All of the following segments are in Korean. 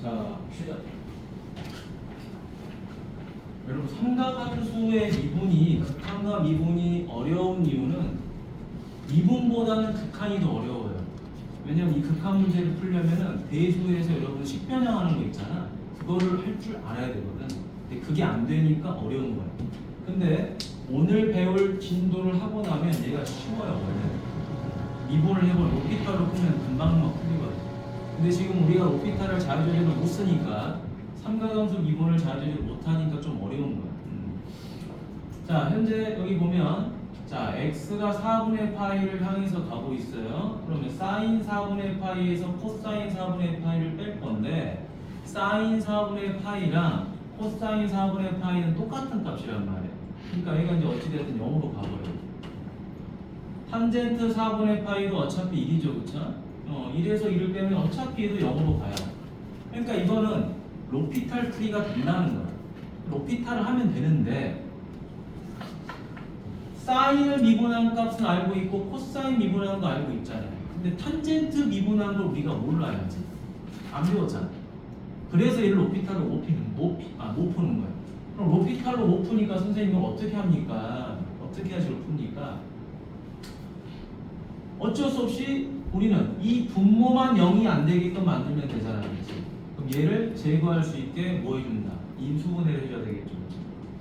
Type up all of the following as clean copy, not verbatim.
자, 봅시다. 여러분, 삼각함수의 미분이 극한과 미분이 어려운 이유는 미분보다는 극한이 더 어려워요. 왜냐면 이 극한 문제를 풀려면은 배수에서 여러분 식변형하는 거 있잖아. 그거를 할 줄 알아야 되거든. 근데 그게 안 되니까 어려운 거야. 근데 오늘 배울 진도를 하고 나면 얘가 쉬워요. 원래 미분을 해볼 로피탈로 풀면 금방 막 풀리거든. 근데 지금 우리가 로피탈을 자유자재로 못 쓰니까 삼각함수 미분을 자유자재로 못 하니까 좀 어려운 거야. 자, 현재 여기 보면 자, x가 4분의 파이를 향해서 가고 있어요. 그러면 사인 4분의 파이에서 코사인 4분의 파이를 뺄 건데 사인 4분의 파이랑 코사인 4분의 파이는 똑같은 값이란 말이에요. 그러니까 얘가 이제 어찌됐든 0으로 가버려요. 탄젠트 4분의 파이도 어차피 1이죠, 그쵸? 1에서 1을 빼면 어차피 얘도 0으로 가요. 그러니까 이거는 로피탈 풀이가 된다는 거야. 로피탈을 하면 되는데 사인을 미분한 값은 알고 있고 코사인 미분한 거 알고 있잖아요. 근데 탄젠트 미분한 걸 우리가 몰라야지. 안 배웠잖아. 그래서 얘를 로피탈로 못 푸는 거야. 그럼 로피탈로 못 푸니까 선생님은 어떻게 합니까? 어떻게 하시로 풉니까? 어쩔 수 없이 우리는 이 분모만 0이 안 되게끔 만들면 되잖아요. 그치? 그럼 얘를 제거할 수 있게 뭐 해준다? 인수분해를 해줘야 되겠죠.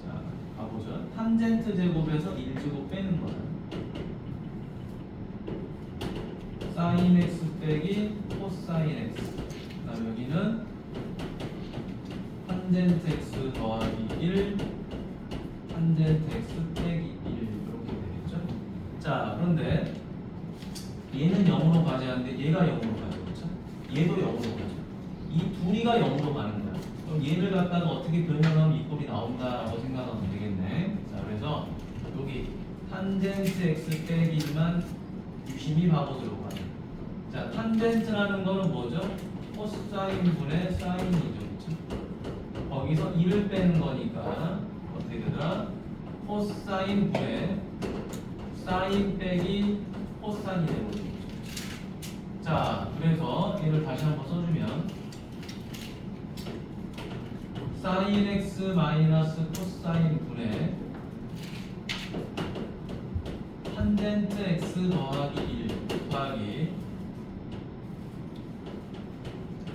자, 가보죠. 탄젠트 제곱에서 1제곱 빼는 거야. 사인 x 빼기 코사인 x. 그다음 여기는 탄젠트 x 더하기 1, 탄젠트 x 빼기 1 이렇게 되겠죠. 자, 그런데 얘는 0으로 가져야하는데 얘가 0으로 가죠. 그렇죠? 얘도 0으로 가죠. 이 둘이가 0으로 가는 거야. 그럼 얘를 갖다가 어떻게 변형하면 이 꼴이 나온다라고 생각하면 되겠네. 자, 그래서 여기 탄젠트 x 빼기 1만 유심히 바보 들어가요. 자, 탄젠트라는 거는 뭐죠? 코사인 분의 사인이죠. 그렇죠? 거기서 1을 빼는 거니까 어떻게 되더라? 코사인 분의 사인 빼기 코사인이 되는 거죠. 자, 그래서 얘를 다시 한번 써주면 사인 x 마이너스 코사인 분의 탄젠트 x 더하기 1 더하기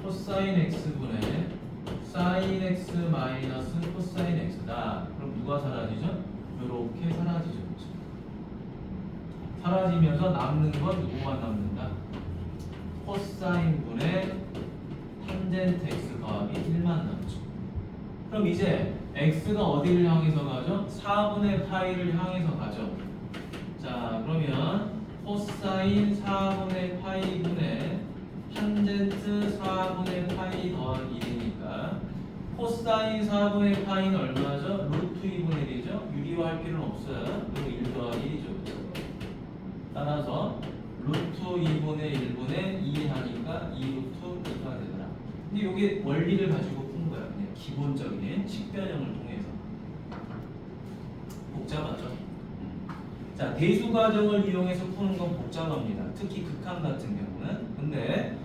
코사인 x 분의 사인 x 마이너스 코사인 x다. 그럼 누가 사라지죠? 이렇게 사라지죠. 그렇죠? 사라지면서 남는 건 누구만 남는다? 코사인 분의 탄젠트 x 더하기 1만 남죠. 그럼 이제 x가 어디를 향해서 가죠? 4분의 파이를 향해서 가죠. 자, 그러면 코사인 4분의 파이 분의 탄젠트 4분의 파이 더하기 1이니까 코사인 4분의 파이는 얼마죠? 루트 2분의 1이죠? 유리화할 필요는 없어요. 그리고 1 더하기 1이죠. 따라서 루트 2분의 1분의 2 하니까 2루트 2가 되더라. 근데 이게 원리를 가지고 푼 거야. 그냥 기본적인 식변형을 통해서. 복잡하죠? 자, 대수 과정을 이용해서 푸는 건 복잡합니다. 특히 극한 같은 경우는. 근데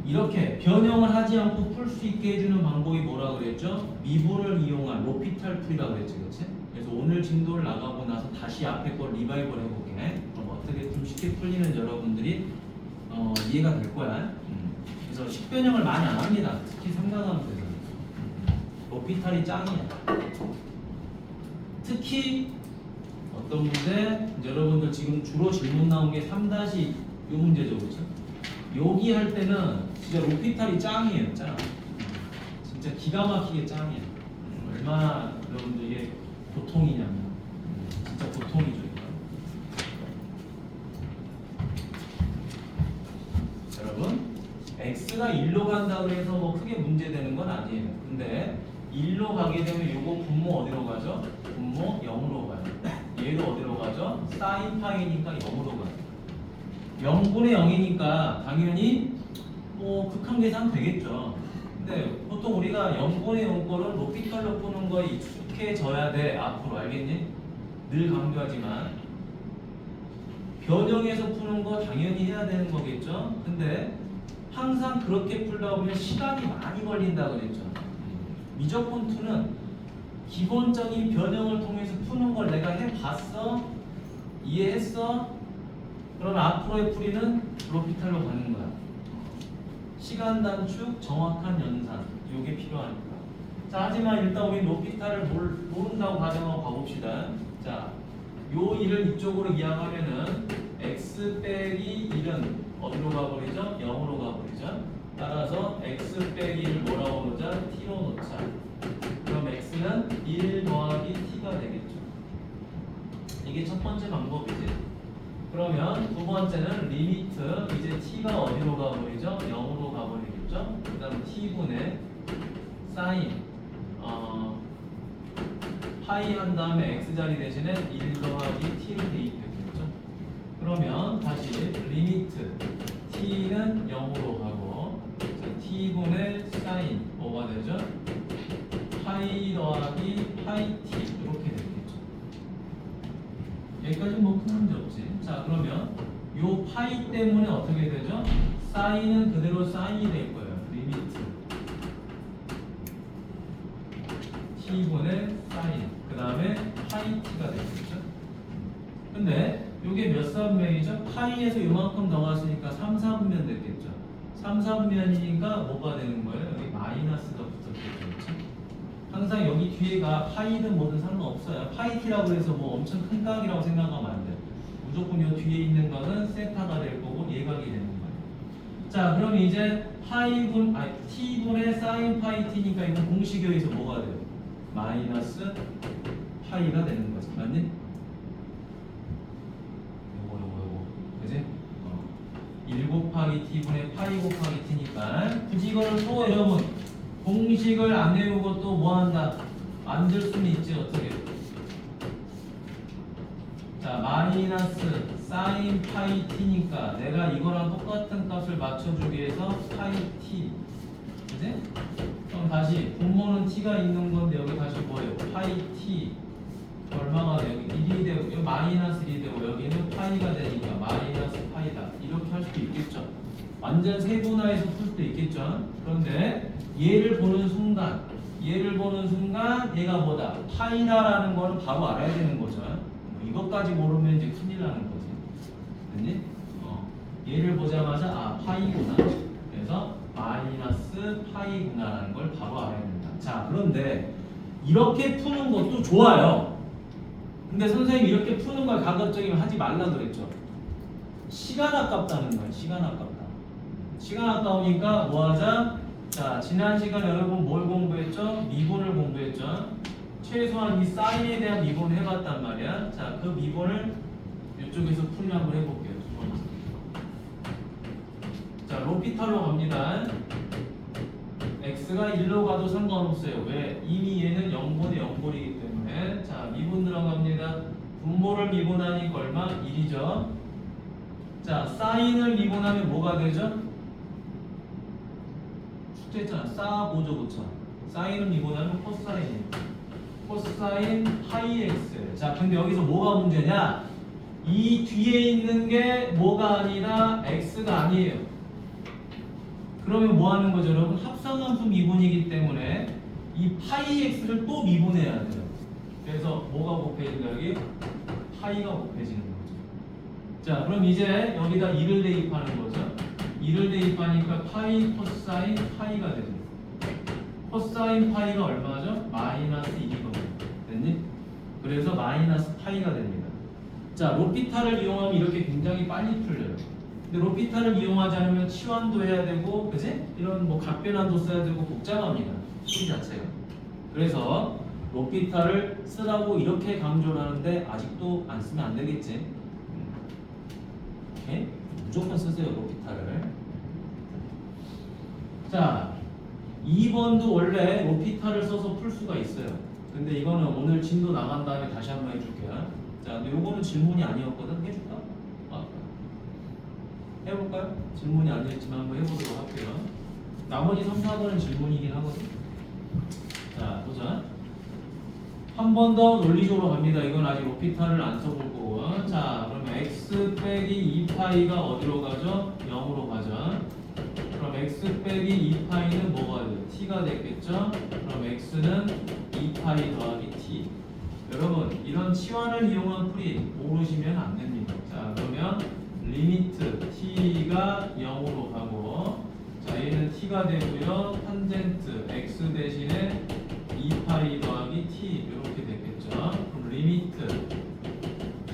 이렇게 변형을 하지 않고 풀 수 있게 해주는 방법이 뭐라 그랬죠? 미분을 이용한 로피탈 풀이라고 그랬지, 그렇지? 그래서 오늘 진도를 나가고 나서 다시 앞에 걸 리바이벌 해볼게. 그럼 어떻게 좀 쉽게 풀리는 여러분들이 이해가 될 거야. 그래서 식변형을 많이 안 합니다. 특히 삼각함수에서 로피탈이 짱이야. 특히 어떤 문제? 여러분들 지금 주로 질문 나온 게 3- 이 문제죠, 그렇죠? 여기 할 때는 진짜 로피탈이 짱이에요, 짱. 진짜 기가 막히게 짱이에요. 얼마나 여러분들 이게 고통이냐면 진짜 고통이죠. 여러분, x가 1로 간다고 해서 뭐 크게 문제되는 건 아니에요. 근데 1로 가게 되면 요거 분모 어디로 가죠? 분모 0으로 가요. 얘도 어디로 가죠? 사인 파이니까 0으로 가요. 0분의 0이니까 당연히 뭐 극한 계산 되겠죠. 근데 보통 우리가 0분의 0 거를 로피탈로 푸는 거에 익숙해져야 돼. 앞으로 알겠니? 늘 강조하지만 변형해서 푸는 거 당연히 해야 되는 거겠죠. 근데 항상 그렇게 풀다 보면 시간이 많이 걸린다 그랬죠. 미적분 2는 기본적인 변형을 통해서 푸는 걸 내가 해봤어? 이해했어? 그럼 앞으로의 풀이는 로피탈로 가는 거야. 시간 단축, 정확한 연산, 이게 필요하니까. 자, 하지만 일단 우리 로피탈을 모른다고 가정하고 가봅시다. 자, 요 일을 이쪽으로 이양하면은 x 빼기 1은 어디로 가버리죠? 0으로 가버리죠. 따라서 x 빼기 1 뭐라고 놓자? t로 놓자. 그럼 x는 1 더하기 t가 되겠죠. 이게 첫 번째 방법이지. 그러면 두 번째는 리미트 이제 t가 어디로 가버리죠? 0으로 가버리겠죠. 그 다음 t분의 사인 파이 한 다음에 x자리 대신에 1 더하기 t를 대입했겠죠. 그러면 다시 리미트 t는 0으로 가고 t분의 사인 뭐가 되죠? 파이 더하기 파이 t 이렇게 되겠죠. 여기까지 뭐 큰 문제 없지. 자, 그러면 요 파이 때문에 어떻게 되죠? 사인은 그대로 사인이 될 거예요. 리미트 t분의 사인 그 다음에 파이 t가 되겠죠. 근데 요게 몇 사분면이죠? 파이에서 요만큼 나왔으니까 3, 4분면 됐겠죠. 3, 4분면이니까 뭐가 되는 거예요? 여기 마이너스가 붙었겠죠. 그렇죠? 항상 여기 뒤에가 파이든 뭐든 상관없어요. 파이 t라고 해서 뭐 엄청 큰 값이라고 생각하면 안 돼요. 무조건 요 뒤에 있는 거는 세타가 될 거고 예각이 되는 거예요. 자, 그럼 이제 t분의 사인 파이 t니까 이건 공식에 의해서 뭐가 돼요? 마이너스 파이가 되는 거지. 맞니? 요거 그지? 1 곱하기 t분의 파이 곱하기 t니까 굳이 이거를 또 여러분 공식을 안 외우고 또 뭐 한다? 만들 수는 있지. 어떻게? 자, 마이너스 사인 파이 t니까 내가 이거랑 똑같은 값을 맞춰주기 위해서 파이 t 그지? 그럼 다시 분모는 t가 있는 건데 여기 다시 뭐예요? 파이 t 얼마가 돼요? 여기 1이 되고 여기 마이너스 1이 되고 여기는 파이가 되니까 마이너스 파이다 이렇게 할 수도 있겠죠. 완전 세분화해서 풀 수도 있겠죠. 그런데 얘를 보는 순간 얘가 뭐다? 파이다라는 거는 바로 알아야 되는 거죠. 이것까지 모르면 이제 큰일 나는 거지. 됐니? 얘를 보자마자 아 파이구나. 그래서 마이너스 파이구나라는 걸 바로 알아야 된다. 자, 그런데 이렇게 푸는 것도 좋아요. 근데 선생님이 이렇게 푸는 걸 가급적이면 하지 말라 그랬죠. 시간 아깝다는 거예요. 시간 아깝다. 시간 아까우니까 뭐 하자? 자, 지난 시간 여러분 뭘 공부했죠? 미분을 공부했죠. 최소한 이 사인에 대한 미분을 해봤단 말이야. 자, 그 미분을 이쪽에서 풀이 한번 해볼게요. 자, 로피탈로 갑니다. x가 1로 가도 상관없어요. 왜? 이미 얘는 0분의 0분이기 때문에. 자, 미분 들어갑니다. 분모를 미분하니까 얼마? 1이죠. 자, 사인을 미분하면 뭐가 되죠? 숙제했잖아. 쌓아보죠, 그쵸? 사인을 미분하면 코사인이에요. 코사인 파이 x. 자, 근데 여기서 뭐가 문제냐? 이 뒤에 있는 게 뭐가 아니라 x가 아니에요. 그러면 뭐 하는 거죠, 여러분? 합성함수 미분이기 때문에 이 파이 x를 또 미분해야 돼요. 그래서 뭐가 곱해진다 여기? 파이가 곱해지는 거죠. 자, 그럼 이제 여기다 2를 대입하는 거죠. 2를 대입하니까 파이 코사인 파이가 되죠. 코사인 파이가 얼마죠? 마이너스 1이거든요. 됐니? 그래서 마이너스 파이가 됩니다. 자, 로피탈을 이용하면 이렇게 굉장히 빨리 풀려요. 근데 로피탈을 이용하지 않으면 치환도 해야 되고, 그지? 이런 뭐 각변환도 써야 되고 복잡합니다. 풀이 자체가. 그래서 로피탈을 쓰라고 이렇게 강조를 하는데 아직도 안 쓰면 안 되겠지. 오케이? 무조건 쓰세요, 로피탈을. 자, 2번도 원래 로피탈을 써서 풀 수가 있어요. 근데 이거는 오늘 진도 나간 다음에 다시 한번 해줄게요. 자, 근데 요거는 질문이 아니었거든. 해줄까? 해볼까요? 질문이 아니었지만 한번 해보도록 할게요. 나머지 3, 4번은 질문이긴 하거든. 자, 보자. 한 번 더 논리적으로 갑니다. 이건 아직 로피탈을 안 써볼 거고. 자, 그러면 x 빼기 2파이가 어디로 가죠? 0으로 가죠. 그럼 x 빼기 2파이는 뭐가 돼요? t가 됐겠죠? 그럼 x는 2파이 더하기 t. 여러분 이런 치환을 이용한 풀이 모르시면 안 됩니다. 자 그러면 리미트 t가 0으로 가고, 자 얘는 t가 되고요. 탄젠트 x 대신에 2파이 더하기 t 이렇게 됐겠죠. 그럼 리미트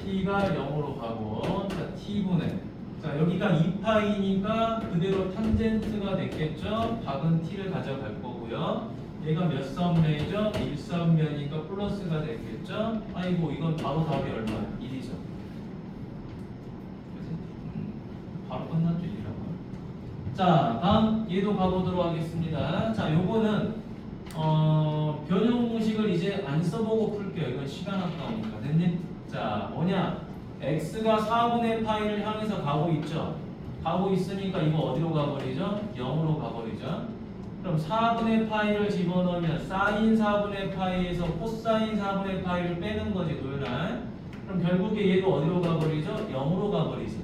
t가 0으로 가고, 자 t분의, 자 여기가 2파이니까 그대로 탄젠트가 됐겠죠. 박은 t를 가져갈 거고요. 얘가 몇 썸면이죠? 1썸면이니까 플러스가 됐겠죠. 아이고 이건 바로 답이 얼마야? 1이죠. 바로 끝났죠. 1이라고. 자 다음 얘도 가보도록 하겠습니다. 자 요거는 변형 공식을 이제 안 써보고 풀게요. 이건 시간 아까우니까. 됐니? 자 뭐냐, x가 4분의 파이를 향해서 가고 있죠. 가고 있으니까 이거 어디로 가버리죠? 0으로 가버리죠. 그럼 4분의 파이를 집어넣으면 사인 4분의 파이에서 코사인 4분의 파이를 빼는 거지, 도연아. 그럼 결국에 얘도 어디로 가버리죠? 0으로 가버리지.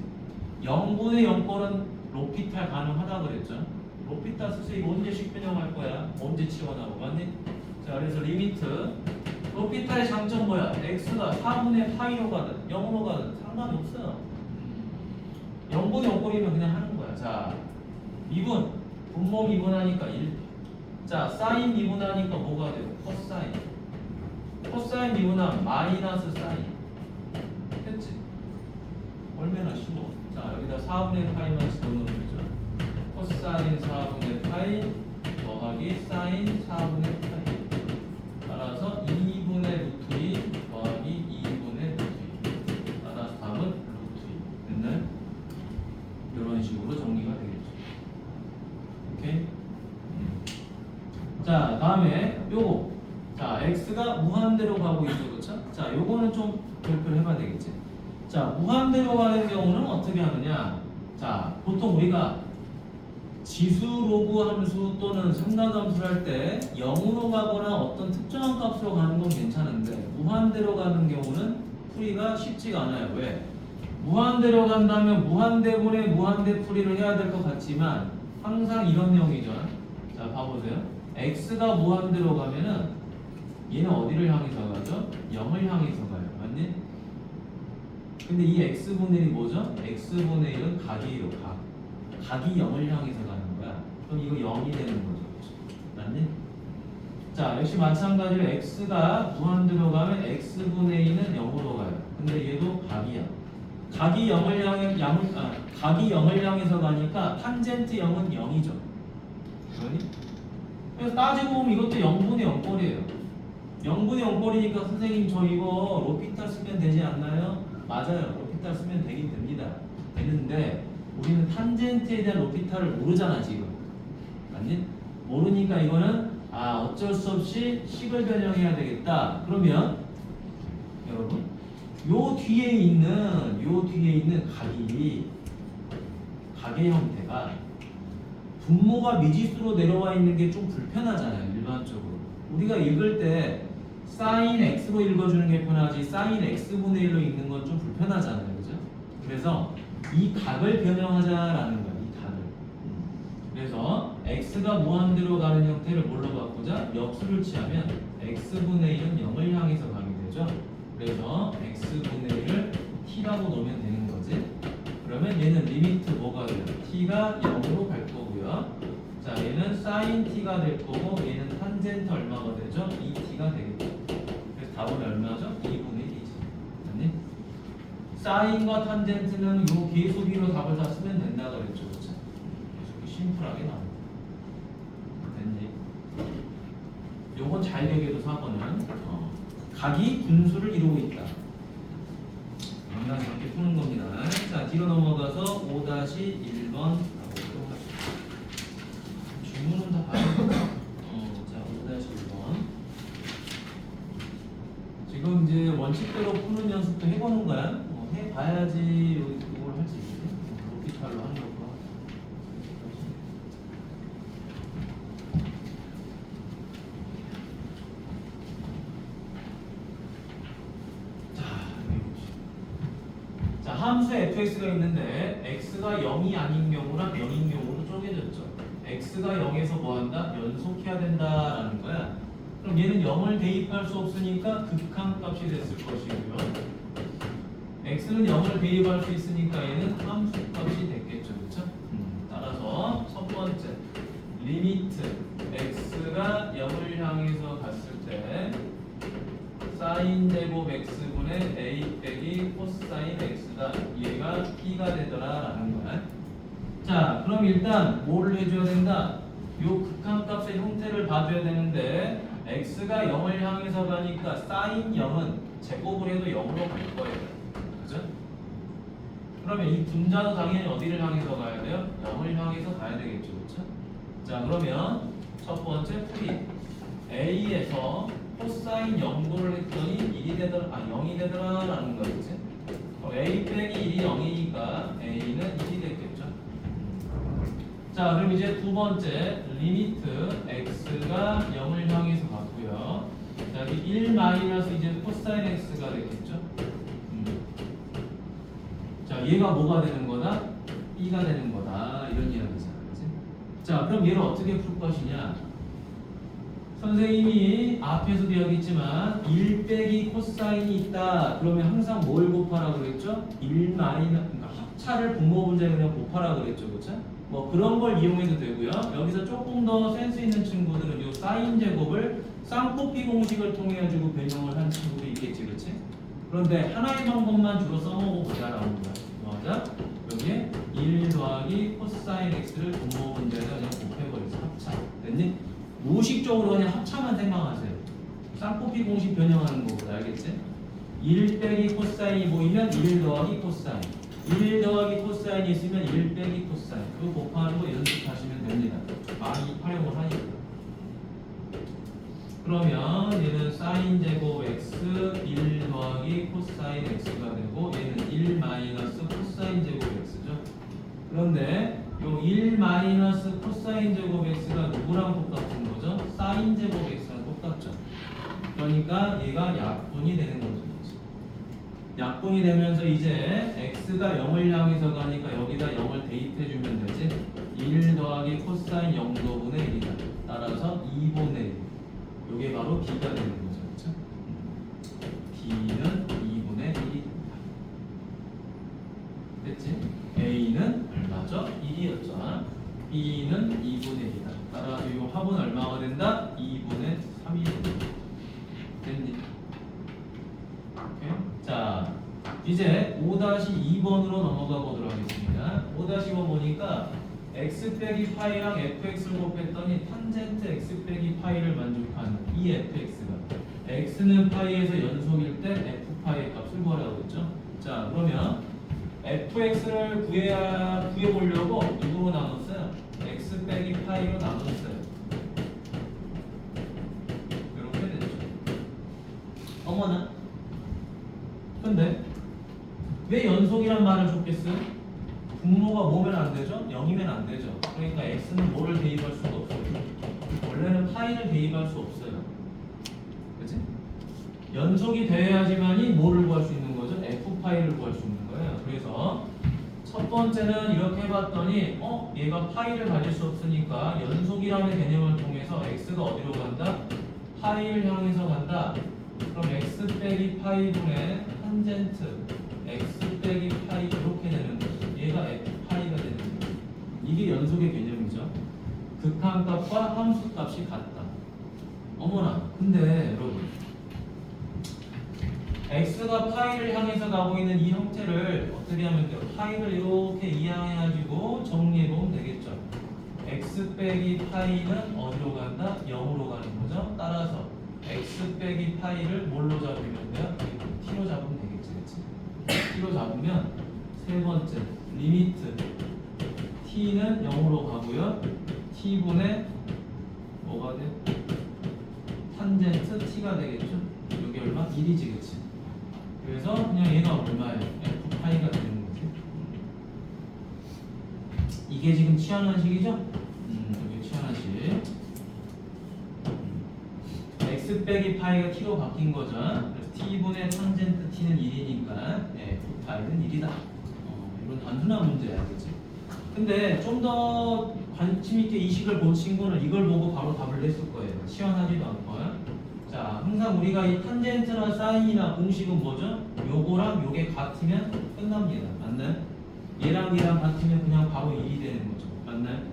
0분의 0꼴은 로피탈 가능하다 그랬죠. 로피탈 써서 이거 언제 식변형할 거야? 언제 치워나고, 맞니? 자 그래서 리미트 로피탈의 장점 뭐야? x가 4분의 파이로 가든 0으로 가든 상관이 없어요. 0분의 0꼴이면 그냥 하는 거야. 자 미분, 분모 미분하니까 1. 자 사인 미분하니까 뭐가 돼요? 코사인. 코사인 미분하면 마이너스 사인. 됐지? 얼마나 쉬워. 자 여기다 4분의 파이만 집어넣으면 되죠. 코사인 4분의 파이 더하기 사인 4분의 파이. 따라서 2분의 루트 2 더하기 2분의 루트 2. 따라서 답은 루트 2. 맨날 이런 식으로 정리가 되겠죠. 오케이? 자 다음에 요거, 자 x가 무한대로 가고 있죠, 그렇죠? 자 요거는 좀 별표를 해봐야 되겠지. 자 무한대로 가는 경우는 어떻게 하느냐, 자 보통 우리가 지수 로그 함수 또는 삼각함수를 할 때 0으로 가거나 어떤 특정한 값으로 가는 건 괜찮은데, 무한대로 가는 경우는 풀이가 쉽지가 않아요. 왜? 무한대로 간다면 무한대분의 무한대 풀이를 해야 될 것 같지만 항상 이런 내용이죠. 자 봐보세요. x가 무한대로 가면은 얘는 어디를 향해서 가죠? 0을 향해서 가요. 맞니? 근데 이 x분의 1이 뭐죠? x분의 1은 각이에요. 각이 0을 향해서 가는 거야. 그럼 이거 0이 되는 거죠. 맞니? 자 역시 마찬가지로 x가 무한대로 가면 x분의 2는 0으로 가요. 근데 얘도 각이야. 각이 0을 향해서 가니까 탄젠트 0은 0이죠. 그러니? 그래서 따지고 보면 이것도 0분의 0꼴이에요. 0분의 0꼴이니까 선생님 저 이거 로피탈 쓰면 되지 않나요? 맞아요. 로피탈 쓰면 되긴 됩니다. 되는데 우리는 탄젠트에 대한 로피탈을 모르잖아 지금. 맞니? 모르니까 이거는 어쩔 수 없이 식을 변형해야 되겠다. 그러면 여러분 요 뒤에 있는 각의 형태가 분모가 미지수로 내려와 있는 게 좀 불편하잖아요. 일반적으로 우리가 읽을 때 사인 x로 읽어주는 게 편하지 사인 x분의 1로 읽는 건 좀 불편하잖아요. 그죠? 그래서 이 각을 변형하자라는 거야. 이 각을. 그래서 x가 무한대로 가는 형태를 뭘로 바꾸자? 역수를 취하면 x분의 1은 0을 향해서 가게 되죠. 그래서 x분의 1을 t라고 놓으면 되는 거지. 그러면 얘는 리미트 뭐가 돼요? t가 0으로 갈 거고요. 자 얘는 sin t가 될 거고, 얘는 탄젠트 얼마가 되죠? 2t가 되겠죠. 그래서 답은 얼마죠? 2분의 1이지. 아니? 사인과 탄젠트는 요 계수비로 답을 다 쓰면 된다 그랬죠. 그렇죠? 그래서 심플하게 나옵니다. 됐니? 요건 잘 되게도 4번은 각이 분수를 이루고 있다. 이렇게 푸는 겁니다. 자 뒤로 넘어가서 5-1번 가보도록 하겠습니다. 질문은 다 봐야 돼요. 자 5-1번. 지금 이제 원칙대로 푸는 연습도 해보는 거야. 해봐야지 이걸 할 수 있지. 로피탈로 하는 거. 함수 fx가 있는데 x가 0이 아닌 경우랑 0인 경우로 쪼개졌죠. x가 0에서 뭐한다? 연속해야 된다라는 거야. 그럼 얘는 0을 대입할 수 없으니까 극한값이 됐을 것이고요. x는 0을 대입할 수 있으니까 얘는 함수값이 됐겠죠. 그렇죠? 따라서 첫 번째 리미트 x가 0을 향해서 갔을 때 사인 제곱 x분의 a 빼기 코사인 x다. 얘가 p가 되더라라는 거야. 자, 그럼 일단 뭐를 해줘야 된다? 요 극한값의 형태를 봐줘야 되는데 x가 0을 향해서 가니까 사인 0은 제곱을 해도 0으로 갈 거예요. 그죠? 그러면 이 분자도 당연히 어디를 향해서 가야 돼요? 0을 향해서 가야 되겠죠. 그렇죠? 자, 그러면 첫 번째 풀이 a에서 코사인 0도를 했더니 1이 되더라, 0이 되더라라는 거겠지? a 빼기 1이 0이니까 a는 1이 됐겠죠? 자, 그럼 이제 두 번째 리미트 x가 0을 향해서 갔고요. 자, 여기 1 마이너스 이제 코사인 x가 되겠죠? 자, 얘가 뭐가 되는 거다? b가 되는 거다. 이런 이야기잖아. 그치? 자, 그럼 얘를 어떻게 풀 것이냐? 선생님이 앞에서도 이야기했지만 1 빼기 코사인이 있다. 그러면 항상 뭘 곱하라고 그랬죠? 1 마이너스, 그러니까 합차를 분모 분자에 그냥 곱하라고 그랬죠. 그렇죠? 뭐 그런 걸 이용해도 되고요. 여기서 조금 더 센스 있는 친구들은 이 사인 제곱을 쌍코피 공식을 통해 가지고 변형을 한 친구도 있겠지. 그렇지? 그런데 하나의 방법만 주로 써먹어 보자라는 거야. 맞아? 여기에 1 더하기 코사인 x를 분모 분자에다 그냥 곱해버려서 합차. 됐니? 무의식적으로 그냥 합차만 생각하세요. 쌍코피 공식 변형하는 거보다. 알겠지? 1 빼기 코사인이 보이면 1 더하기 코사인, 1 더하기 코사인이 있으면 1 빼기 코사인, 그거 곱하는 거 연습하시면 됩니다. 많이 활용을 하니까. 그러면 얘는 사인 제곱 x 1 더하기 코사인 x가 되고 얘는 1 마이너스 코사인 제곱 x죠. 그런데 요 1 마이너스 코사인 제곱 x가 누구랑 똑같은 거죠? 사인 제곱 x랑 똑같죠. 그러니까 얘가 약분이 되는 거죠. 약분이 되면서 이제 x가 0을 향해서 가니까 여기다 0을 대입해주면 되지. 1 더하기 코사인 0도분의 1이다. 따라서 2분의 1. 이게 바로 b가 되는 거죠. 그렇죠? b는 2분의 1이 됐지? a는 얼마죠? 1이었죠. b는 2분의 1이다. 따라서 이 합은 얼마가 된다? 2분의 3이 된다. 됐니? 오케이? 자, 이제 5-2번으로 넘어가 보도록 하겠습니다. 5-2번 보니까 x 빼기 파이랑 fx를 곱했더니 탄젠트 x 빼기 파이를 만족하는 이 fx가 x는 파이에서 연속일 때 f 파이의 값을 구하라고 했죠. 자, 그러면 fx를 구해보려고 누구로 나눴어요? x 빼기 파이로 나눴어요. 이렇게 되죠. 어머나. 근데 왜 연속이란 말을 줬겠어요? 분모가 뭐면 안 되죠? 0이면 안 되죠. 그러니까 x는 뭐를 대입할 수가 없어요. 원래는 파이를 대입할 수 없어요. 그치? 연속이 돼야지만이 뭐를 구할 수 있는 거죠? f파이를 구할 수 있는 거예요. 그래서 첫 번째는 이렇게 해봤더니 얘가 파이를 가질 수 없으니까 연속이라는 개념을 통해서 x가 어디로 간다? 파이를 향해서 간다. 그럼 x 빼기 파이분의 탄젠트 x 빼기 파이 이렇게 되는 거죠. 얘가 f 파이가 되는 거예요. 이게 연속의 개념이죠. 극한값과 함수값이 같다. 어머나, 근데 여러분 x가 파이를 향해서 가고 있는 이 형태를 어떻게 하면 돼요? 파이를 이렇게 이항해가지고 정리해보면 되겠죠. x 빼기 파이는 어디로 간다? 0으로 가는 거죠. 따라서 x 빼기 파이를 뭘로 잡으면 돼요? t로 잡으면 되겠지. 그치? t로 잡으면 세 번째 리미트 t는 0으로 가고요. t분의 뭐가 돼? 탄젠트 t가 되겠죠. 여기 얼마? 1이지. 그치? 그래서 그냥 얘가 얼마예요? f파이가 되는 거지. 이게 지금 치환원식이죠? 여기 치환원식. x 빼기 파이가 t로 바뀐 거죠. 그래서 t분의 탄젠트 t는 1이니까 f파이는 1이다. 이런 단순한 문제야. 그치? 근데 좀 더 관심 있게 이 식을 본 친구는 이걸 보고 바로 답을 냈을 거예요. 시원하지도 않고요. 자, 항상 우리가 이 탄젠트나 사인이나 공식은 뭐죠? 요거랑 요게 같으면 끝납니다. 맞나요? 얘랑 얘랑 같으면 그냥 바로 1이 되는 거죠. 맞나요?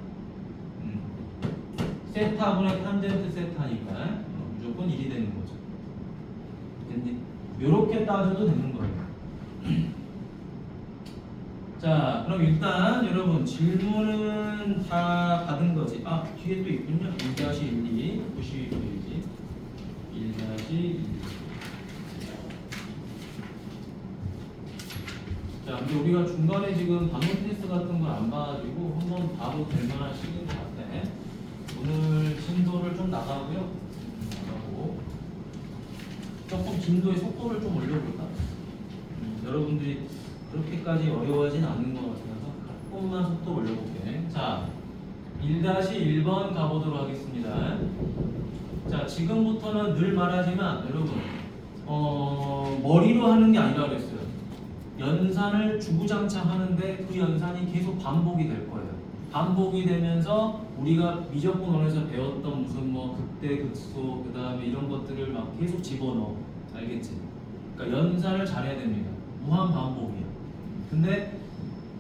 세타분의 탄젠트 세타니까 무조건 1이 되는 거죠. 됐니? 요렇게 따져도 되는 거예요. 자, 그럼 일단 여러분 질문은 다 받은 거지. 아, 뒤에 또 있군요. 1-12 92페이지 1-12. 자, 근데 우리가 중간에 지금 방문 테스트 같은 걸 안 봐가지고 한번 봐도 될 만한 시기인 것 같아. 오늘 진도를 좀 나가고요. 나가고 조금 진도의 속도를 좀 올려볼까? 여러분들이 그렇게까지 어려워하진 않는 것 같아서 조금만 속도 올려볼게. 자, 1-1번 가보도록 하겠습니다. 자, 지금부터는 늘 말하지만 여러분 머리로 하는 게 아니라 그랬어요. 연산을 주구장창 하는데 그 연산이 계속 반복이 될 거예요. 반복이 되면서 우리가 미적분원에서 배웠던 무슨 뭐 극대, 극소, 그 다음에 이런 것들을 막 계속 집어넣어. 알겠지? 그러니까 연산을 잘해야 됩니다. 무한 반복이에요. 근데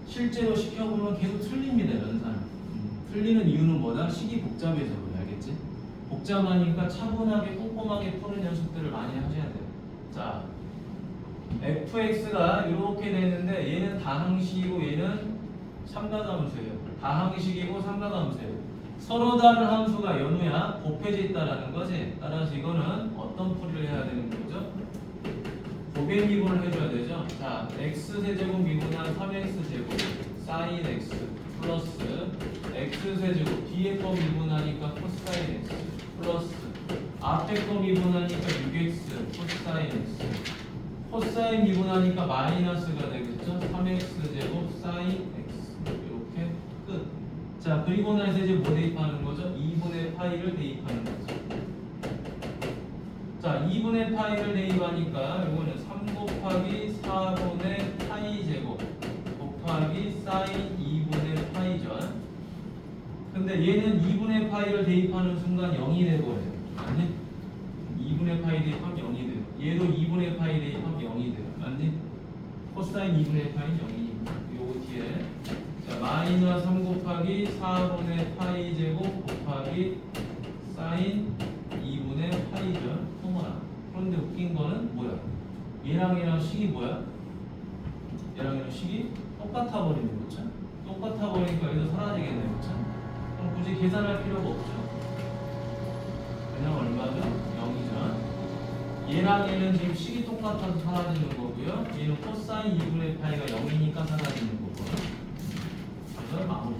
실제로 시켜보면 계속 틀립니다. 연산을. 틀리는 이유는 뭐다? 식이 복잡해서 그래. 알겠지? 복잡하니까 차분하게 꼼꼼하게 푸는 연습들을 많이 하셔야 돼요. 자, fx가 이렇게 되는데 얘는 다항식이고 얘는 삼각함수예요. 다항식이고 삼각함수예요. 서로 다른 함수가 연우야 곱해져 있다라는 거지. 따라서 이거는 어떤 풀이를 해야 되는 거죠? 고백 미분을 해줘야 되죠. 자, x세제곱 미분한 3x제곱 sin x 플러스 x세제곱 뒤에 거 미분하니까 코사인 x 플러스 앞에 거 미분하니까 6x 코사인 x 코사인 미분하니까 마이너스가 되겠죠. 3x제곱 sin x 이렇게 끝. 자, 그리고 나서 이제 뭐 대입하는 거죠? 2분의 파이를 대입하는 거죠. 자, 2분의 파이를 대입하니까 이거는 3 곱하기 4분의 파이 제곱 곱하기 사인 2분의 파이죠. 근데 얘는 2분의 파이를 대입하는 순간 0이 되버려요. 아니? 2분의 파이 대입하면 0이 돼요. 얘도 2분의 파이 대입하면 0이 돼요. 맞니? 코사인 2분의 파이는 0이니까 요거 뒤에 자, 마이너스 3 곱하기 4분의 파이 제곱 곱하기 사인 2분의 파이죠. 통화나. 그런데 웃긴 거는 뭐야? 얘랑 식이 뭐야? 얘랑 식이 똑같아 버리는 거죠. 똑같아 버리니까 얘도 사라지겠네, 그렇죠? 그럼 굳이 계산할 필요가 없죠. 그냥 얼마죠? 0이죠. 얘랑 얘는 지금 식이 똑같아서 사라지는 거고요. 얘는 코사인 2분의 파이가 0이니까 사라지는 거고요. 그래서 마무리.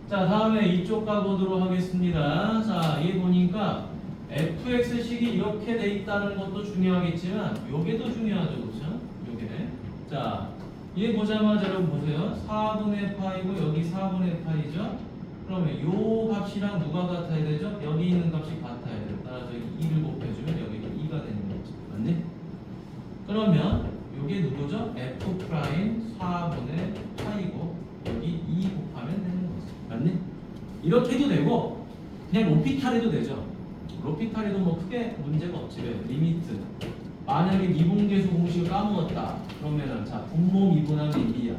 자, 다음에 이쪽 가보도록 하겠습니다. 자, 얘 보니까 fx식이 이렇게 돼 있다는 것도 중요하겠지만 요게 더 중요하죠, 그렇죠? 요게. 자, 얘 보자마자 여러분 보세요. 4분의 파이고 여기 4분의 파이죠? 그러면 요 값이랑 누가 같아야 되죠? 여기 있는 값이 같아야 돼요. 따라서 2를 곱해주면 여기가 2가 되는 거죠. 맞니? 그러면 요게 누구죠? f 프라임 4분의 파이고 여기 2 곱하면 되는 거죠. 맞니? 이렇게 해도 되고 그냥 로피탈 해도 되죠. 로피탈 해도 뭐 크게 문제가 없지. 왜? 리미트. 만약에 미분계수 공식을 까먹었다. 그러면은 자, 분모 미분하면 1이야.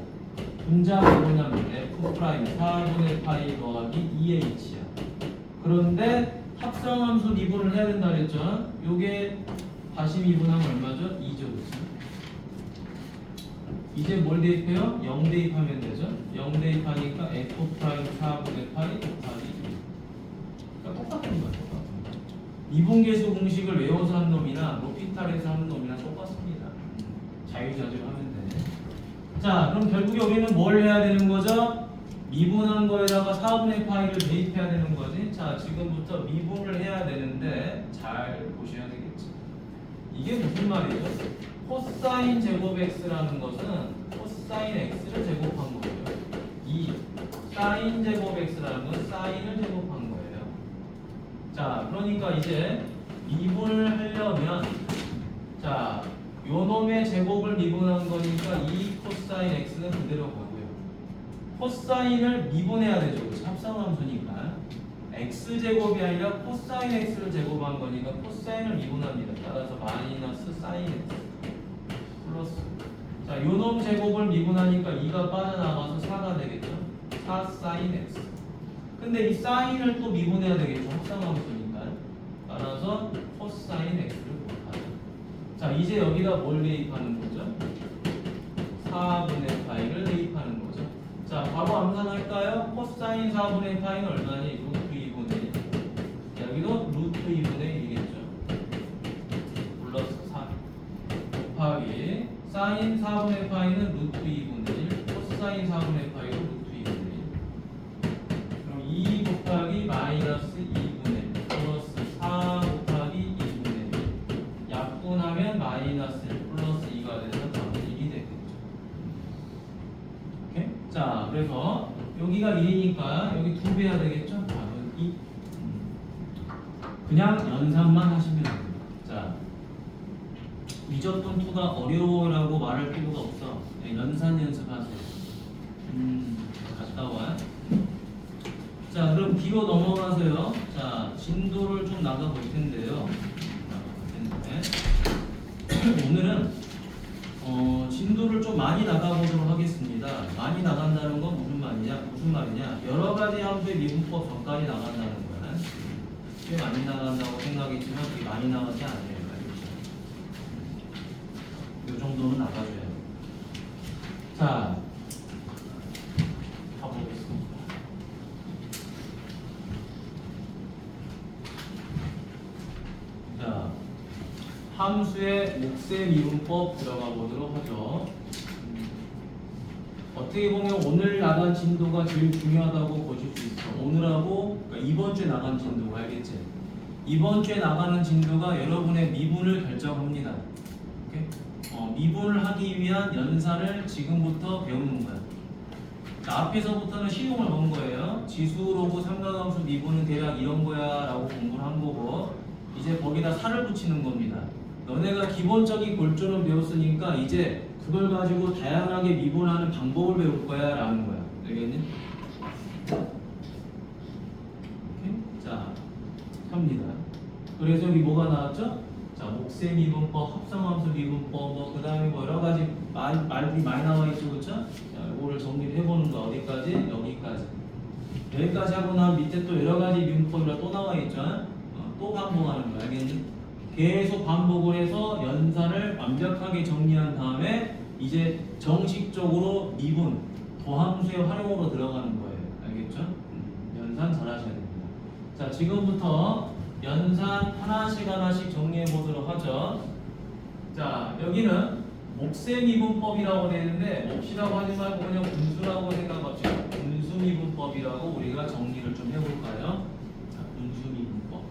분자 미분하면 f 프라임 4분의 파이 더하기 2h야. 그런데 합성함수 미분을 해야 된다 그랬죠. 요게 다시 미분하면 얼마죠? 2죠. 그렇죠? 이제 뭘 대입해요? 0 대입하면 되죠. 0 대입하니까 f 프라임 4분의 파이 곱하기 2. 그러니까 똑같은 거야. 미분계수 공식을 외워서 한 놈이나 로피탈에서 하는 놈이나 똑같습니다. 자유자재로 하면 돼. 자, 그럼 결국에 우리는 뭘 해야 되는 거죠? 미분한 거에다가 4분의 파이를 대입해야 되는 거지. 자, 지금부터 미분을 해야 되는데 잘 보셔야 되겠지. 이게 무슨 말이죠? 코사인 제곱 x라는 것은 코사인 x를 제곱한 거고요. 이 사인 제곱 x라는 건 사인을 제곱한 거예요. 자, 그러니까 이제 미분을 하려면 자, 요 놈의 제곱을 미분한 거니까 이 코사인 x는 그대로 가고요. 코사인을 미분해야 되죠. 그렇죠? 합성함수니까. x제곱이 아니라 코사인 x를 제곱한 거니까 코사인을 미분합니다. 따라서 마이너스 사인 x 플러스, 자, 요놈 제곱을 미분하니까 2가 빠져나가서 4가 되겠죠. 4 사인 x. 근데 이 사인을 또 미분해야 되겠죠. 합성함수니까. 따라서 코사인 x를 곱하자. 자, 이제 여기다 뭘 대입하는 거죠? 4분의 파이를 대입하는 거죠. 자, 바로 암산할까요? 코사인 4분의 파이는 얼마니? 루트 2분의 1. 여기도 루트 2분의 1이겠죠. 플러스 4 곱하기 사인 4분의 파이는 루트 2분의 1, 코사인 4분의 파이도 루트 2분의 1. 그럼 2 곱하기 마이너스 2분의 1 플러스 4 곱하기 2분의 1. 약분하면 마이너스 1 플러스 2가 돼서 답은 1이 되겠죠. 오케이? 자, 그래서 여기가 1이니까 여기 2배 해야 되겠죠? 답은 2. 그냥 연산만 하시면 됩니다. 자, 미적분 2가 어려워라고 말할 필요가 없어. 연산 연습하세요. 갔다 와. 자, 그럼 B로 넘어가세요. 자, 진도를 좀 나가볼 텐데요. 오늘은 진도를 좀 많이 나가보도록 하겠습니다. 많이 나간다는 건 무슨 말이냐? 여러 가지 함수의 미분법 전까지 나간다는 거야. 꽤 많이 나간다고 생각했지만 그게 많이 나간 게 아니에요. 이 정도는 나가줘야 돼요. 자, 가보겠습니다. 자, 함수의 몫의 미분법 들어가 보도록 하죠. 어떻게 보면 오늘 나간 진도가 제일 중요하다고 보실 수 있어. 오늘하고 그러니까 이번 주에 나간 진도가, 알겠지? 이번 주에 나가는 진도가 여러분의 미분을 결정합니다. 오케이? 미분을 하기 위한 연산을 지금부터 배우는 거야. 자, 앞에서부터는 시용을 본 거예요. 지수로고 삼각함수 미분은 대략 이런 거야 라고 공부를 한 거고, 이제 거기다 살을 붙이는 겁니다. 너네가 기본적인 골조는 배웠으니까 이제 그걸 가지고 다양하게 미분하는 방법을 배울 거야 라는 거야. 알겠니? 오케이? 자, 합니다. 그래서 여기 뭐가 나왔죠? 자, 몫의 미분법, 합성함수 미분법, 그 다음에 뭐 여러 가지 말이 많이 나와 있죠, 그렇죠? 자, 이거를 정리를 해보는 거 어디까지? 여기까지. 여기까지 하고 나면 밑에 또 여러 가지 미분법이라 또 나와 있죠. 또 반복하는 거 알겠니? 계속 반복을 해서 연산을 완벽하게 정리한 다음에 이제 정식적으로 미분, 더함수의 활용으로 들어가는 거예요. 알겠죠? 연산 잘 하셔야 됩니다. 자, 지금부터 연산 하나씩 정리해 보도록 하죠. 자, 여기는 몫의 미분법이라고 되어 있는데 몫이라고 하지 말고 그냥 분수라고 생각합시다. 분수 미분법이라고 우리가 정리를 좀 해볼까요? 자, 분수 미분법.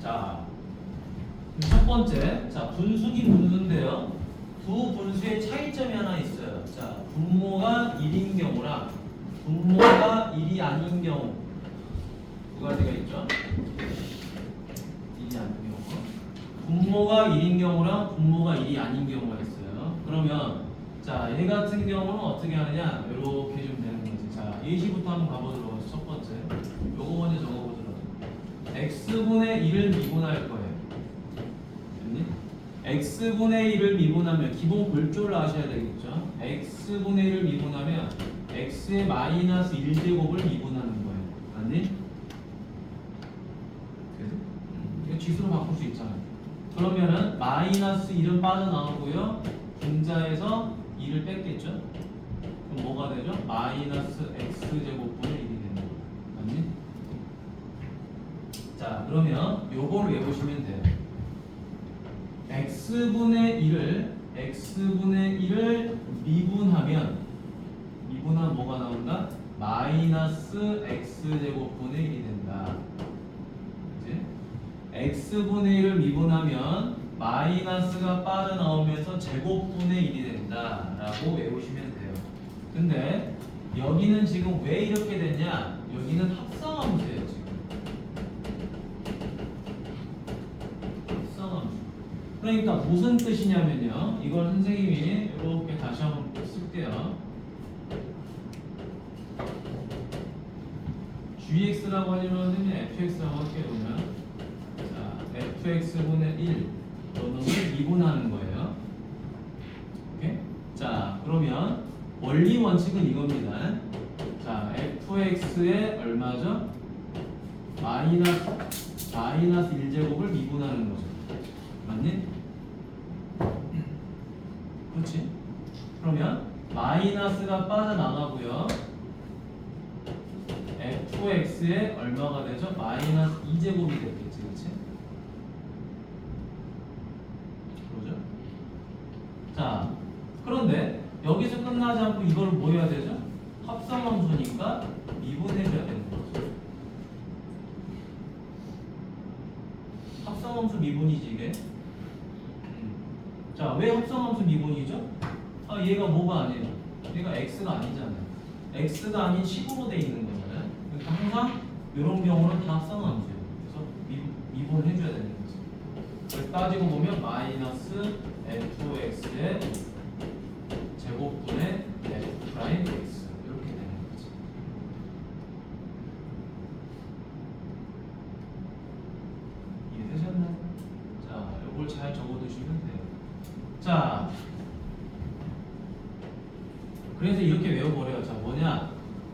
자, 첫 번째, 자, 분수긴 분수인데요. 두 분수의 차이점이 하나 있어요. 자, 분모가 1인 경우랑 분모가 1이 아닌 경우 두 가지가 있죠. 1이 아닌 경우, 분모가 1인 경우랑 분모가 1이 아닌 경우가 있어요. 그러면 자, 얘 같은 경우는 어떻게 하느냐? 이렇게 좀 되는 거지. 자, 예시부터 한번 가보도록 하죠. 첫 번째, 요거 먼저 적어보도록 하죠. x분의 1을 미분할 거예요. x분의 1을 미분하면 기본 골조를 아셔야 되겠죠. x분의 1을 미분하면 x의 마이너스 1제곱을 미분하는 거예요. 맞니? 이거 지수로 바꿀 수 있잖아요. 그러면은 마이너스 1은 빠져나오고요. 분자에서 2를 뺐겠죠. 그럼 뭐가 되죠? 마이너스 x제곱분의 1이 되는 거예요. 맞니? 자, 그러면 요걸 외우시면 돼요. x분의 1을 미분하면 뭐가 나온다? 마이너스 x제곱분의 1이 된다. 그치? x분의 1을 미분하면 마이너스가 빠져나오면서 제곱분의 1이 된다 라고 외우시면 돼요. 근데 여기는 지금 왜 이렇게 됐냐? 여기는 합성함수예요. 지금 합성함수. 그러니까 무슨 뜻이냐면요, 이걸 선생님이 이렇게 다시 한번 쓸게요. gx라고 하지만 fx라고 할게요. 그러면 자 fx분의 1 너는 미분하는 거예요. 오케이? 자 그러면 원리 원칙은 이겁니다. 자 fx의 얼마죠? 마이너스 1제곱을 미분하는 거죠. 맞니? 그렇지? 그러면 마이너스가 빠져나가고요. fx의 얼마가 되죠? 마이너스 2제곱이 되겠지. 그렇지? 그러죠? 자, 그런데 여기서 끝나지 않고 이걸 뭐 해야 되죠? 합성함수니까 미분해줘야 되는 거죠. 합성함수 미분이지 이게. 자, 왜 합성함수 미분이죠? 아, 얘가 뭐가 아니에요? 얘가 x가 아니잖아요. x가 아닌 식으로 돼 있는 거잖아요. 그러니까 항상 이런 경우는 다 합성함수예요. 그래서 미분을 해줘야 되는 거죠. 그래서 따지고 보면 마이너스 fx의 제곱분의 f 프라임 x 이렇게 되는 거죠. 이해되셨나요? 자, 이걸 잘 적어두시면 돼요. 자, 그래서 이렇게 외워버려요. 자, 뭐냐?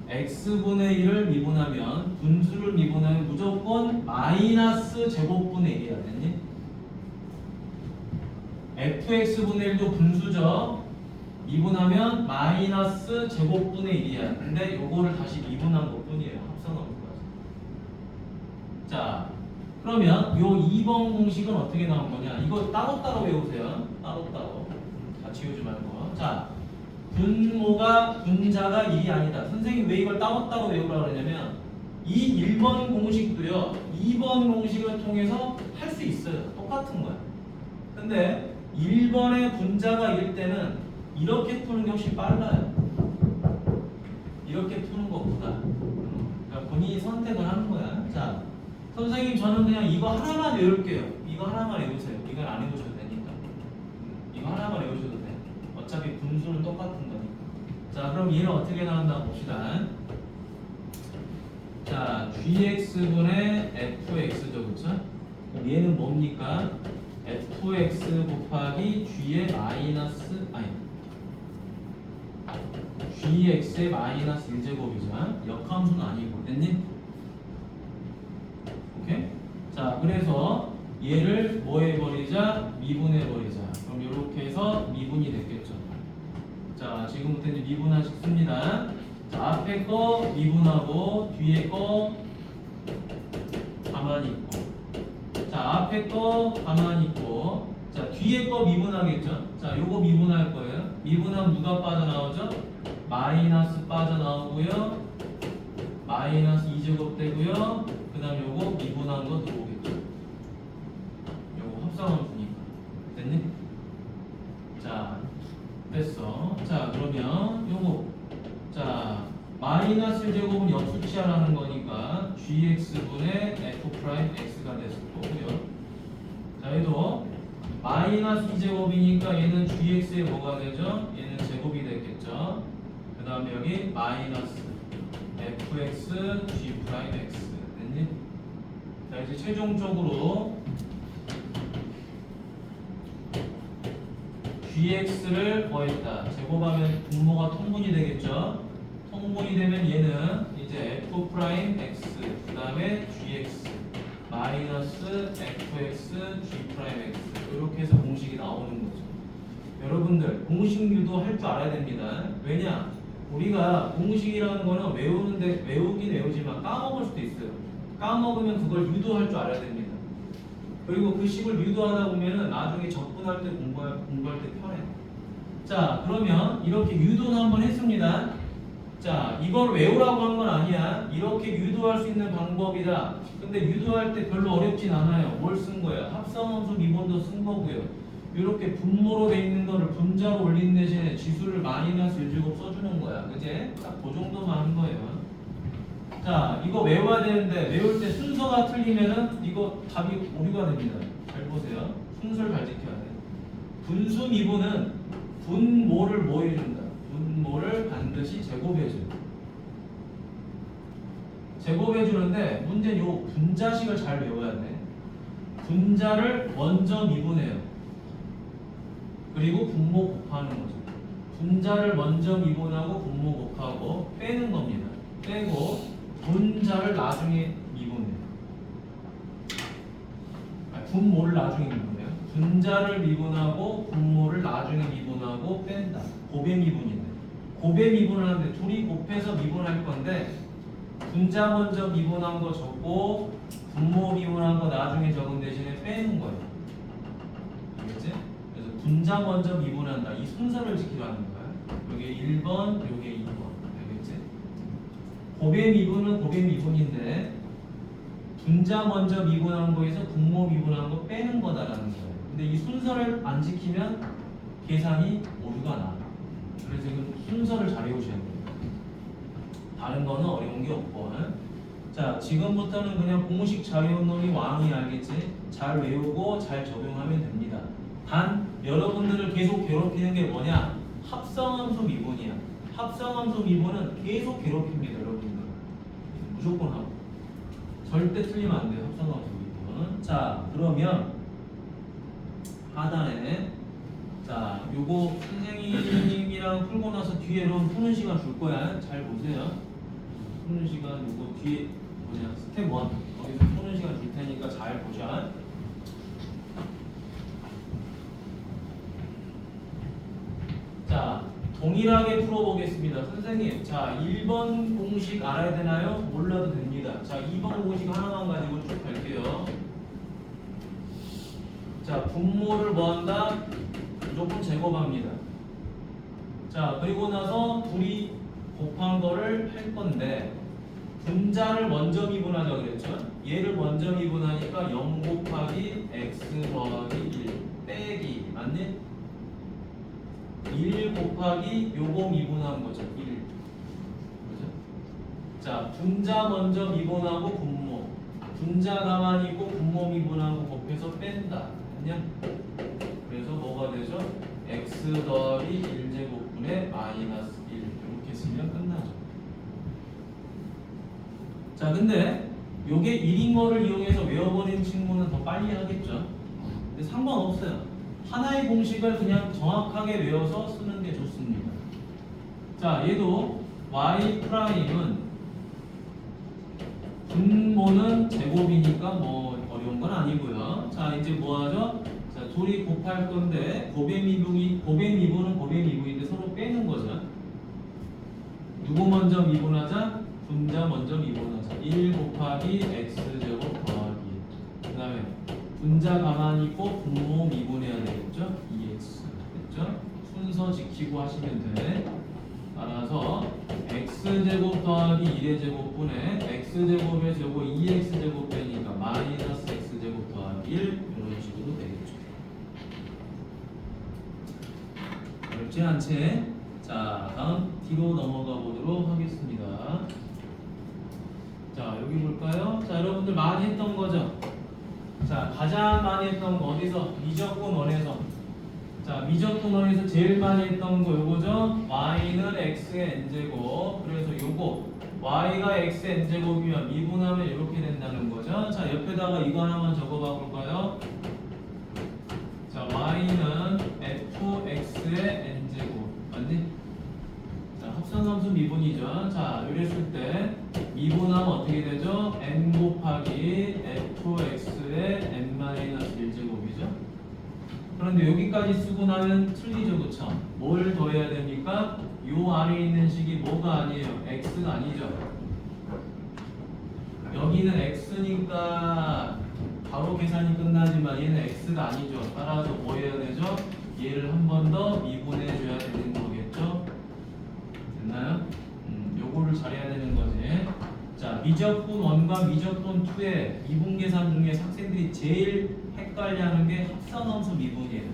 x분의 1을 미분하면 분수를 미분하면 무조건 마이너스 제곱분의 1이야. 됐니? fx분의 1도 분수죠. 미분하면 마이너스 제곱분의 1이야. 근데 요거를 다시 미분한 것 뿐이에요. 합성함수까지. 자, 그러면 요 2번 공식은 어떻게 나온 거냐? 이거 따로따로 외우세요. 따로따로. 다 지우지 말고. 자, 분자가 1이 아니다. 선생님 왜 이걸 따로따로 외우라고 그러냐면 이 1번 공식도요. 2번 공식을 통해서 할 수 있어요. 똑같은 거야. 근데 1번의 분자가 1일 때는 이렇게 푸는 게 훨씬 빨라요. 이렇게 푸는 것보다. 그러니까 본인이 선택을 하는 거야. 자, 선생님 저는 그냥 이거 하나만 외울게요. 이거 하나만 외우세요. 이건 안 외우셔도 되니까. 이거 하나만 외우셔도 돼. 어차피 분수는 똑같은 거니까. 자, 그럼 얘는 어떻게 나온다 봅시다. 자, gx분의 fx죠, 그쵸? 그럼 얘는 뭡니까? fx 곱하기 g의 마이너스 gx의 마이너스 1제곱이죠. 역함수는 아니고, 됐니? 오케이? 자, 그래서 얘를 뭐 해버리자? 미분해버리자. 그럼 이렇게 해서 미분이 됐겠죠. 자, 지금부터 이제 미분하십니다. 자, 앞에 거 미분하고 뒤에 거 가만히 있고. 자, 앞에 거 가만히 있고. 자, 뒤에 거 미분하겠죠. 자, 요거 미분할 거예요. 미분하면 누가 빠져나오죠? 마이너스 빠져나오고요. 마이너스 2제곱 되고요. 그 다음에 요거 미분한 거 들어오겠죠. 요거 합성함수니까. 됐니? 자, 됐어. 자, 그러면 요거. 자, 마이너스 1제곱은 역수치하라는 거니까 gx분의 f 프라임 x가 됐을 거고요. 자, 얘도 마이너스 2제곱이니까 얘는 gx에 뭐가 되죠? 얘는 제곱이 됐겠죠. 그 다음에 여기 마이너스 fx g 프라임 x 됐니? 자, 이제 최종적으로 gx를 뭐했다? 제곱하면 분모가 통분이 되겠죠. 통분이 되면 얘는 이제 f 프라임 x 그 다음에 gx 마이너스 fx g 프라임 x 이렇게 해서 공식이 나오는 거죠. 여러분들 공식 유도할 줄 알아야 됩니다. 왜냐? 우리가 공식이라는 거는 외우는데 외우긴 외우지만 까먹을 수도 있어요. 까먹으면 그걸 유도할 줄 알아야 됩니다. 그리고 그 식을 유도하다 보면은 나중에 접근할 때 공부할 때 편해. 자, 그러면 이렇게 유도는 한번 했습니다. 자, 이걸 외우라고 한 건 아니야. 이렇게 유도할 수 있는 방법이다. 근데 유도할 때 별로 어렵진 않아요. 뭘 쓴 거야? 합성함수 미분도 쓴 거고요. 이렇게 분모로 돼 있는 거를 분자로 올린 대신에 지수를 마이너스 1제곱 써주는 거야. 그제? 딱 그 정도만 하는 거예요. 자, 이거 외워야 되는데 외울 때 순서가 틀리면은 이거 답이 오류가 됩니다. 잘 보세요. 순서를 잘 지켜야 돼. 분수 미분은 분모를 뭐 해준다? 분모를 반드시 제곱해줘요. 제곱해 주는데 문제는 요 분자식을 잘 외워야 돼. 분자를 먼저 미분해요. 그리고 분모 곱하는 거죠. 분자를 먼저 미분하고 분모 곱하고 빼는 겁니다. 빼고 분자를 나중에 미분해요. 분모를 나중에 미분해요. 분자를 미분하고 분모를 나중에 미분하고 뺀다. 곱의 미분인데. 곱의 미분을 하는데 둘이 곱해서 미분할 건데 분자 먼저 미분한 거 적고 분모 미분한 거 나중에 적은 대신에 빼는 거예요. 알겠지? 그래서 분자 먼저 미분한다. 이 순서를 지키라는 거야. 요게 1번, 요게 2번. 알겠지? 곱의 미분은 곱의 미분인데 분자 먼저 미분한 거에서 분모 미분한 거 빼는 거다라는 거예요. 근데 이 순서를 안 지키면 계산이 오류가 나. 그래서 이건 순서를 잘 외우셔야 돼요. 다른 거는 어려운 게 없고. 자, 지금부터는 그냥 공식 잘 외운 놈이 왕이 알겠지? 잘 외우고 잘 적용하면 됩니다. 단 여러분들을 계속 괴롭히는 게 뭐냐? 합성함수 미분이야. 합성함수 미분은 계속 괴롭힙니다, 여러분들. 무조건 하고. 절대 틀리면 안 돼요, 합성함수 미분. 자, 그러면 하단에 자, 요거 선생님이랑 풀고 나서 뒤에 여러분 푸는 시간 줄 거야. 잘 보세요. 푸는 시간 요거 뒤에 뭐냐 스텝 1 거기서 푸는 시간 줄 테니까 잘 보자. 자, 동일하게 풀어보겠습니다. 선생님, 자 1번 공식 알아야 되나요? 몰라도 됩니다. 자 2번 공식 하나만 가지고 쭉 갈게요. 자, 분모를 뭐 한다? 무조건 제곱합니다. 자, 그리고 나서 둘이 곱한 거를 할 건데 분자를 먼저 미분하자 그랬죠? 얘를 먼저 미분하니까 0 곱하기 x 더하기 1 빼기 맞니? 1 곱하기 요거 미분한 거죠. 1. 그죠? 자, 분자 먼저 미분하고 분모. 분자 가만히 있고 분모 미분하고 곱해서 뺀다. 아니야? 그래서 뭐가 되죠? x 더하기 1제곱분의 마이너스 1 이렇게 쓰면 끝나죠. 자, 근데 요게 1인 거를 이용해서 외워버린 친구는 더 빨리 하겠죠. 근데 상관없어요. 하나의 공식을 그냥 정확하게 외워서 쓰는 게 좋습니다. 자, 얘도 y 프라임은 분모는 제곱이니까 뭐 어려운 건 아니고요. 자, 이제 뭐 하죠? 자, 둘이 곱할 건데 곱의 미분은 곱의 미분인데 서로 빼는 거죠. 누구 먼저 미분하자? 분자 먼저 미분하자. 1 곱하기 x제곱 더하기 그 다음에 분자 가만히 있고 분모 미분해야 되겠죠? 2x 됐죠? 순서 지키고 하시면 돼. 따라서 x제곱 더하기 1의 제곱분에 x제곱의 제곱 2x제곱 빼니까 마이너스 x제곱 더하기 1 이런 식으로 되겠죠. 어렵지 않지? 자, 다음 뒤로 넘어가 보도록 하겠습니다. 자, 여기 볼까요? 자, 여러분들 많이 했던 거죠? 자, 가장 많이 했던 거 어디서? 미적분원에서. 자, 미적분원에서 제일 많이 했던 거 요거죠? y는 x의 n제곱. 그래서 요거 y가 x의 n제곱이면 미분하면 이렇게 된다는 거죠. 자, 옆에다가 이거 하나만 적어봐 볼까요? 자, y는 fx의 n제곱. 맞니? 자, 합성함수 미분이죠. 자, 이랬을 때 미분하면 어떻게 되죠? n 곱하기 fx의 n-1제곱이죠. 그런데 여기까지 쓰고 나면 틀리죠, 그쵸? 뭘 더해야 됩니까? 요 아래에 있는 식이 뭐가 아니에요? x가 아니죠. 여기는 x니까 바로 계산이 끝나지만 얘는 x가 아니죠. 따라서 뭐 해야 되죠? 얘를 한 번 더 미분해 줘야 되는 거겠죠? 됐나요? 요거를 잘해야 되는 거지. 자, 미적분 1과 미적분 2의 미분 계산 중에 학생들이 제일 헷갈려하는 게 합성함수 미분이에요.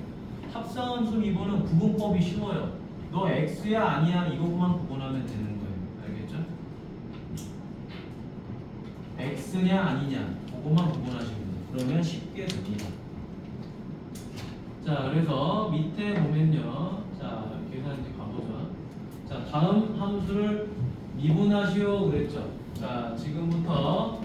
합성함수 미분은 구분법이 쉬워요. 너 x야 아니야 이것만 구분하면 되는 거예요. 알겠죠? x냐 아니냐 그것만 구분하시면 돼요. 그러면 쉽게 됩니다. 자, 그래서 밑에 보면요. 자, 계산 이제 가보죠. 자, 다음 함수를 미분하시오 그랬죠. 자, 지금부터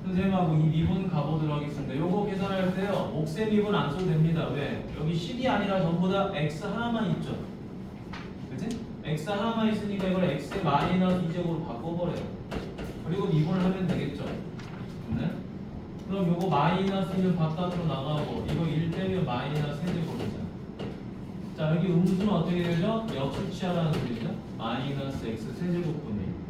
선생님하고 이 미분 가보도록 하겠습니다. 요거 계산할 때요, 옥새 미분 안 써도 됩니다. 왜? 여기 10이 아니라 전부 다 x 하나만 있죠. 그치? x 하나만 있으니까 이걸 x의 마이너스 2제곱으로 바꿔버려요. 그리고 미분을 하면 되겠죠. 네? 그럼 요거 마이너스 1은 바깥으로 나가고 이거 1 빼면 마이너스 3제곱이잖아. 자, 여기 음수는 어떻게 되죠? 역수치하라는 소리죠. 마이너스 x 세제곱분의 2.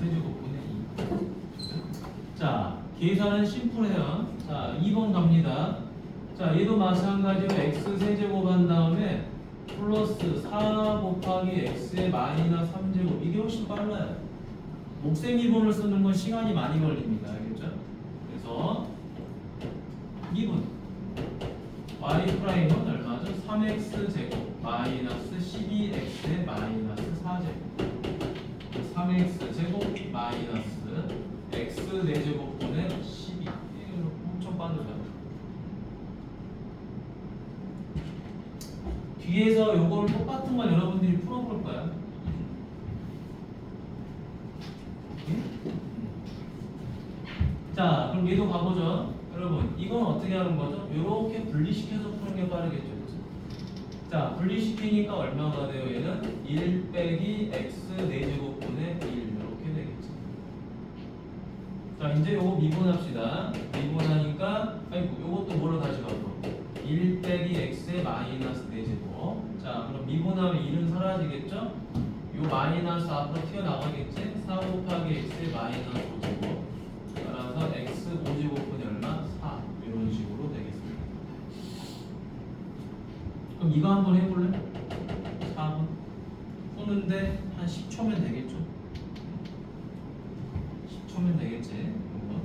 세제곱분의 2. 자, 계산은 심플해요. 자, 2번 갑니다. 자, 얘도 마찬가지로 x 세제곱 한 다음에 플러스 4 곱하기 x의 마이너스 3제곱. 이게 훨씬 빨라요. 옥새 미분을 쓰는 건 시간이 많이 걸립니다. 알겠죠? 그래서 2분 y 프라임은 얼마죠? 3x 제곱 마이너스 12x의 마이너스 4제곱 3x 제곱 마이너스 x 4제곱분의 12. 이거 엄청 빠르죠? 뒤에서 요걸 똑같은 걸 여러분들이 풀어볼까요? 자, 그럼 얘도 가보죠. 여러분, 이건 어떻게 하는 거죠? 이렇게 분리시켜서 푸는 게 빠르겠죠. 그렇죠? 자, 분리시키니까 얼마가 돼요? 얘는 1 빼기 x 4제곱분의 1 이렇게 되겠죠. 자, 이제 요거 미분합시다. 미분하니까 아이고, 요것도 뭐로 다시 가죠? 1 빼기 x의 마이너스 4제곱. 자, 그럼 미분하면 1은 사라지겠죠? 요 마이너스 앞으로 튀어나가겠지? 4 곱하기 x의 마이너스 5제곱. 따라서 x 5제곱분이 얼마? 4. 이런 식으로 되겠습니다. 그럼 이거 한번 해볼래? 4번 푸는데 한 10초면 되겠죠? 10초면 되겠지? 이거.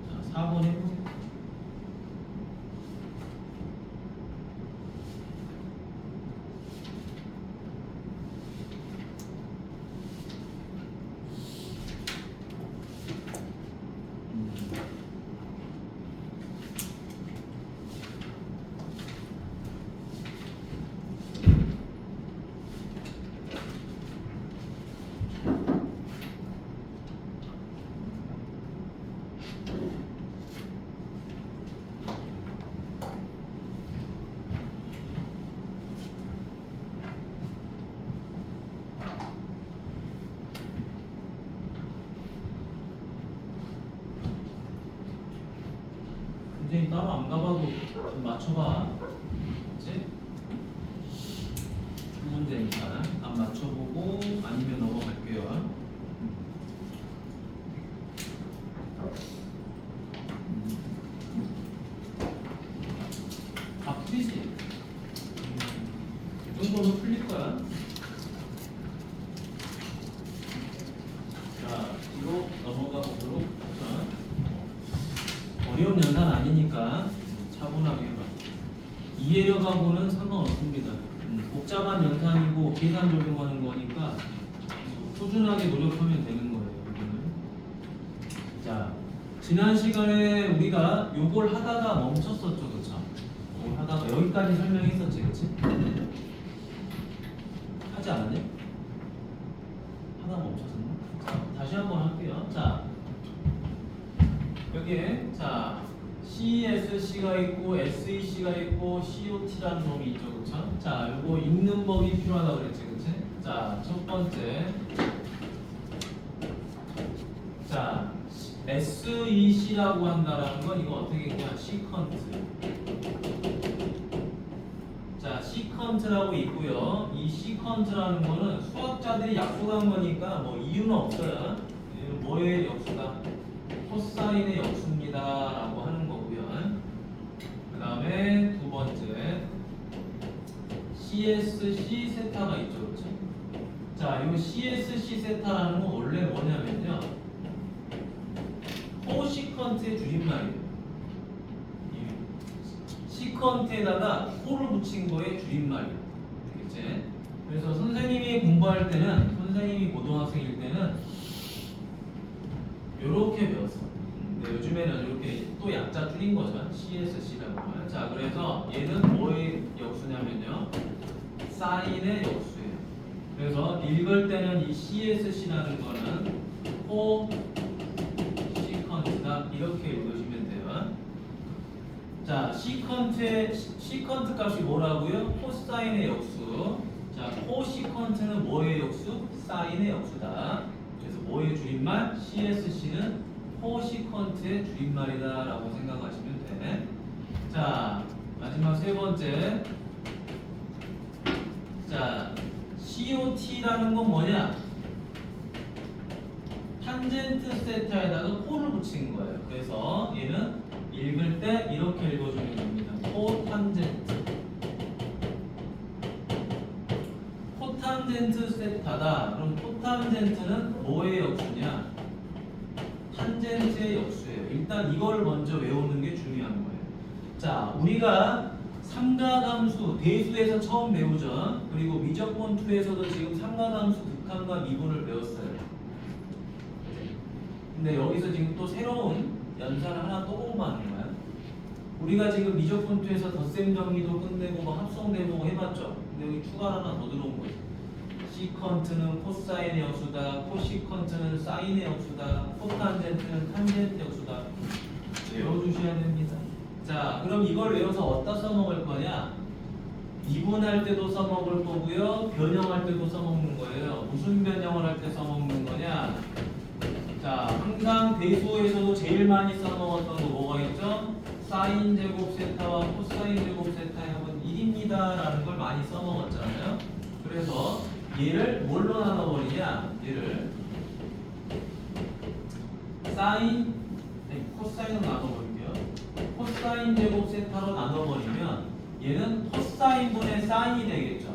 자, 4번 해보세요. 근데 따로 안 가봐도 좀 맞춰봐. 그치? 두 문제니까 안 맞춰보고 아니면 넘어갈게요. 다 풀리지? 이 정도는 풀릴 거야. 자, 뒤로 넘어가 보도록 하자. 어려운 연산 아니니까 차분하게 해봐. 이해력하고는 상관없습니다. 복잡한 연산이고 계산 적용하는 거니까 꾸준하게 노력하면 되는 거예요. 여기는. 자, 지난 시간에 우리가 요걸 하다가 멈췄었죠, 그렇죠? 요걸 하다가 여기까지 설명했었지, 그렇지? 하지 않았냐? 하다 멈췄었나? 자, 다시 한번 할게요. 자, 여기에 자 CSC가 있고 SEC가 있고 COT라는 놈이 있죠, 그렇죠? 자, 요거 읽는 법이 필요하다 그랬지, 그렇지? 자, 첫 번째, 자 SEC라고 한다라는 건 이거 어떻게 그냥 시퀀트. 자, 시퀀트라고 있고요. 이 시퀀트라는 거는 수학자들이 약속한 거니까 뭐 이유는 없어요. 이건 뭐의 역수다? 코사인의 역수입니다 라고 하는 거고요. 그 다음에 두 번째 CSC 세타가 있죠, 그렇죠? 자, 이 CSC 세타라는 건 원래 뭐냐면요, 코시컨트의 줄임말이에요. 시컨트에다가 코를 붙인 거의 줄임말이에요. 알겠지? 그래서 선생님이 공부할 때는, 선생님이 고등학생일 때는 이렇게 배웠어. 근데 요즘에는 이렇게 또 약자 줄인 거죠. CSC라고. 자, 그래서 얘는 뭐의 역수냐면요, 사인의 역수예요. 그래서 읽을 때는 이 CSC라는 거는 코시컨트다 이렇게 읽으시면 돼요. 자, 시컨트 값이 뭐라고요? 코사인의 역수. 자, 코시컨트는 뭐의 역수? 사인의 역수다. 그래서 뭐의 줄임말? CSC는 코시컨트의 줄임말이다라고 생각하시면 돼. 자, 마지막 세 번째. 자, COT라는 건 뭐냐? 탄젠트 세타에다가 코를 붙인 거예요. 그래서 얘는 읽을 때 이렇게 읽어주면 됩니다. 코탄젠트. 코탄젠트 세타다. 그럼 코탄젠트는 뭐의 역수냐? 탄젠트의 역수예요. 일단 이걸 먼저 외우는 게 중요한 거예요. 자, 우리가 삼가함수, 대수에서 처음 배우죠. 그리고 미적분 2에서도 지금 삼가함수 극한과 미분을 배웠어요. 근데 여기서 지금 또 새로운 연산을 하나 또 공부하는 거야. 우리가 지금 미적분 2에서 덧셈 정리도 끝내고 뭐 합성 대목 해봤죠. 근데 여기 추가 하나 더 들어온 거지. 시컨트는 코사인의 역수다, 코시컨트는 사인의 역수다, 코탄젠트는 탄젠트 역수다. 외워주셔야 됩니다. 자, 그럼 이걸 외워서 어디다 써먹을 거냐? 미분할 때도 써먹을 거고요, 변형할 때도 써먹는 거예요. 무슨 변형을 할 때 써먹는 거냐? 자, 항상 대수에서도 제일 많이 써먹었던 거 뭐가 있죠? 사인 제곱 세타와 코사인 제곱 세타의 합은 1입니다 라는 걸 많이 써먹었잖아요. 그래서 얘를 뭘로 나눠버리냐? 얘를 코사인으로 나눠버릴게요. 코사인 제곱 세타로 나눠버리면 얘는 코사인분의 사인이 되겠죠.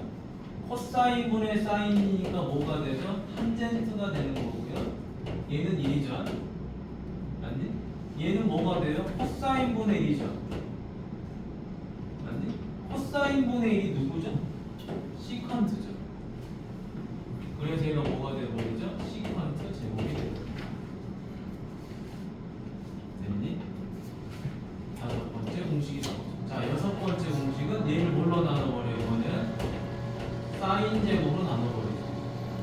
코사인분의 사인이니까 뭐가 되죠? 탄젠트가 되는 거고요. 얘는 1이죠. 맞니? 얘는 뭐가 돼요? 코사인분의 1이죠. 맞니? 코사인분의 1이 누구죠? 시컨트죠. 그래서 얘가 뭐가 되어버리죠? 시컨트 제곱이 되어버리죠. 됐니? 다섯 번째 공식이 나오죠. 자, 여섯 번째 공식은 얘를 뭘로 나눠버려요? 이거는 사인 제곱으로 나눠버리죠.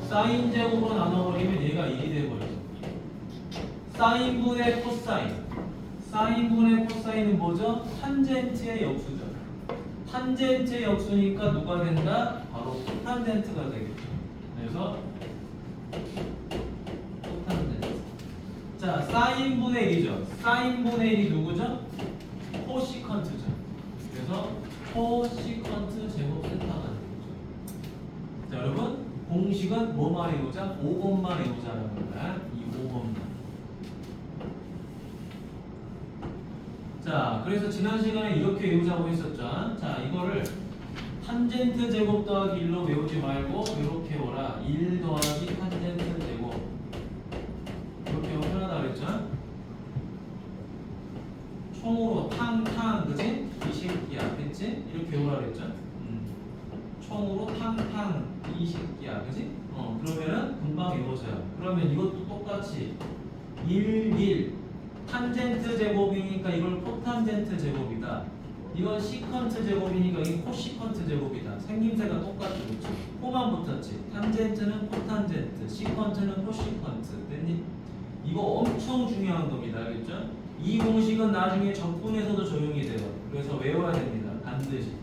사인 제곱으로 나눠버리면 얘가 1이 되어버리죠. 사인분의 코사인. 사인분의 코사인은 뭐죠? 탄젠트의 역수죠. 탄젠트의 역수니까 누가 된다? 바로 코탄젠트가 되겠죠. 그래서 코탄젠트. 자, 사인분의 1이죠. 사인분의 1이 누구죠? 코시컨트죠. 그래서 코시컨트 제곱 세타가 되겠죠. 자, 여러분 공식은 뭐만 외우자? 5번만 외우자라는 거야. 이 5번만. 자, 그래서 지난 시간에 이렇게 외우자고 했었죠. 자, 이거를 탄젠트 제곱 더하기 1로 외우지 말고 이렇게 오라. 1 더하기 탄젠트 제곱. 이렇게 하면 편하다 그랬죠. 총으로 탕탕, 그지? 이 새끼야, 그치? 이렇게 오라 그랬죠. 총으로 탕탕, 이 새끼야, 그지? 그러면은 금방 외워져요. 그러면 이것도 똑같이 1 탄젠트 제곱이니까 이걸 코탄젠트 제곱이다. 이건 시컨트 제곱이니까 이게 코시컨트 제곱이다. 생김새가 똑같죠, 그렇죠? 코만 붙었지. 탄젠트는 코탄젠트, 시컨트는 코시컨트. 됐니? 이거 엄청 중요한 겁니다, 알겠죠? 이 공식은 나중에 적분에서도 적용이 돼요. 그래서 외워야 됩니다, 반드시.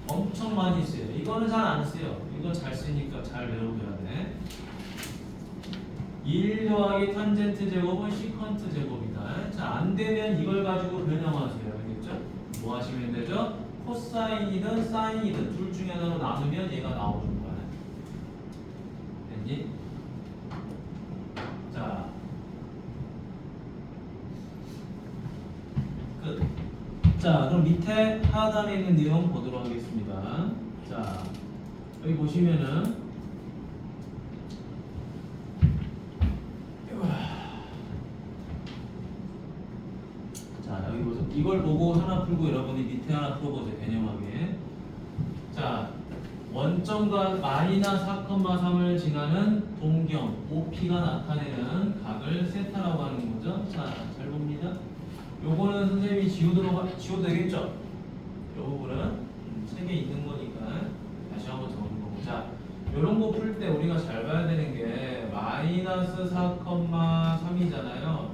엄청 많이 쓰여요. 이거는 잘 안 쓰여. 이건 잘 쓰니까 잘 외워둬야 돼. 1 더하기 탄젠트 제곱은 시컨트 제곱이다. 자, 안 되면 이걸 가지고 변형하세요. 알겠죠? 뭐 하시면 되죠? 코사인이든 사인이든 둘 중에 하나로 나누면 얘가 나오는 거야. 됐니? 자, 끝. 자, 그럼 밑에 하단에 있는 내용 보도록 하겠습니다. 자, 여기 보시면은 이걸 보고 하나 풀고 여러분이 밑에 하나 풀어보세요. 개념하게. 자, 원점과 마이너스 4,3을 지나는 동경 OP가 나타내는 각을 세타라고 하는 거죠. 자, 잘 봅니다. 요거는 선생님이 지워도 되겠죠? 요 부분은 책에 있는 거니까 다시 한번 적어본 거고. 자, 이런 거 풀 때 우리가 잘 봐야 되는 게 마이너스 4,3이잖아요.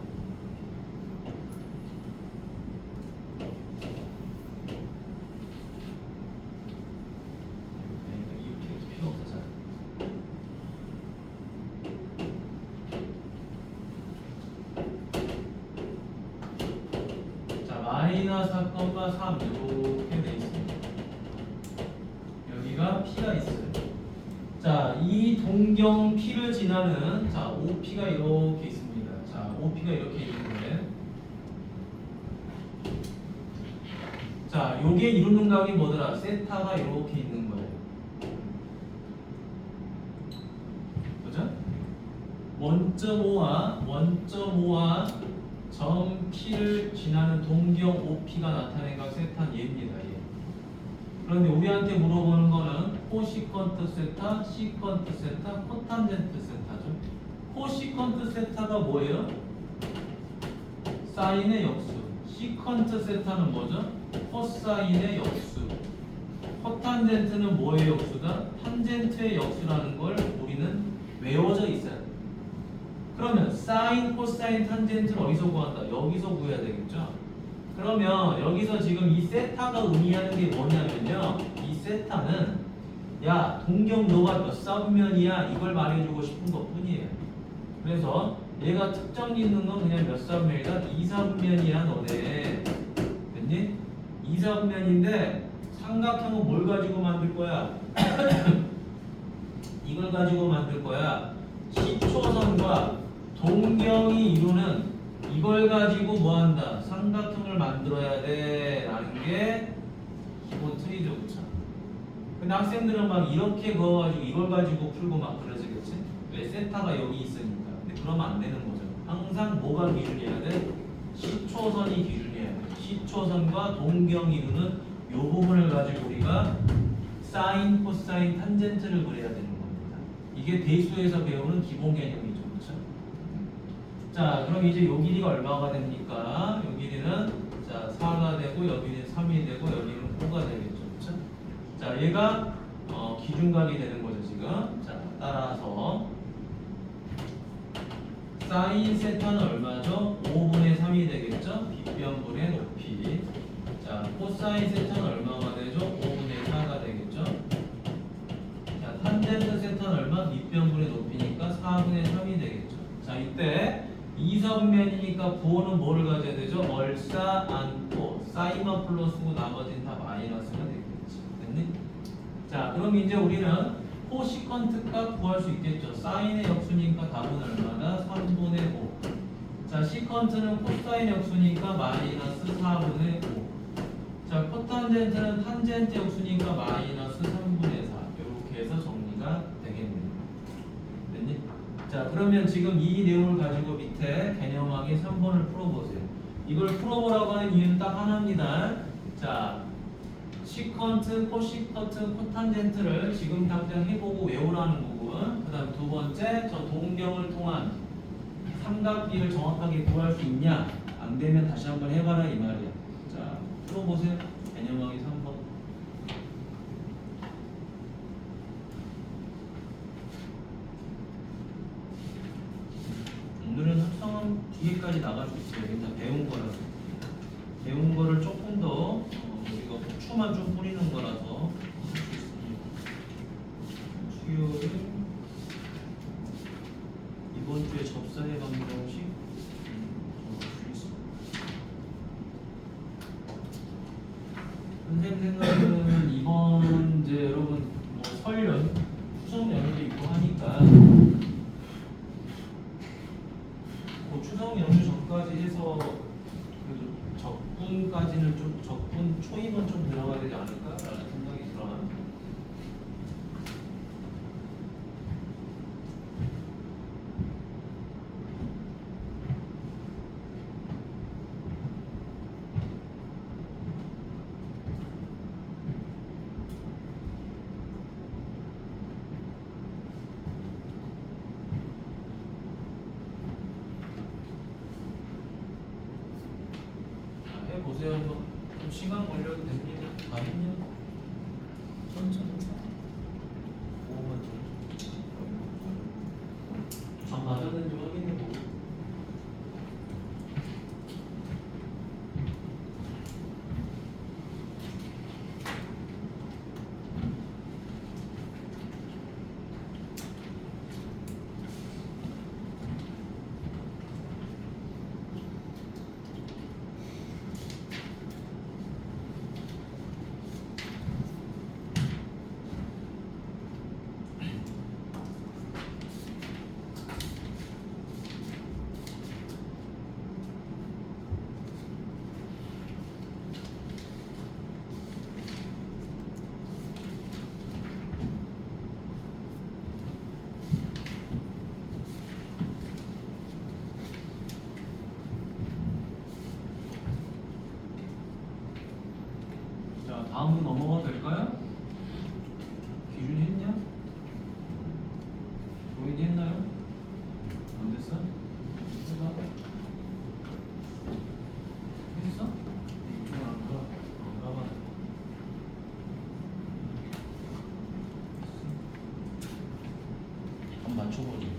이렇게 필요 없잖아. 자, 마이너스 4,3 이렇게 돼 있습니다. 여기가 P가 있어요. 자, 이 동경 P를 지나는 자, OP가 이렇게 있습니다. 자, OP가 이렇게 있는데 자, 요게 이루는 각이 뭐더라? 세타가 이렇게 있는 거예요. 그죠? 원점5와 점 P를 지나는 동경 OP가 나타낸 각 세타는 얘입니다. 얘. 그런데 우리한테 물어보는 거는 코시컨트 세타, 시컨트 세타, 코탄젠트 세타죠. 코시컨트 세타가 뭐예요? 사인의 역수. 시컨트 세타는 뭐죠? 코사인의 역수. 코탄젠트는 뭐의 역수다? 탄젠트의 역수라는 걸 우리는 외워져 있어야 돼. 그러면 사인, 코사인, 탄젠트를 어디서 구한다? 여기서 구해야 되겠죠? 그러면 여기서 지금 이 세타가 의미하는 게 뭐냐면요, 이 세타는 야 동경 너가 몇 사분면이야 이걸 말해주고 싶은 것 뿐이에요. 그래서 얘가 특정 있는 건 그냥 몇 사분면이다? 2사분면이야 너네. 됐니? 2사분면인데 삼각형은 뭘 가지고 만들 거야? 이걸 가지고 만들 거야. 시초선과 동경이 이루는 이걸 가지고 뭐한다? 삼각형을 만들어야 돼 라는 게 기본 틀이죠. 그쵸? 근데 학생들은 막 이렇게 그어가지고 이걸 가지고 풀고 막 그러지겠지? 왜? 세타가 여기 있으니까. 근데 그러면 안 되는 거죠. 항상 뭐가 기준이어야 돼? 시초선이 기준이어야 돼. 시초선과 동경 이루는 이 부분을 가지고 우리가 사인, 코사인, 탄젠트를 그려야 되는 겁니다. 이게 대수에서 배우는 기본 개념이죠. 그렇죠? 자, 그럼 이제 요 길이가 얼마가 됩니까? 요 길이는 자 4가 되고 여기는 3이 되고 여기는 5가 되겠죠. 그렇죠? 자, 얘가 기준각이 되는 거죠, 지금. 자, 따라서 사인 세타는 얼마죠? 5분의 3이 되겠죠? 빗변분의 높이. 자, 코사인 세타는 얼마가 되죠? 5분의 4가 되겠죠? 자, 탄젠트 세타는 얼마? 밑변분의 높이니까 4분의 3이 되겠죠. 자, 이때 2사분면이니까 부호는 뭐를 가져야 되죠? 얼싸 안고 사인만 플러스고 나머지는 다 마이너스가 되겠지. 됐니? 자, 그럼 이제 우리는 코시컨트 값 구할 수 있겠죠. 사인의 역수니까 답은 얼마다? 3분의 5. 자, 시컨트는 코사인 역수니까 마이너스 4분의 5. 자, 코탄젠트는 탄젠트 역수니까 마이너스 3분의 4. 이렇게 해서 정리가 되겠네요. 됐니? 자, 그러면 지금 이 내용을 가지고 밑에 개념하기 3번을 풀어보세요. 이걸 풀어보라고 하는 이유는 딱 하나입니다. 자, 시컨트, 코시컨트, 코탄젠트를 지금 당장 해보고 외우라는 부분. 그 다음 두 번째, 저 동경을 통한 삼각비를 정확하게 구할 수 있냐? 안 되면 다시 한번 해봐라 이 말이야. 자, 풀어보세요. 개념하기 3번. 오늘은 합성은 뒤에까지 나갈 수 있어요. 일단 배운 거라서. 배운 거를 조금 더 우리가 후추만 좀 뿌리는 거라서 할 수 있습니다. 수요일 이번 주에 접사해 방정식 선생님 생각은 이번 이제 여러분 뭐 설연 추석 연휴도 있고 하니까 뭐 추석 연휴 전까지 해서 그래도 적분까지는 좀 적분 초임은 좀 들어가야 되지 않을까라는 생각이 들어요. 해보세요. 좀 시간 걸려도 됩니다. 아니면 천천히 5분 정도. 맞았는지 확인해보고. 자, 다음으로 넘어가도 될까요? 기준이 했냐? 조인이 했나요? 안 됐어? 했어? 했어? 이쪽은 안 가. 안 가봐. 한번 맞춰보지. 네.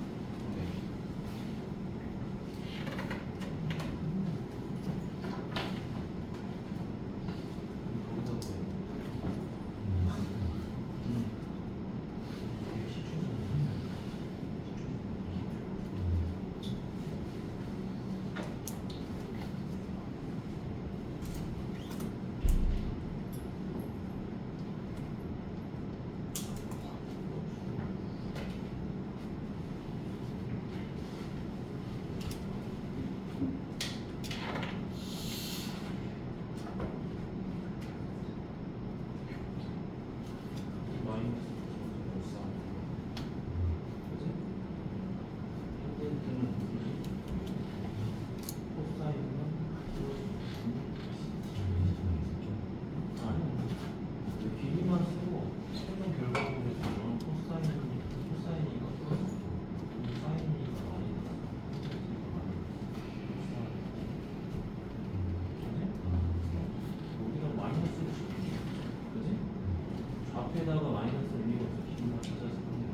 앞에다가 마이너스 의미가 없어. 기준만 찾아서 하는 거.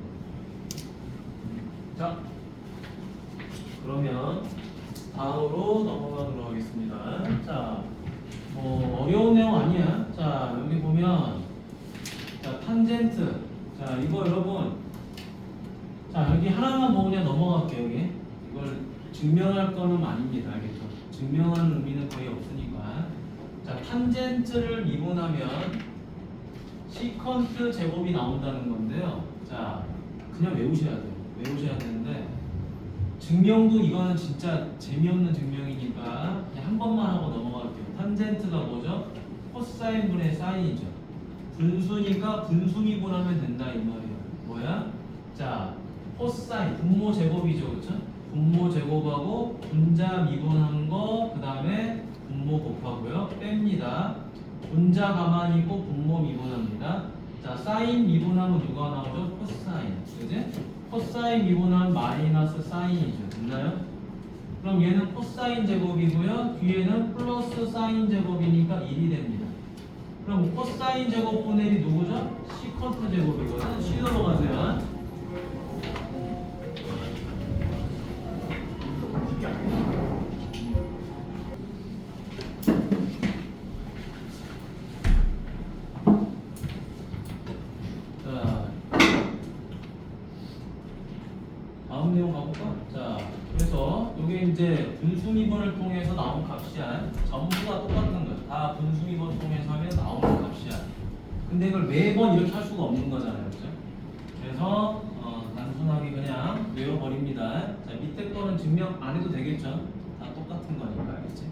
자, 그러면 다음으로 넘어가도록 하겠습니다. 자, 어려운 내용 아니야. 자, 여기 보면 자, 탄젠트. 자, 이거 여러분, 자, 여기 하나만 보고 그냥 넘어갈게요. 여기 이걸 증명할 거는 아닙니다. 알겠죠? 증명하는 의미는 거의 없으니까. 자, 탄젠트를 미분하면 시컨트 제곱이 나온다는 건데요. 자, 그냥 외우셔야 돼요. 외우셔야 되는데 증명도 이거는 진짜 재미없는 증명이니까 그냥 한 번만 하고 넘어갈게요. 탄젠트가 뭐죠? 코사인 분의 사인이죠. 분수니까 분수 미분하면 된다 이 말이에요. 뭐야? 자, 코사인 분모 제곱이죠, 그렇죠? 분모 제곱하고 분자 미분한 거 그 다음에 분모 곱하고요. 뺍니다. 분자 가만히 있고 분모 미분합니다. 자, 사인 미분하면 누가 나오죠? 코사인. 그지? 코사인 미분하면 마이너스 사인이죠. 됐나요? 그럼 얘는 코사인 제곱이고요. 뒤에는 플러스 사인 제곱이니까 1이 됩니다. 그럼 코사인 제곱분의 1이 누구죠? 시컨트 제곱이거든. C로 가세요. 다음 내용 가볼까? 자, 그래서 이게 이제 분수미분을 통해서 나온 값이야. 전부 다 똑같은 거야. 다 분수미분 통해서 하면 나오는 값이야. 근데 이걸 매번 이렇게 할 수가 없는 거잖아요, 그렇죠? 그래서 단순하게 그냥 외워버립니다. 자, 밑에 거는 증명 안 해도 되겠죠? 다 똑같은 거니까, 알겠지?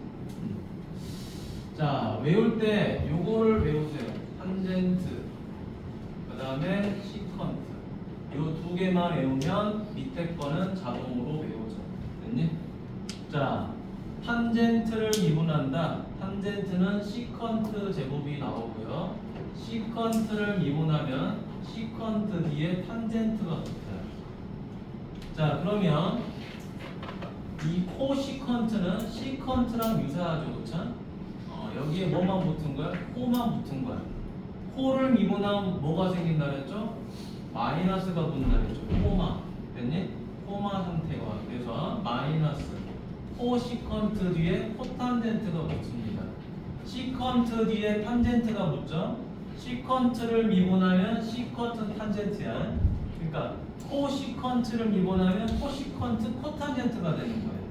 자, 외울 때 요거를 외우세요. 탄젠트, 그 다음에 시컨트. 요 두 개만 외우면 밑에 거는 자동으로 외우죠. 됐니? 자, 탄젠트를 미분한다. 탄젠트는 시컨트 제곱이 나오고요. 시컨트를 미분하면 시컨트 뒤에 탄젠트가 붙어요. 자, 그러면 이 코시컨트는 시컨트랑 유사하죠, 그렇죠? 여기에 뭐만 붙은 거야? 코만 붙은 거야. 코를 미분하면 뭐가 생긴다 그랬죠? 마이너스가 붙는다 그랬죠. 코마. 됐니? 코마 상태가 더해서 마이너스 코시컨트 뒤에 코탄젠트가 붙습니다. 시컨트 뒤에 탄젠트가 붙죠. 시컨트를 미분하면 시컨트 탄젠트야. 그러니까 코시컨트를 미분하면 코시컨트 코탄젠트가 되는 거예요.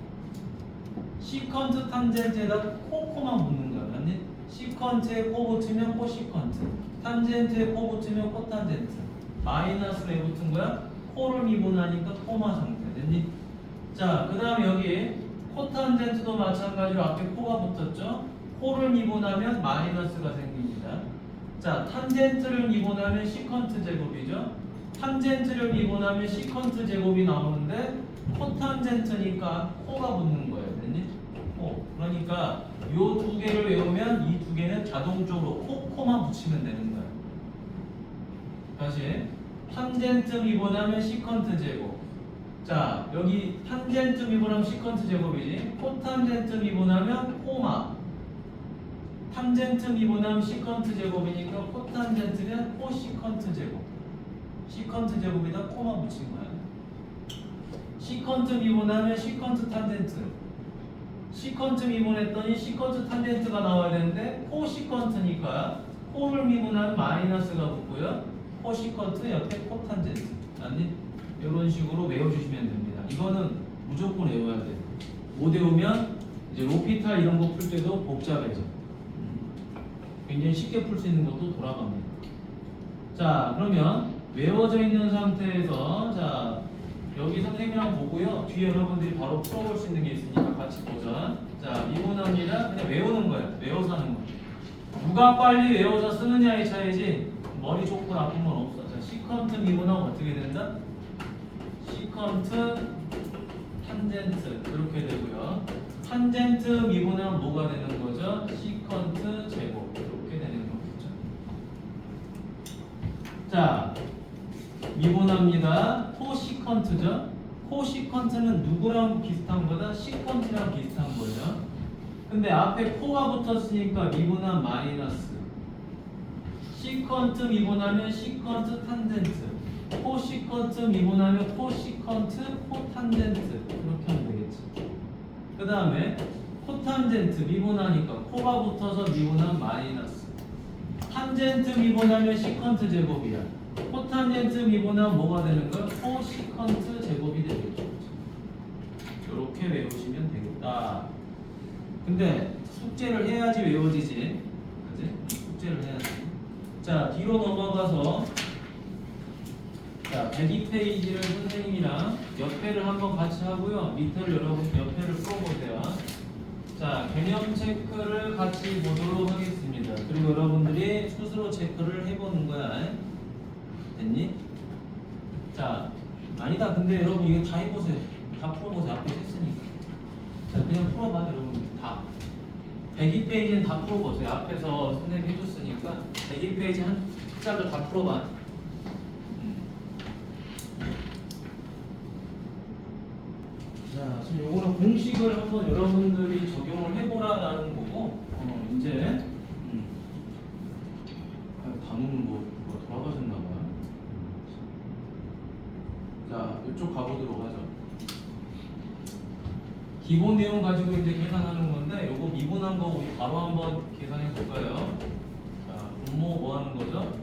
시컨트 탄젠트에다 코만 붙는 거야. 맞니? 시컨트에 코 붙으면 코시컨트, 탄젠트에 코 붙으면 코탄젠트. 마이너스로 왜 붙은 거야? 코를 미분하니까 코마 상태. 됐니? 자, 그 다음에 여기 코탄젠트도 마찬가지로 앞에 코가 붙었죠? 코를 미분하면 마이너스가 생깁니다. 자, 탄젠트를 미분하면 시컨트 제곱이죠? 탄젠트를 미분하면 시컨트 제곱이 나오는데 코탄젠트니까 코가 붙는 거예요. 됐니? 코. 그러니까 요 두 개를 외우면 이 두 개는 자동적으로 코만 붙이면 되는 거예요. 다시 탄젠트 미분하면 시컨트 제곱. 자, 여기 탄젠트 미분하면 시컨트 제곱이지. 코탄젠트 미분하면 코마. 탄젠트 미분하면 시컨트 제곱이니까 코탄젠트는 코시컨트 제곱. 시컨트 제곱에다 코만 붙인 거야. 시컨트 미분하면 시컨트 탄젠트. 시컨트 미분했더니 시컨트 탄젠트가 나와야 되는데 코시컨트니까 코를 미분하면 마이너스가 붙고요. 코시컨트 옆에 코탄젠트. 아니? 이런 식으로 외워주시면 됩니다. 이거는 무조건 외워야 돼요. 못 외우면 이제 로피탈 이런 거 풀 때도 복잡해져. 굉장히 쉽게 풀 수 있는 것도 돌아갑니다. 자, 그러면 외워져 있는 상태에서 자 여기 선생님이랑 보고요. 뒤에 여러분들이 바로 풀어볼 수 있는 게 있으니까 같이 보자. 자, 미분합니다. 그냥 외우는 거야. 외워서 하는 거. 누가 빨리 외워서 쓰느냐의 차이지 머리 좋고 나쁜 건 없어. 자, 시컨트 미분하면 어떻게 된다? 시컨트 탄젠트 이렇게 되고요. 탄젠트 미분하면 뭐가 되는 거죠? 시컨트 제곱 이렇게 되는 거겠죠. 자, 미분합니다. 코시컨트죠. 코시컨트는 누구랑 비슷한 거다? 시컨트랑 비슷한 거죠. 근데 앞에 코가 붙었으니까 미분한 마이너스. 시컨트 미분하면 시컨트 탄젠트. 코시컨트 미분하면 코시컨트 코탄젠트 이렇게 하면 되겠지. 그 다음에 코탄젠트 미분하니까 코가 붙어서 미분한 마이너스. 탄젠트 미분하면 시컨트 제곱이야. 코탄젠트 미분하면 뭐가 되는 거야? 코시컨트 제곱이 되겠죠. 이렇게 외우시면 되겠다. 근데 숙제를 해야지 외워지지. 그지? 숙제를 해야지. 자, 뒤로 넘어가서 자, 102페이지를 선생님이랑 옆에를 한번 같이 하고요. 밑에를 여러분 옆에를 풀어보세요. 자, 개념 체크를 같이 보도록 하겠습니다. 그리고 여러분들이 스스로 체크를 해보는 거야. 됐니? 자, 아니다. 근데 여러분 이거 다 해보세요. 다 풀어보세요. 앞에 했으니까. 자, 그냥 풀어봐 여러분. 다. 102페이지는 다 풀어보세요. 앞에서 선생님이 해줬으니까 102페이지 한 짝을 다 풀어봐. 자, 지금 요거는 공식을 한번 여러분들이 적용을 해보라라는 거고, 이제, 단우는 뭐 돌아가셨나봐요. 자, 이쪽 가보도록 하죠. 기본 내용 가지고 이제 계산하는 건데, 요거 미분한 거 우리 바로 한번 계산해 볼까요? 자, 분모 뭐 하는 거죠?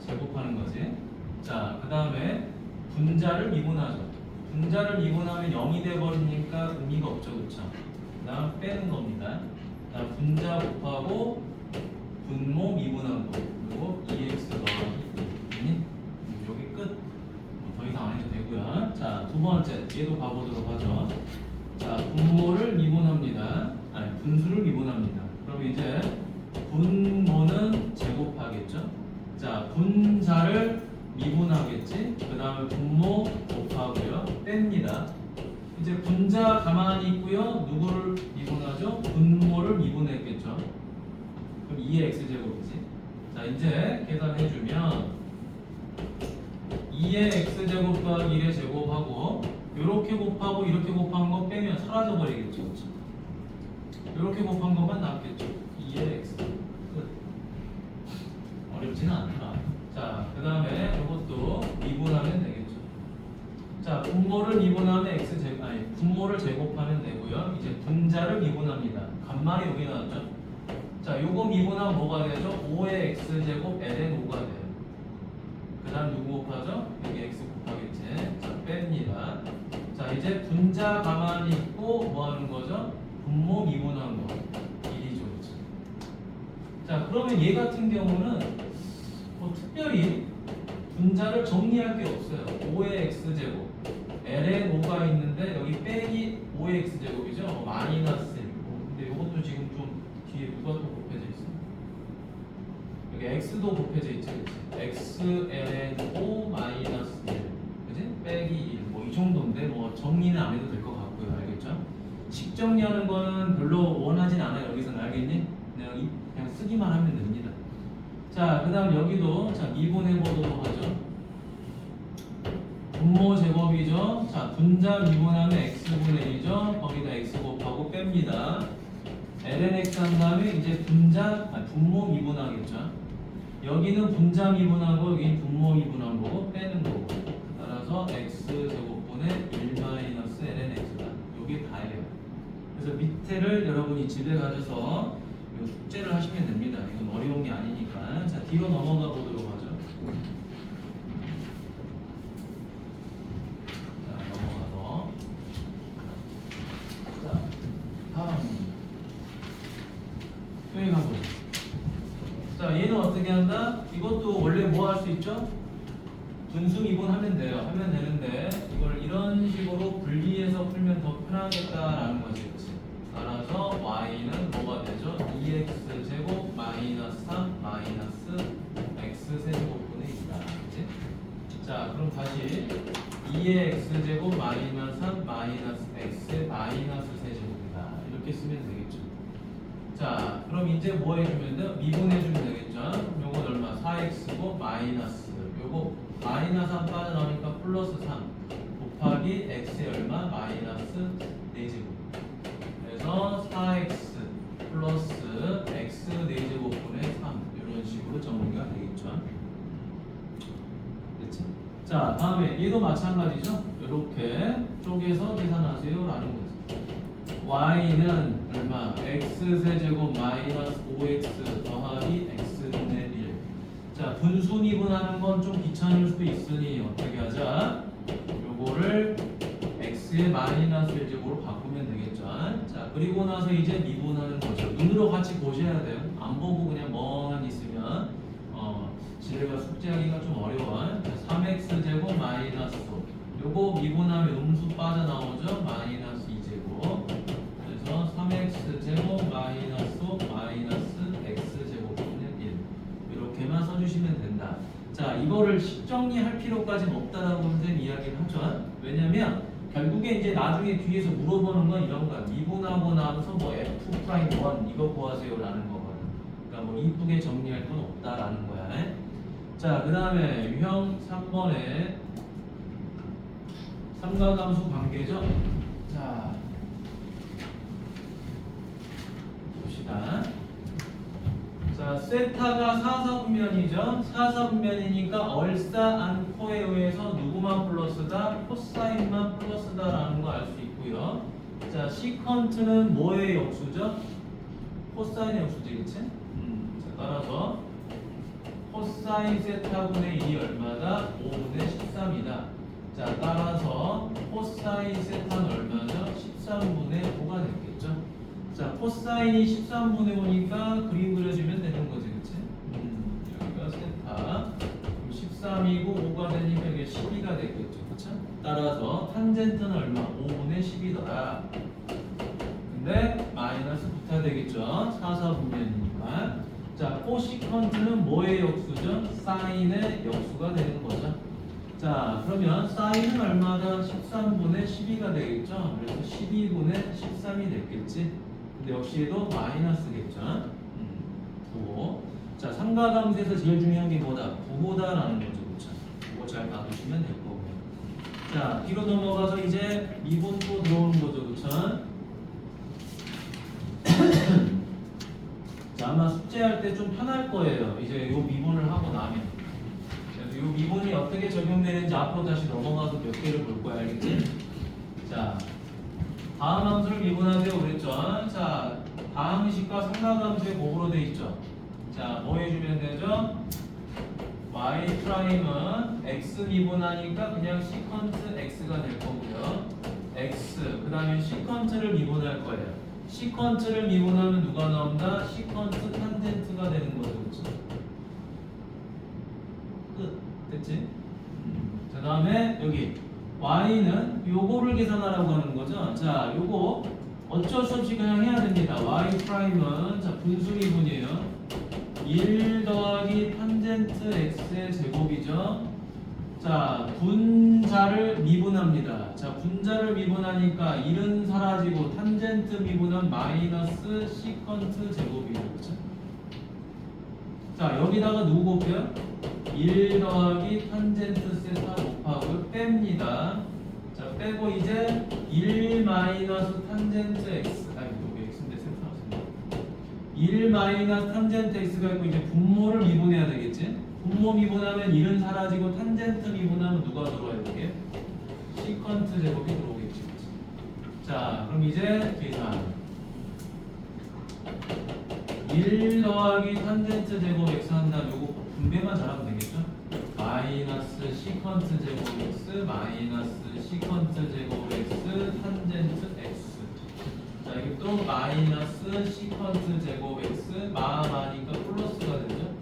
제곱하는 거지. 자, 그 다음에 분자를 미분하죠. 분자를 미분하면 0이 돼버리니까 의미가 없죠. 그쵸? 그 다음 빼는 겁니다. 자, 분자 곱하고 분모 미분한 거. 그리고 2x 더하기 여기 끝. 더 이상 안 해도 되고요. 자, 두 번째 얘도 가보도록 하죠. 자, 분모를 미분합니다. 아니, 분수를 미분합니다. 그럼 이제 분모는 제곱하겠죠. 자, 분자를 미분하겠지. 그 다음에 분모 곱하고요. 뺍니다. 이제 분자 가만히 있고요. 누구를 미분하죠? 분모를 미분했겠죠. 그럼 2의 x제곱이지. 자, 이제 계산해주면 2의 x제곱 더하기 1의 제곱하고 이렇게 곱하고 이렇게 곱한 거 빼면 사라져버리겠죠. 그렇죠? 이렇게 곱한 것만 남겠죠. 2의 x 끝. 어렵지는 않다. 자, 그 다음에 이것도 미분하면 되겠죠. 자, 분모를 미분하면 x 제곱, 아니 분모를 제곱하면 되고요. 이제 분자를 미분합니다. 간말이 여기 나왔죠. 자, 요거 미분하면 뭐가 되죠? 5의 x 제곱 ln 5가 돼요. 그 다음 누구 곱하죠? 여기 x 곱하겠지. 자, 뺍니다. 자, 이제 분자 가만히 있고 뭐 하는 거죠? 분모 미분한 거. 1이죠. 그렇죠? 자, 그러면 얘 같은 경우는 뭐 특별히 분자를 정리할 게 없어요. 5의 x제곱 ln 5가 있는데 여기 빼기 5의 x제곱이죠. 마이너스 1. 근데 이것도 지금 좀 뒤에 누가 또 곱해져 있어? 여기 x도 곱해져 있지. x ln 5 마이너스 1. 그지? 빼기 1. 뭐 이 정도인데 뭐 정리는 안 해도 될 것 같고요. 알겠죠? 식 정리하는 거는 별로 원하진 않아요. 여기서는 알겠니? 그냥 쓰기만 하면 됩니다. 자, 그 다음 여기도 자 미분해 보도록 하죠. 분모 제곱이죠. 자, 분자 미분하면 x분의 1이죠. 거기다 x 곱하고 뺍니다. ln x 한 다음에 이제 분모 미분하겠죠. 여기는 분자 미분하고 여기는 분모 미분한 거고 빼는 거고. 따라서 x 제곱분의 1 마이너스 ln x다. 요게 다예요. 그래서 밑에를 여러분이 집에 가셔서 요 숙제를 하시면 됩니다. 이건 어려운 게 아니니까. 자, 뒤로 넘어가 보도록 하죠. 자, 넘어가서. 자, 다음. 표현 가보죠. 자, 얘는 어떻게 한다? 이것도 원래 뭐 할 수 있죠? 분수 미분하면 돼요. 하면 되는데 이걸 이런 식으로 분리해서 풀면 더 편하겠다라는 거지. 그치? 따라서 y는 뭐가 되죠? 2x 제곱 마이너스 3 마이너스 x 세제곱분의 2다. 그치? 자, 그럼 다시 2의 x 제곱 마이너스 3 마이너스 x 마이너스 세제곱이다. 이렇게 쓰면 되겠죠. 자, 그럼 이제 뭐 해주면 돼요? 미분해주면 되겠죠? 요건 얼마? 4x고 마이너스 요거 마이너스 3 빠져나오니까 플러스 3 곱하기 x의 얼마? 마이너스 4제곱. 그래서 4x 플러스 x 4제곱분의 3 이런 식으로 정리가 되겠죠. 됐지? 자, 다음에 얘도 마찬가지죠. 이렇게 쪼개서 계산하세요 라는 거죠. y는 얼마? x 세제곱 마이너스 5x 더하기 x분의 1. 자, 분수 미분하는 건 좀 귀찮을 수도 있으니 어떻게 하자? 요거를 x의 마이너스 1제곱으로 바꾸면 되겠죠. 자, 그리고 나서 이제 미분하는 거죠. 눈으로 같이 보셔야 돼요. 안 보고 그냥 멍하니 있으면 지뢰가 숙제하기가 좀 어려워. 3x 제곱 마이너스 5. 요거 미분하면 음수 빠져나오죠. 마이너스 2제곱. 그래서 3x 제곱 마이너스 5 마이너스 x 제곱분의 1. 이렇게만 써주시면 된다. 자, 이거를 식정리할 필요까지는 없다라고 선생님 이야기를 하죠. 왜냐면 결국에 이제 나중에 뒤에서 물어보는 건 이런 거야. 미분하고 나서 뭐 f'1 이거 구하세요라는 거거든. 그러니까 뭐 이쁘게 정리할 건 없다라는 거야. 자, 그 다음에 유형 3번에 삼각함수 관계죠. 자, 봅시다. 자, 세타가 4사분면이죠. 4사분면이니까 얼싸 안코에 의해서 누구만 플러스다? 코사인만 플러스다라는 거 알 수 있고요. 자, 시컨트는 뭐의 역수죠? 코사인의 역수지, 그치? 자, 따라서 코사인 세타분의 1이 얼마다? 5분의 13이다. 자, 따라서 코사인 세타는 얼마죠? 13분의 5가 됐겠죠? 자, 코사인이 13분의 5니까 그림 그려주면 되는 거지, 그치? 여기가 세타. 13이고 5가 되니까 이게 12가 되겠죠, 그쵸? 따라서 탄젠트는 얼마? 5분의 10이더라. 근데 마이너스 붙어야 되겠죠? 4사분면이니까. 자, 코시컨트는 뭐의 역수죠? 사인의 역수가 되는 거죠. 자, 그러면 사인은 얼마다? 13분의 12가 되겠죠? 그래서 12분의 13이 됐겠지? 근데 역시 얘도 마이너스겠죠? 부호. 자, 삼각함수에서 제일 중요한 게 뭐다? 부호다라는 거죠. 그쵸? 그거 잘 봐두시면 될 거고요. 자, 뒤로 넘어가서 이제 미분 또 들어오는 거죠. 그쵸? 자, 아마 숙제할 때 좀 편할 거예요. 이제 요 미분을 하고 나면. 그래서 이 미분이 어떻게 적용되는지 앞으로 다시 넘어가서 몇 개를 볼 거야, 알겠지? 자, 다음 함수를 미분하세요 그랬죠? 자, 다항식과 삼각함수의 곱으로 돼 있죠? 자, 뭐 해주면 되죠? y 프라임은 x 미분하니까 그냥 시컨트 x가 될 거고요. x, 그 다음에 시컨트를 미분할 거예요. 시컨트를 미분하면 누가 나온다? 시컨트 탄젠트가 되는 거죠, 그렇죠? 끝, 됐지? 그 다음에 여기 y는 요거를 계산하라고 하는 거죠. 자, 요거 어쩔 수 없이 그냥 해야 됩니다. y 프라임은 자 분수 미분이에요. 1 더하기 탄젠트 x의 제곱이죠. 자, 분자를 미분합니다. 자, 분자를 미분하니까 1은 사라지고 탄젠트 미분은 마이너스 시컨트 제곱이죠. 그렇죠? 자, 여기다가 누구 곱해요? 1 더하기 탄젠트 세타 곱하고 뺍니다. 자, 빼고 이제 1 마이너스 탄젠트 x, 아니 여기 x인데 세타 없습니다. 1 마이너스 탄젠트 x가 있고 이제 분모를 미분해야 되겠지? 분모 미분하면 1은 사라지고 탄젠트 미분하면 누가 들어와야 되게? 시컨트 제곱이 들어오겠지. 자, 그럼 이제 계산 1 더하기 탄젠트 제곱 x 한 다음 요거 분배만 잘하면 되겠죠? 마이너스 시컨트 제곱 x 마이너스 시컨트 제곱 x 탄젠트 x. 자, 이게 또 마이너스 시컨트 제곱 x 마니까 플러스가 되죠?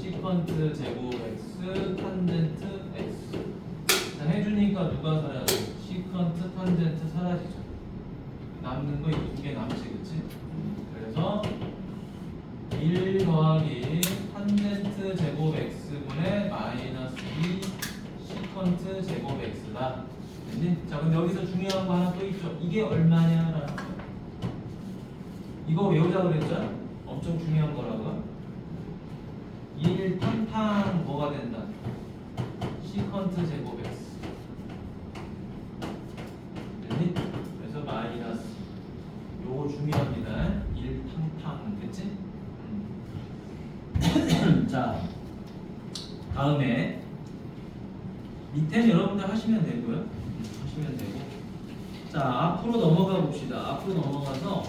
시컨트 제곱 x 탄젠트 x. 자, 해주니까 누가 사라져? 시컨트 탄젠트 사라지죠. 남는 거 이 두 개 남지, 그치? 그래서 1 더하기 탄젠트 제곱 x분의 마이너스 2 시컨트 제곱 x다. 됐니? 자, 근데 여기서 중요한 거 하나 또 있죠. 이게 얼마냐라는 거. 이거 외우자 그랬죠? 엄청 중요한 거라고. 1 탕탕 뭐가 된다? 시컨트 제곱 x. 됐니? 그래서 마이너스 요거 중요합니다. 1 탕탕 됐지? 자, 다음에 밑에는 여러분들 하시면 되고요. 하시면 되고. 자, 앞으로 넘어가 봅시다. 앞으로 넘어가서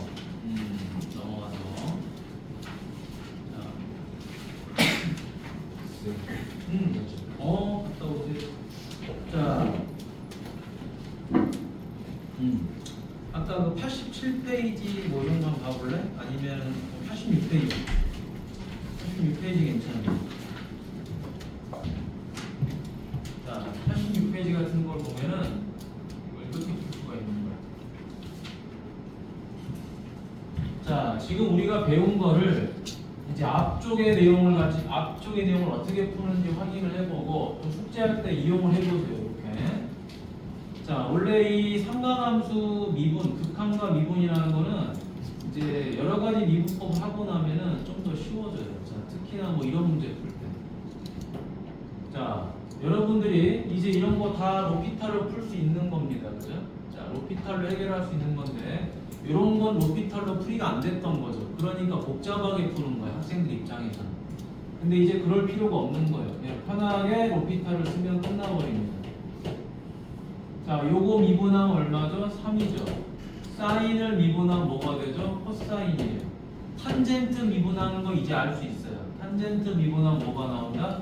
갔다 오세요. 자, 아까 그 87페이지 뭐 이런 거 한번 봐볼래? 아니면 86페이지. 86페이지 괜찮아요. 자, 86페이지 같은 걸 보면은 이걸 이렇게 볼 수가 있는 거야. 자, 지금 우리가 배운 거를 이제 앞쪽의 내용을 어떻게 푸는지 확인을 해보고 또 숙제할 때 이용을 해보세요. 이렇게. 자, 원래 이 삼각함수 미분, 극함과 미분이라는 거는 이제 여러 가지 미분법을 하고 나면은 좀 더 쉬워져요. 자, 특히나 뭐 이런 문제 풀 때. 자, 여러분들이 이제 이런 거 다 로피탈로 풀 수 있는 겁니다. 그죠? 자, 로피탈로 해결할 수 있는 건데 이런 건 로피탈로 풀이가 안 됐던 거죠. 그러니까 복잡하게 푸는 거예요. 학생들 입장에서는. 근데 이제 그럴 필요가 없는 거예요. 그냥 편하게 로피탈을 쓰면 끝나버립니다. 자, 요거 미분하면 얼마죠? 3이죠. 사인을 미분하면 뭐가 되죠? 코사인이에요. 탄젠트 미분하는 거 이제 알 수 있어요. 탄젠트 미분하면 뭐가 나온다?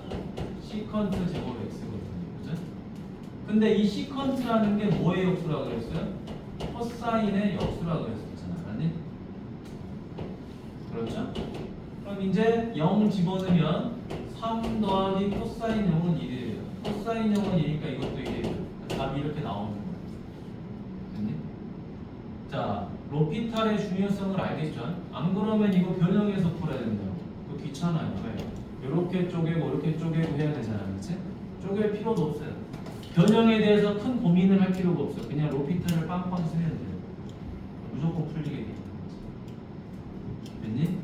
시컨트 제곱 x거든요. 그죠? 근데 이 시컨트라는 게 뭐의 역수라고 그랬어요? 코사인의 역수라고 그랬었잖아요. 아니? 그렇죠? 그럼 이제 0 집어넣으면 3 더하기 코사인 0은 1이에요. 코사인 0은 2니까 이것도 1이에요. 답이 이렇게 나오는 거예요. 됐니? 자, 로피탈의 중요성을 알겠죠? 안 그러면 이거 변형해서 풀어야 된다고. 그거 귀찮아요. 왜? 이렇게 쪼개고 이렇게 쪼개고 해야 되잖아요. 그치? 쪼갤 필요도 없어요. 변형에 대해서 큰 고민을 할 필요가 없어요. 그냥 로피탈을 빵빵 쓰면 돼요. 무조건 풀리게 돼 있는 거지. 됐니?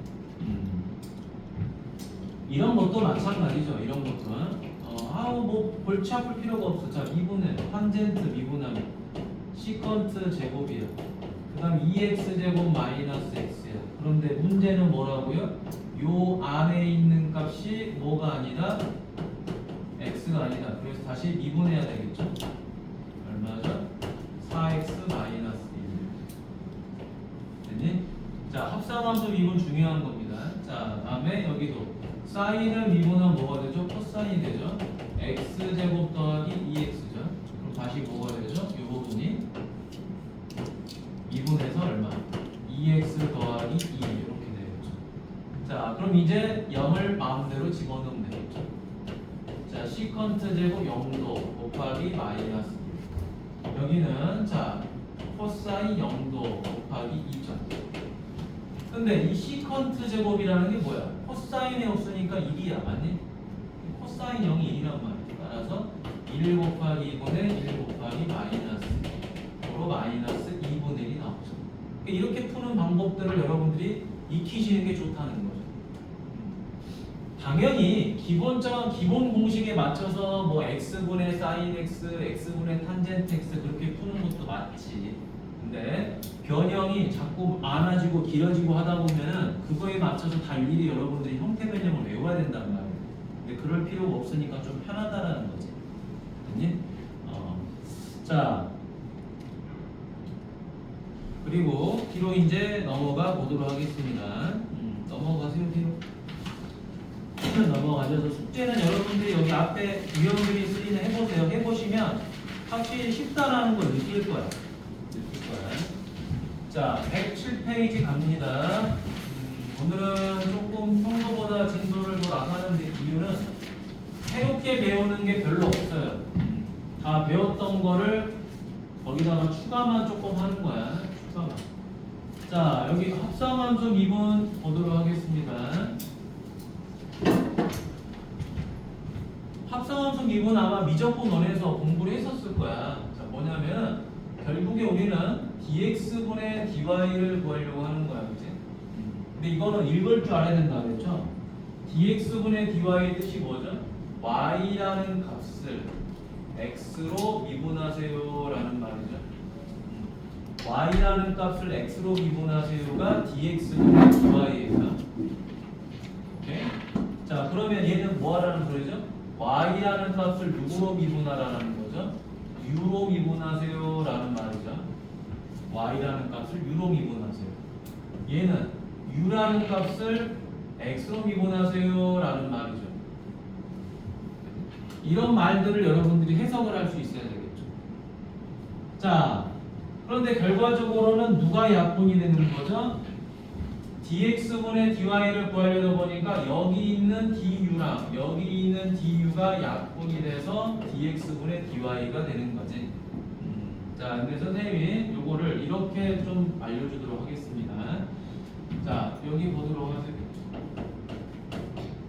이런 것도 마찬가지죠. 이런 것도. 뭐 골치 아플 필요가 없어. 자, 미분해. 탄젠트 미분하면 시컨트 제곱이에요. 그 다음 2x 제곱 마이너스 x예요. 그런데 문제는 뭐라고요? 요 안에 있는 값이 뭐가 아니다? x가 아니다. 그래서 다시 미분해야 되겠죠? 얼마죠? 4x 마이너스 1. 됐니? 자, 합산함수 미분 중요한 겁니다. 자, 다음에 여기도 사인을 미분하면 뭐가 되죠? 코사인이 되죠? x제곱 더하기 2x죠. 그럼 다시 뭐가 되죠? 이 부분이 미분해서 얼마? 2x 더하기 2 이렇게 되겠죠. 자, 그럼 이제 0을 마음대로 집어넣으면 되겠죠. 자, 시컨트 제곱 0도 곱하기 마이너스 1. 여기는 자, 코사인 0도 곱하기 2점. 근데 이 시컨트 제곱이라는 게 뭐야? 코사인이 없으니까 1이야, 맞니? 코사인 0이 1이란 말이야. 따라서 1 곱하기 2분의 1 곱하기 마이너스 1로 마이너스 2분의 1이 나오죠. 그러니까 이렇게 푸는 방법들을 여러분들이 익히시는 게 좋다는 거죠. 당연히 기본 공식에 맞춰서 뭐 x분의 sin x, x분의 탄젠트 x 그렇게 푸는 것도 맞지. 근데 변형이 자꾸 많아지고 길어지고 하다 보면은 그거에 맞춰서 다 일일이 여러분들이 형태 변형을 외워야 된단 말이에요. 근데 그럴 필요가 없으니까 좀 편하다라는 거지. 됐니? 자, 그리고 뒤로 이제 넘어가 보도록 하겠습니다. 넘어가세요 뒤로. 넘어가셔서 숙제는 여러분들이 여기 앞에 유형들이 쓰이는 해보세요. 해보시면 확실히 쉽다라는 걸 느낄 거야. 자, 107페이지 갑니다. 오늘은 조금 평소보다 진도를 더 나가는 이유는 새롭게 배우는 게 별로 없어요. 다 배웠던 거를 거기다가 추가만 조금 하는 거야. 추가만. 자, 여기 합성함수 미분 보도록 하겠습니다. 합성함수 미분 아마 미적분 원에서 공부를 했었을 거야. 자, 뭐냐면 결국에 우리는 dx분의 dy를 구하려고 하는 거야, 그치? 근데 이거는 읽을 줄 알아야 된다 그랬죠? dx분의 dy의 뜻이 뭐죠? y라는 값을 x로 미분하세요 라는 말이죠. y라는 값을 x로 미분하세요가 dx분의 dy예요. 오케이? 자, 그러면 얘는 뭐 하라는 소리죠? y라는 값을 누구로 미분하라는 거죠? u로 미분하세요 라는 말이죠. y라는 값을 u로 미분하세요. 얘는 u라는 값을 x로 미분하세요 라는 말이죠. 이런 말들을 여러분들이 해석을 할 수 있어야 되겠죠. 자, 그런데 결과적으로는 누가 약분이 되는 거죠? dx분의 dy를 구하려다 보니까 여기 있는 du랑 여기 있는 du가 약분이 돼서 dx분의 dy가 되는 거지. 자, 근데 선생님이 요거를 이렇게 좀 알려주도록 하겠습니다. 자, 여기 보도록 하세요.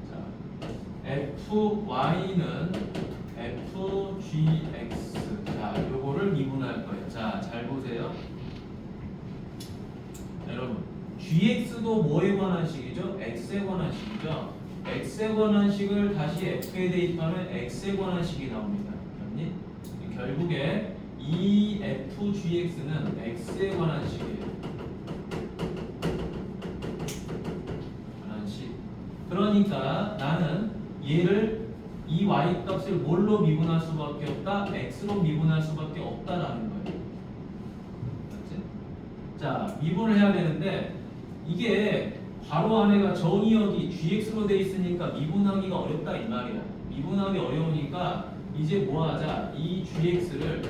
자, fy는 fgx. 자, 요거를 미분할 거예요. 자, 잘 보세요. 여러분, gx도 뭐에 관한 식이죠? x에 관한 식이죠. x에 관한 식을 다시 f에 대입하면 x에 관한 식이 나옵니다. 그렇니? 결국에 이 fgx는 x에 관한 식이에요. 관한 식. 그러니까 나는 얘를 이 y 값을 뭘로 미분할 수밖에 없다? x로 미분할 수밖에 없다라는 거예요. 맞지? 자, 미분을 해야 되는데 이게 바로 안에가 정의역이 gx로 돼 있으니까 미분하기가 어렵다 이 말이야. 미분하기 어려우니까 이제 뭐 하자? 이 gx를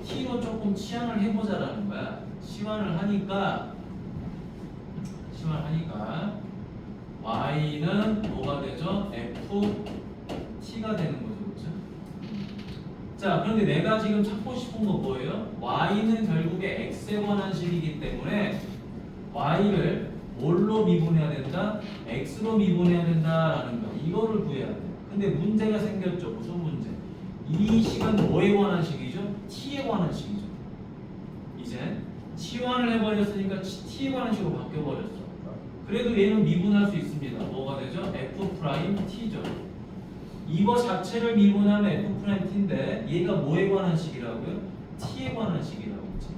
t로 조금 치환을 해보자라는 거야. 치환을 하니까 y는 뭐가 되죠? ft가 되는 거죠. 그렇죠? 자, 그런데 내가 지금 찾고 싶은 거 뭐예요? y는 결국에 x에 관한 식이기 때문에 y를 뭘로 미분해야 된다? x로 미분해야 된다라는 거. 이거를 구해야 돼. 근데 문제가 생겼죠. 무슨 문제? 이 식은 뭐에 관한 식이죠? t에 관한 식이죠. 이제 치환을 해버렸으니까 t에 관한 식으로 바뀌어버렸어. 그래도 얘는 미분할 수 있습니다. 뭐가 되죠? f't죠. 이거 자체를 미분하면 f't인데 얘가 뭐에 관한 식이라고요? t에 관한 식이라고 했지.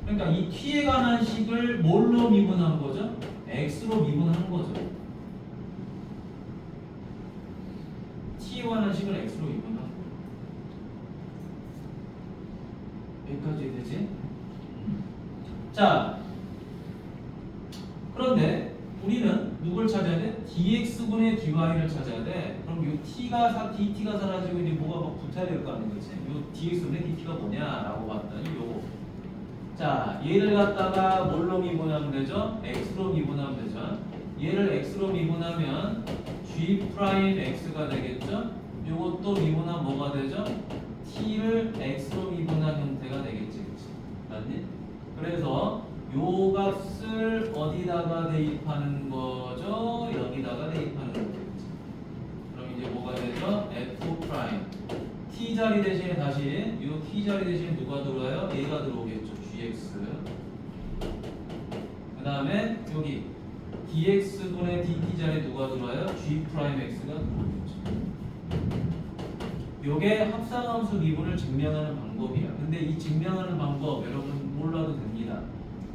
그러니까 이 t에 관한 식을 뭘로 미분한 거죠? x로 미분한 거죠. t에 관한 식을 x로 미분하는 거예요. 여기까지 되지? 자, 그런데 우리는 누굴 찾아야 돼? dx분의 dy를 찾아야 돼. 그럼 요 dt가 사라지고 이제 뭐가 막 붙어야 될 거 아니야, 그치? 요 dx분의 dt가 뭐냐라고 봤더니 요거. 자, 얘를 갖다가 뭘로 미분하면 되죠? x로 미분하면 되죠. 얘를 x로 미분하면 g'x가 되겠죠? 요것도 미분하면 뭐가 되죠? t를 x로 미분한 형태가 되겠지, 그치? 맞니? 그래서 요 값을 어디다가 대입하는 거죠? 여기다가 대입하는 거겠지. 그럼 이제 뭐가 되죠? f 프라임. t 자리 대신에 다시 요 t 자리 대신에 누가 들어와요? 얘가 들어오겠죠. gx. 그 다음에 여기 dx분의 dt 자리에 누가 들어와요? g 프라임 x가 들어오겠죠. 요게 합성함수 미분을 증명하는 방법이야. 근데 이 증명하는 방법 여러분 몰라도 됩니다.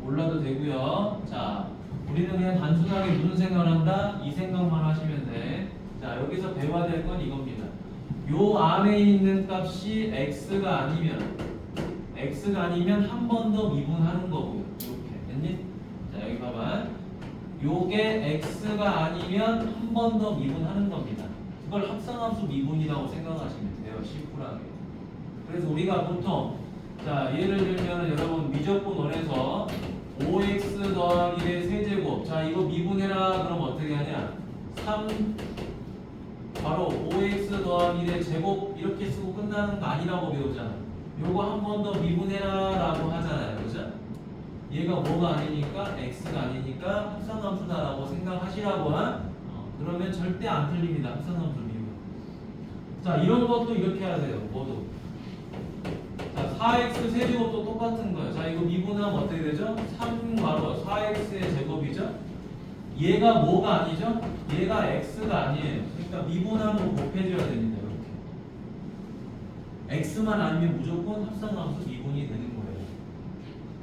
몰라도 되고요. 자, 우리는 그냥 단순하게 무슨 생각을 한다? 이 생각만 하시면 돼. 자, 여기서 배워야 될 건 이겁니다. 요 안에 있는 값이 x가 아니면 한 번 더 미분하는 거고요. 이렇게 됐니? 자, 여기 봐봐. 요게 x가 아니면 한 번 더 미분하는 겁니다. 그걸 합성함수 미분이라고 생각하시면 돼요. 시프하게. 그래서 우리가 보통 자, 예를 들면 여러분 미적분 원에서 5x 더하기 1의 세제곱. 자, 이거 미분해라. 그럼 어떻게 하냐? 3 바로 5x 더하기 1의 제곱 이렇게 쓰고 끝나는 거 아니라고 배우잖아. 요거 한 번 더 미분해라 라고 하잖아요. 그죠? 얘가 뭐가 아니니까 x가 아니니까 합성함수다라고 생각하시라고. 그러면 절대 안 틀립니다. 합성함수 미분. 자, 이런 것도 이렇게 해야 돼요. 모두. 자, 4x 세제곱도 똑같은 거예요. 자, 이거 미분하면 어떻게 되죠? 3 바로 4x의 제곱이죠? 얘가 뭐가 아니죠? 얘가 x가 아니에요. 그러니까 미분하면 곱해줘야 됩니다. 이렇게. x만 아니면 무조건 합성함수 미분이 되는 거예요.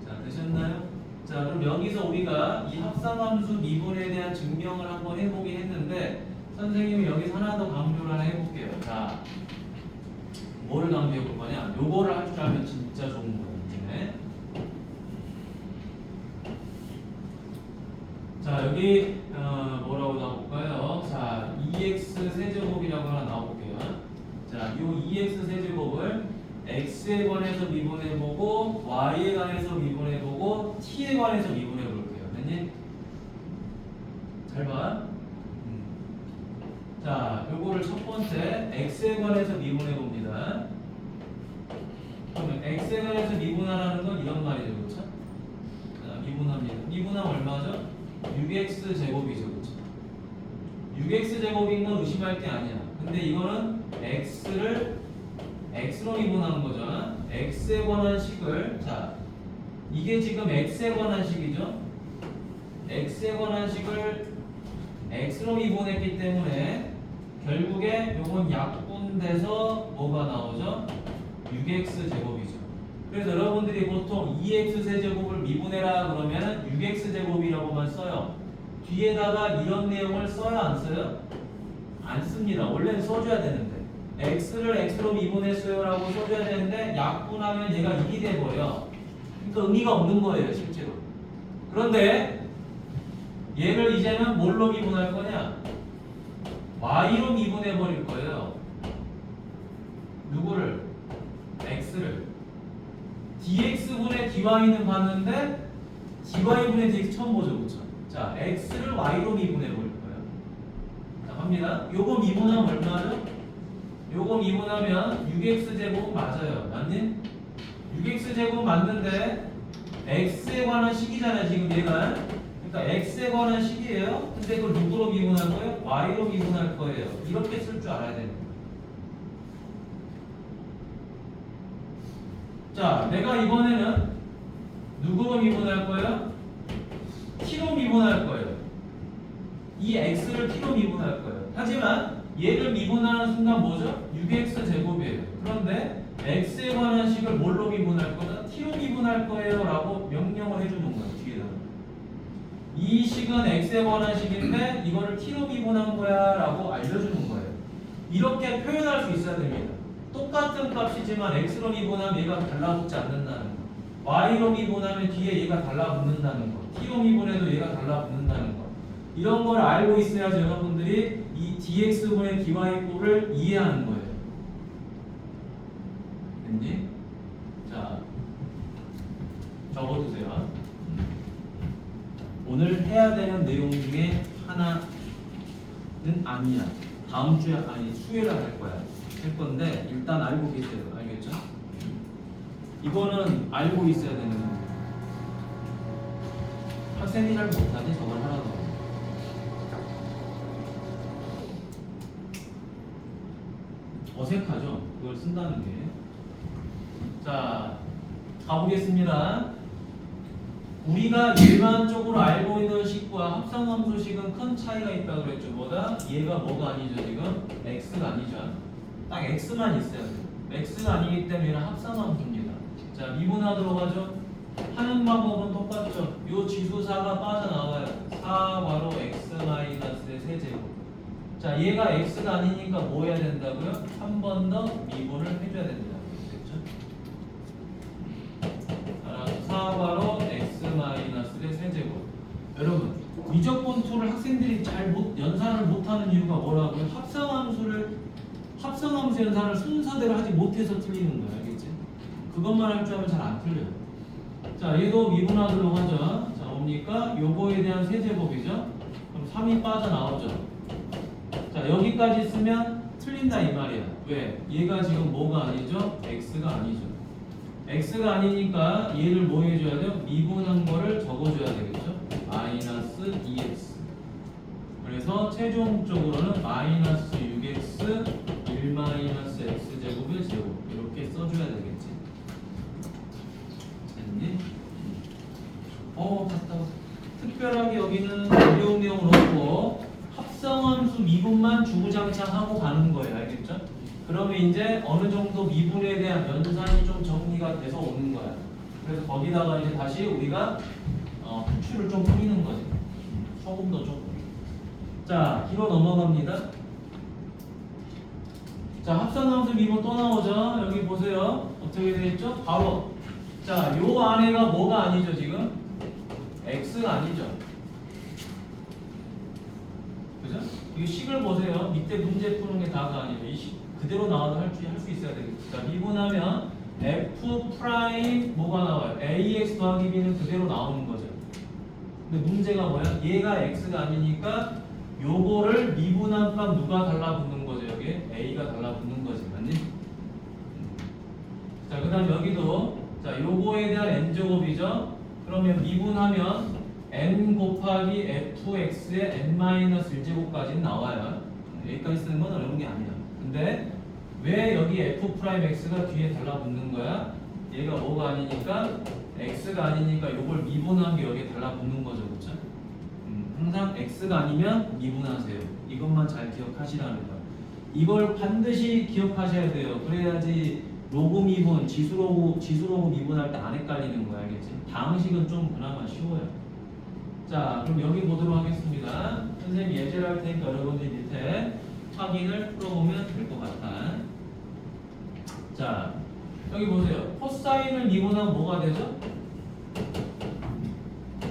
자, 되셨나요? 자, 그럼 여기서 우리가 이 합성함수 미분에 대한 증명을 한번 해보긴 했는데 선생님이 여기서 하나 더 강조를 하나 해볼게요. 자, 뭐를 강조해 볼 거냐? 요거를 할 줄 알면 진짜 좋은 거예요. 네. 자, 여기 뭐라고 나올까요? 자, 2x 세제곱이라고 하나 나올게요. 자, 요 2x 세제곱을 x에 관해서 미분해보고 y에 관해서 미분해보고 t에 관해서 미분해볼게요. 됐니? 잘 봐. 자, 요거를 첫 번째 x에 관해서 미분해봅니다. 그러면 x에 관해서 미분하라는 건 이런 말이죠. 그렇죠? 자, 미분합니다. 미분하면 얼마죠? 6x 제곱이죠. 그렇죠? 6x 제곱인 건 의심할 게 아니야. 근데 이거는 x를 x로 미분하는 거잖아. x에 관한 식을 자, 이게 지금 x에 관한 식이죠. x에 관한 식을 x로 미분했기 때문에 결국에 요건 약분돼서 뭐가 나오죠? 6x 제곱이죠. 그래서 여러분들이 보통 2x 세제곱을 미분해라 그러면 6x 제곱이라고만 써요. 뒤에다가 이런 내용을 써요, 안 써요? 안 씁니다. 원래는 써줘야 되는데 x를 x로 미분했어요 라고 써줘야 되는데 약분하면 얘가 1이 돼버려. 그러니까 의미가 없는 거예요, 실제로. 그런데 얘를 이제는 뭘로 미분할 거냐? y로 미분해 버릴 거예요. 누구를? x를. dx분의 dy는 봤는데 dy분의 dx 처음 보죠, 그렇죠? 자, x를 y로 미분해 버릴 거예요. 자, 갑니다. 요거 미분하면 얼마죠? 요거 미분하면 6x 제곱 맞아요. 맞니? 6x 제곱 맞는데 x에 관한 식이잖아요, 지금 얘가. 그러니까 x에 관한 식이에요. 근데 그걸 누구로 미분할 거예요? y로 미분할 거예요. 이렇게 쓸 줄 알아야 됩니다. 자, 내가 이번에는 누구로 미분할 거예요? t로 미분할 거예요. 이 x를 t로 미분할 거예요. 하지만 얘를 미분하는 순간 뭐죠? 6x 제곱이에요. 그런데 x에 관한 식을 뭘로 미분할 거다? t로 미분할 거예요 라고 명령을 해주는 거예요. 뒤에다가. 이 식은 x에 관한 식인데 이거를 t로 미분한 거야 라고 알려주는 거예요. 이렇게 표현할 수 있어야 됩니다. 똑같은 값이지만 x로 미분하면 얘가 달라붙지 않는다는 거, y로 미분하면 뒤에 얘가 달라붙는다는 거, t로 미분해도 얘가 달라붙는다는 거, 이런 걸 알고 있어야지 여러분들이 이 dx분의 dy를 이해하는 거예요. 됐니? 자, 적어두세요. 오늘 해야 되는 내용 중에 하나는 아니야. 다음 주에 아니 수요일에 할 거야. 할 건데 일단 알고 계세요. 알겠죠? 이거는 알고 있어야 되는 거예요. 학생이 잘 못하니 저걸 하라고. 어색하죠? 그걸 쓴다는 게. 자, 가보겠습니다. 우리가 일반적으로 알고 있는 식과 합성함수식은 큰 차이가 있다고 그랬죠. 뭐다? 얘가 뭐가 아니죠 지금? x가 아니죠. 딱 x만 있어야 돼요. x가 아니기 때문에 얘는 합성함수입니다. 자, 미분하도록 하죠. 하는 방법은 똑같죠. 요 지수사가 빠져나와요. 4괄호 x-의 세제곱. 자, 얘가 x가 아니니까 뭐 해야 된다고요? 한 번 더 미분을 해줘야 됩니다. 됐죠? 4괄호 x-의 세제곱. 여러분, 미적분 툴을 학생들이 연산을 못하는 이유가 뭐라고요? 합성함수 연산을 순서대로 하지 못해서 틀리는 거야. 알겠지? 그것만 할 줄 알면 잘 안 틀려요. 자, 얘도 미분하도록 하죠. 자, 뭡니까? 요거에 대한 세제곱이죠. 그럼 3이 빠져나오죠. 자, 여기까지 쓰면 틀린다 이 말이야. 왜? 얘가 지금 뭐가 아니죠? x가 아니죠. x가 아니니까 얘를 뭐 해줘야 돼요? 미분한 거를 적어줘야 되겠죠? 마이너스 2x. 그래서 최종적으로는 마이너스 6x 1 마이너스 x제곱의 제곱 이렇게 써줘야 되겠지. 됐니? 갔다. 특별하게 여기는 어려운 내용은 없고 합성함수 미분만 주구장창하고 가는 거예요. 알겠죠? 그러면 이제 어느 정도 미분에 대한 연산이 좀 정리가 돼서 오는 거야. 그래서 거기다가 이제 다시 우리가 후추를 좀 뿌리는 거지. 소금도 좀 뿌리고. 자, 뒤로 넘어갑니다. 자, 합성함수 미분 또 나오죠. 여기 보세요. 어떻게 되겠죠? 바로. 자, 요 안에가 뭐가 아니죠 지금? x가 아니죠. 그죠? 이 식을 보세요. 밑에 문제 푸는 게 다가 아니죠. 이 식 그대로 나와도 할 수 있어야 되겠죠. 자, 미분하면 f 프라임 뭐가 나와요? ax 더하기 b는 그대로 나오는 거죠. 근데 문제가 뭐야? 얘가 x가 아니니까 요거를 미분한 값 누가 달라붙는 거죠? 여기에 a가 달라붙는 거지. 맞니? 자, 그 다음 여기도 자, 요거에 대한 n제곱이죠. 그러면 미분하면 n 곱하기 fx의 n-1제곱까지는 나와요. 여기까지 쓰는 건 어려운 게 아니야. 근데 왜 여기 f'x가 뒤에 달라붙는 거야? 얘가 뭐가 아니니까 x가 아니니까 요걸 미분한 게 여기에 달라붙는 거죠. 그렇죠? 항상 x가 아니면 미분하세요. 이것만 잘 기억하시라는 거야. 이걸 반드시 기억하셔야 돼요. 그래야지 로그 미분, 지수로그 미분할 때 안 헷갈리는 거야. 알겠지? 방식은 좀 그나마 쉬워요. 자, 그럼 여기 보도록 하겠습니다. 선생님이 예제를 할 테니까 여러분들 밑에 확인을 풀어보면 될 것 같아. 자, 여기 보세요. 코사인을 미분하면 뭐가 되죠?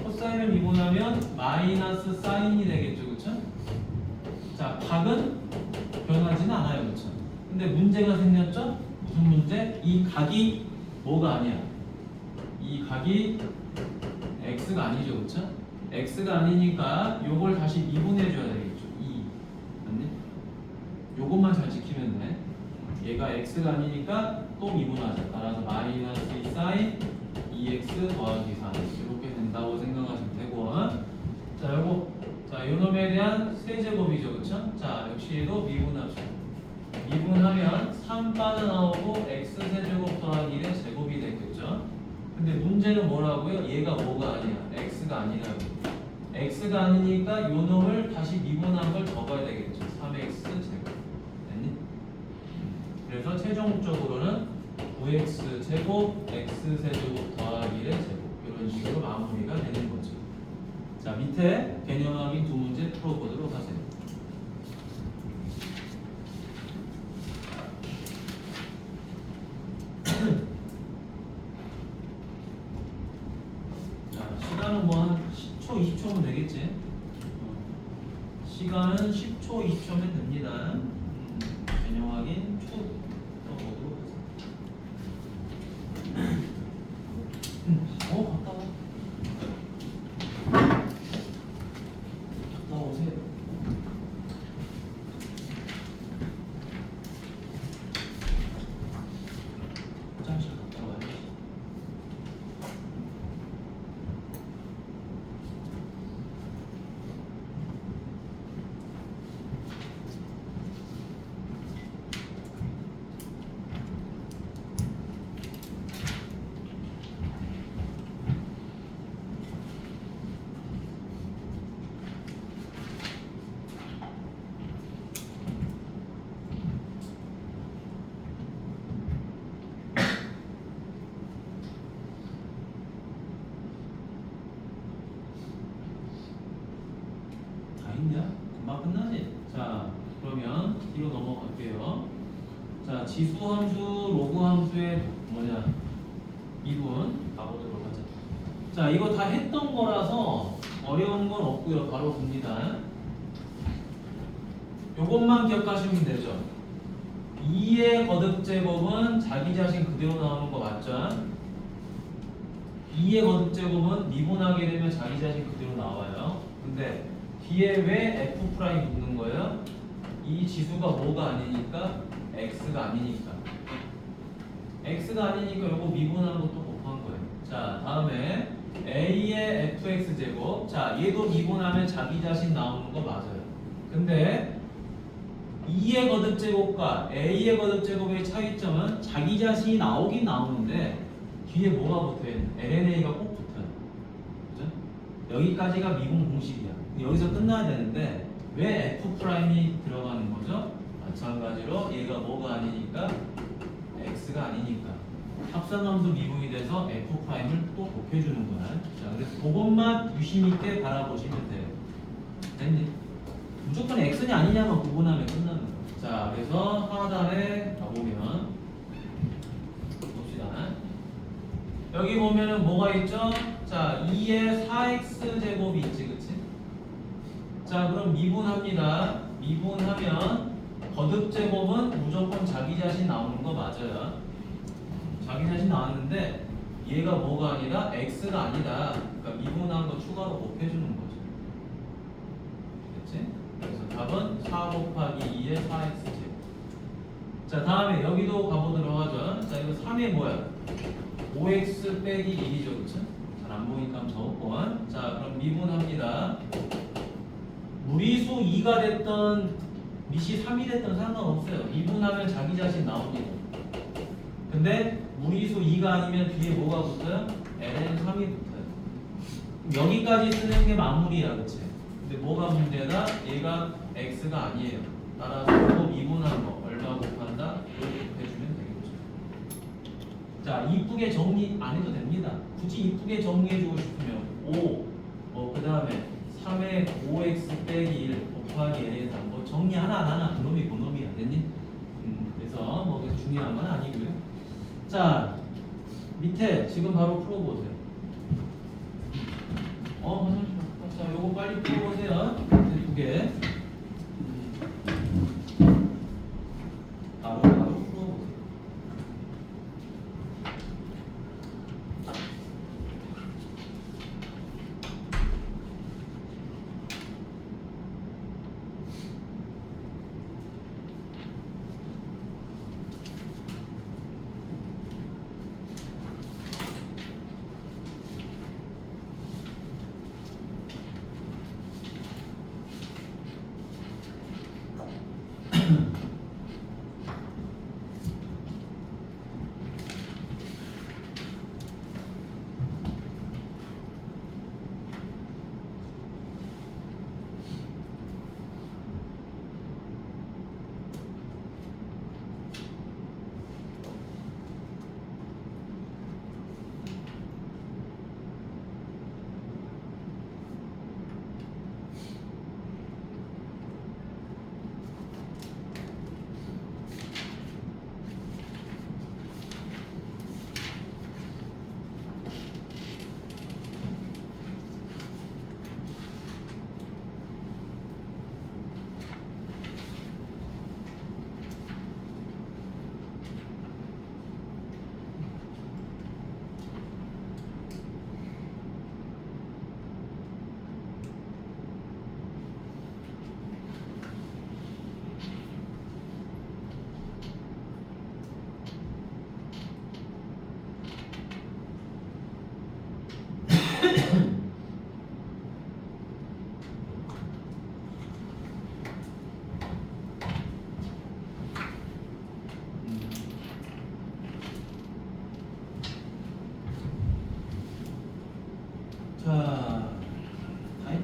코사인을 미분하면 마이너스 사인이 되겠죠. 그쵸? 자, 각은 변하지는 않아요. 그쵸? 근데 문제가 생겼죠? 무슨 문제? 이 각이 뭐가 아니야? 이 각이 x가 아니죠. 그쵸? x가 아니니까 요걸 다시 미분해 줘야 되겠죠. 2. 맞니? 요것만 잘 지키면 돼. 얘가 x가 아니니까 또 미분하자. 따라서 마이너스 2 사인 2x 더하기 4 이렇게 된다고 생각하시면 되고. 자, 요 놈에 대한 세제곱이죠. 그쵸? 자, 역시 얘도 미분합시다. 미분하면 3 빠져나오고 x 세제곱 더하기 1의 제곱이 되겠죠. 근데 문제는 뭐라고요? 얘가 뭐가 아니야? x가 아니라고. x가 아니니까 요 놈을 다시 미분한 걸 적어야 되겠죠. 3x 제곱. 됐니? 그래서 최종적으로는 9x 제곱 x 세제곱 더하기 1의 제곱 이런 식으로 마무리가 되는 거죠. 자, 밑에 개념 확인 두 문제 풀어보도록 하세요. 시간은 뭐 한 10초, 20초면 되겠지. 시간은 10초, 20초면 됩니다. 개념 확인 쭉 떠보도록 하겠습니다. 갔다 와. 갔다 오세요. 화장실 갔다 와야지. 다 있냐? 금방 끝나지? 자, 그러면 뒤로 넘어갈게요. 자, 지수 함수, 로그 함수의 미분 가보도록 하자. 자, 이거 다 했던 거라서 어려운 건 없고요. 바로 봅니다. 요것만 기억하시면 되죠. 2의 거듭 제곱은 자기 자신 그대로 나오는 거 맞죠? 2의 거듭 제곱은 미분하게 되면 자기 자신 그대로 나와요. 근데 뒤에 왜 f 프라임 붙는 거예요? 이 지수가 뭐가 아니니까 x가 아니니까. x가 아니니까 요거 미분하는 것도 곱한 거예요. 자, 다음에 a의 fx 제곱. 자, 얘도 미분하면 자기 자신 나오는 거 맞아요. 근데 2의 거듭 제곱과 a의 거듭 제곱의 차이점은 자기 자신이 나오긴 나오는데 뒤에 뭐가 붙어요? lna가 꼭 붙어요. 그죠? 여기까지가 미분 공식이야. 여기서 끝나야 되는데 왜 f 프라임이 들어가는 거죠? 마찬가지로 얘가 뭐가 아니니까 x가 아니니까 합산함수 미분이 돼서 f 프라임을 또 곱해주는 거야. 자, 그래서 그것만 유심 있게 바라보시면 돼요. 됐니? 무조건 x냐 아니냐만 구분하면 끝나는 거야. 자, 그래서 하단에 가보면 봅시다. 여기 보면은 뭐가 있죠? 자, 2의 4x 제곱이 있지, 그치? 자, 그럼 미분합니다. 미분하면 거듭 제곱은 무조건 자기 자신 나오는 거 맞아요. 자기 자신 나왔는데 얘가 뭐가 아니라 x가 아니다. 그러니까 미분한 거 추가로 곱해주는 거죠. 그치? 그래서 답은 4 곱하기 2의 4x 제곱. 자, 다음에 여기도 가보도록 하죠. 자, 이거 3의 뭐야? 5x 빼기 1이죠, 그쵸? 잘 안 보니까 한번 적었고. 자, 그럼 미분합니다. 무리수 2가 됐던 밑이 3이 됐던 상관없어요. 미분하면 자기 자신 나옵니다. 근데 무리수 2가 아니면 뒤에 뭐가 붙어요? ln 3이 붙어요. 여기까지 쓰는 게 마무리야, 그치? 근데 뭐가 문제다? 얘가 x가 아니에요. 따라서 그거 미분한 거 얼마 곱한다? 이렇게 곱해주면 되겠죠. 자, 이쁘게 정리 안 해도 됩니다. 굳이 이쁘게 정리해주고 싶으면 5, 그 다음에 3의 5x 빼기 1 곱하기 l의 3, 뭐 정리 하나 안 하나 그놈이 그놈이야. 됐니? 그래서 뭐 중요한 건 아니고요. 자, 밑에 지금 바로 풀어보세요. 자, 요거 빨리 풀어보세요. 밑에 두 개. 바로 풀어보세요.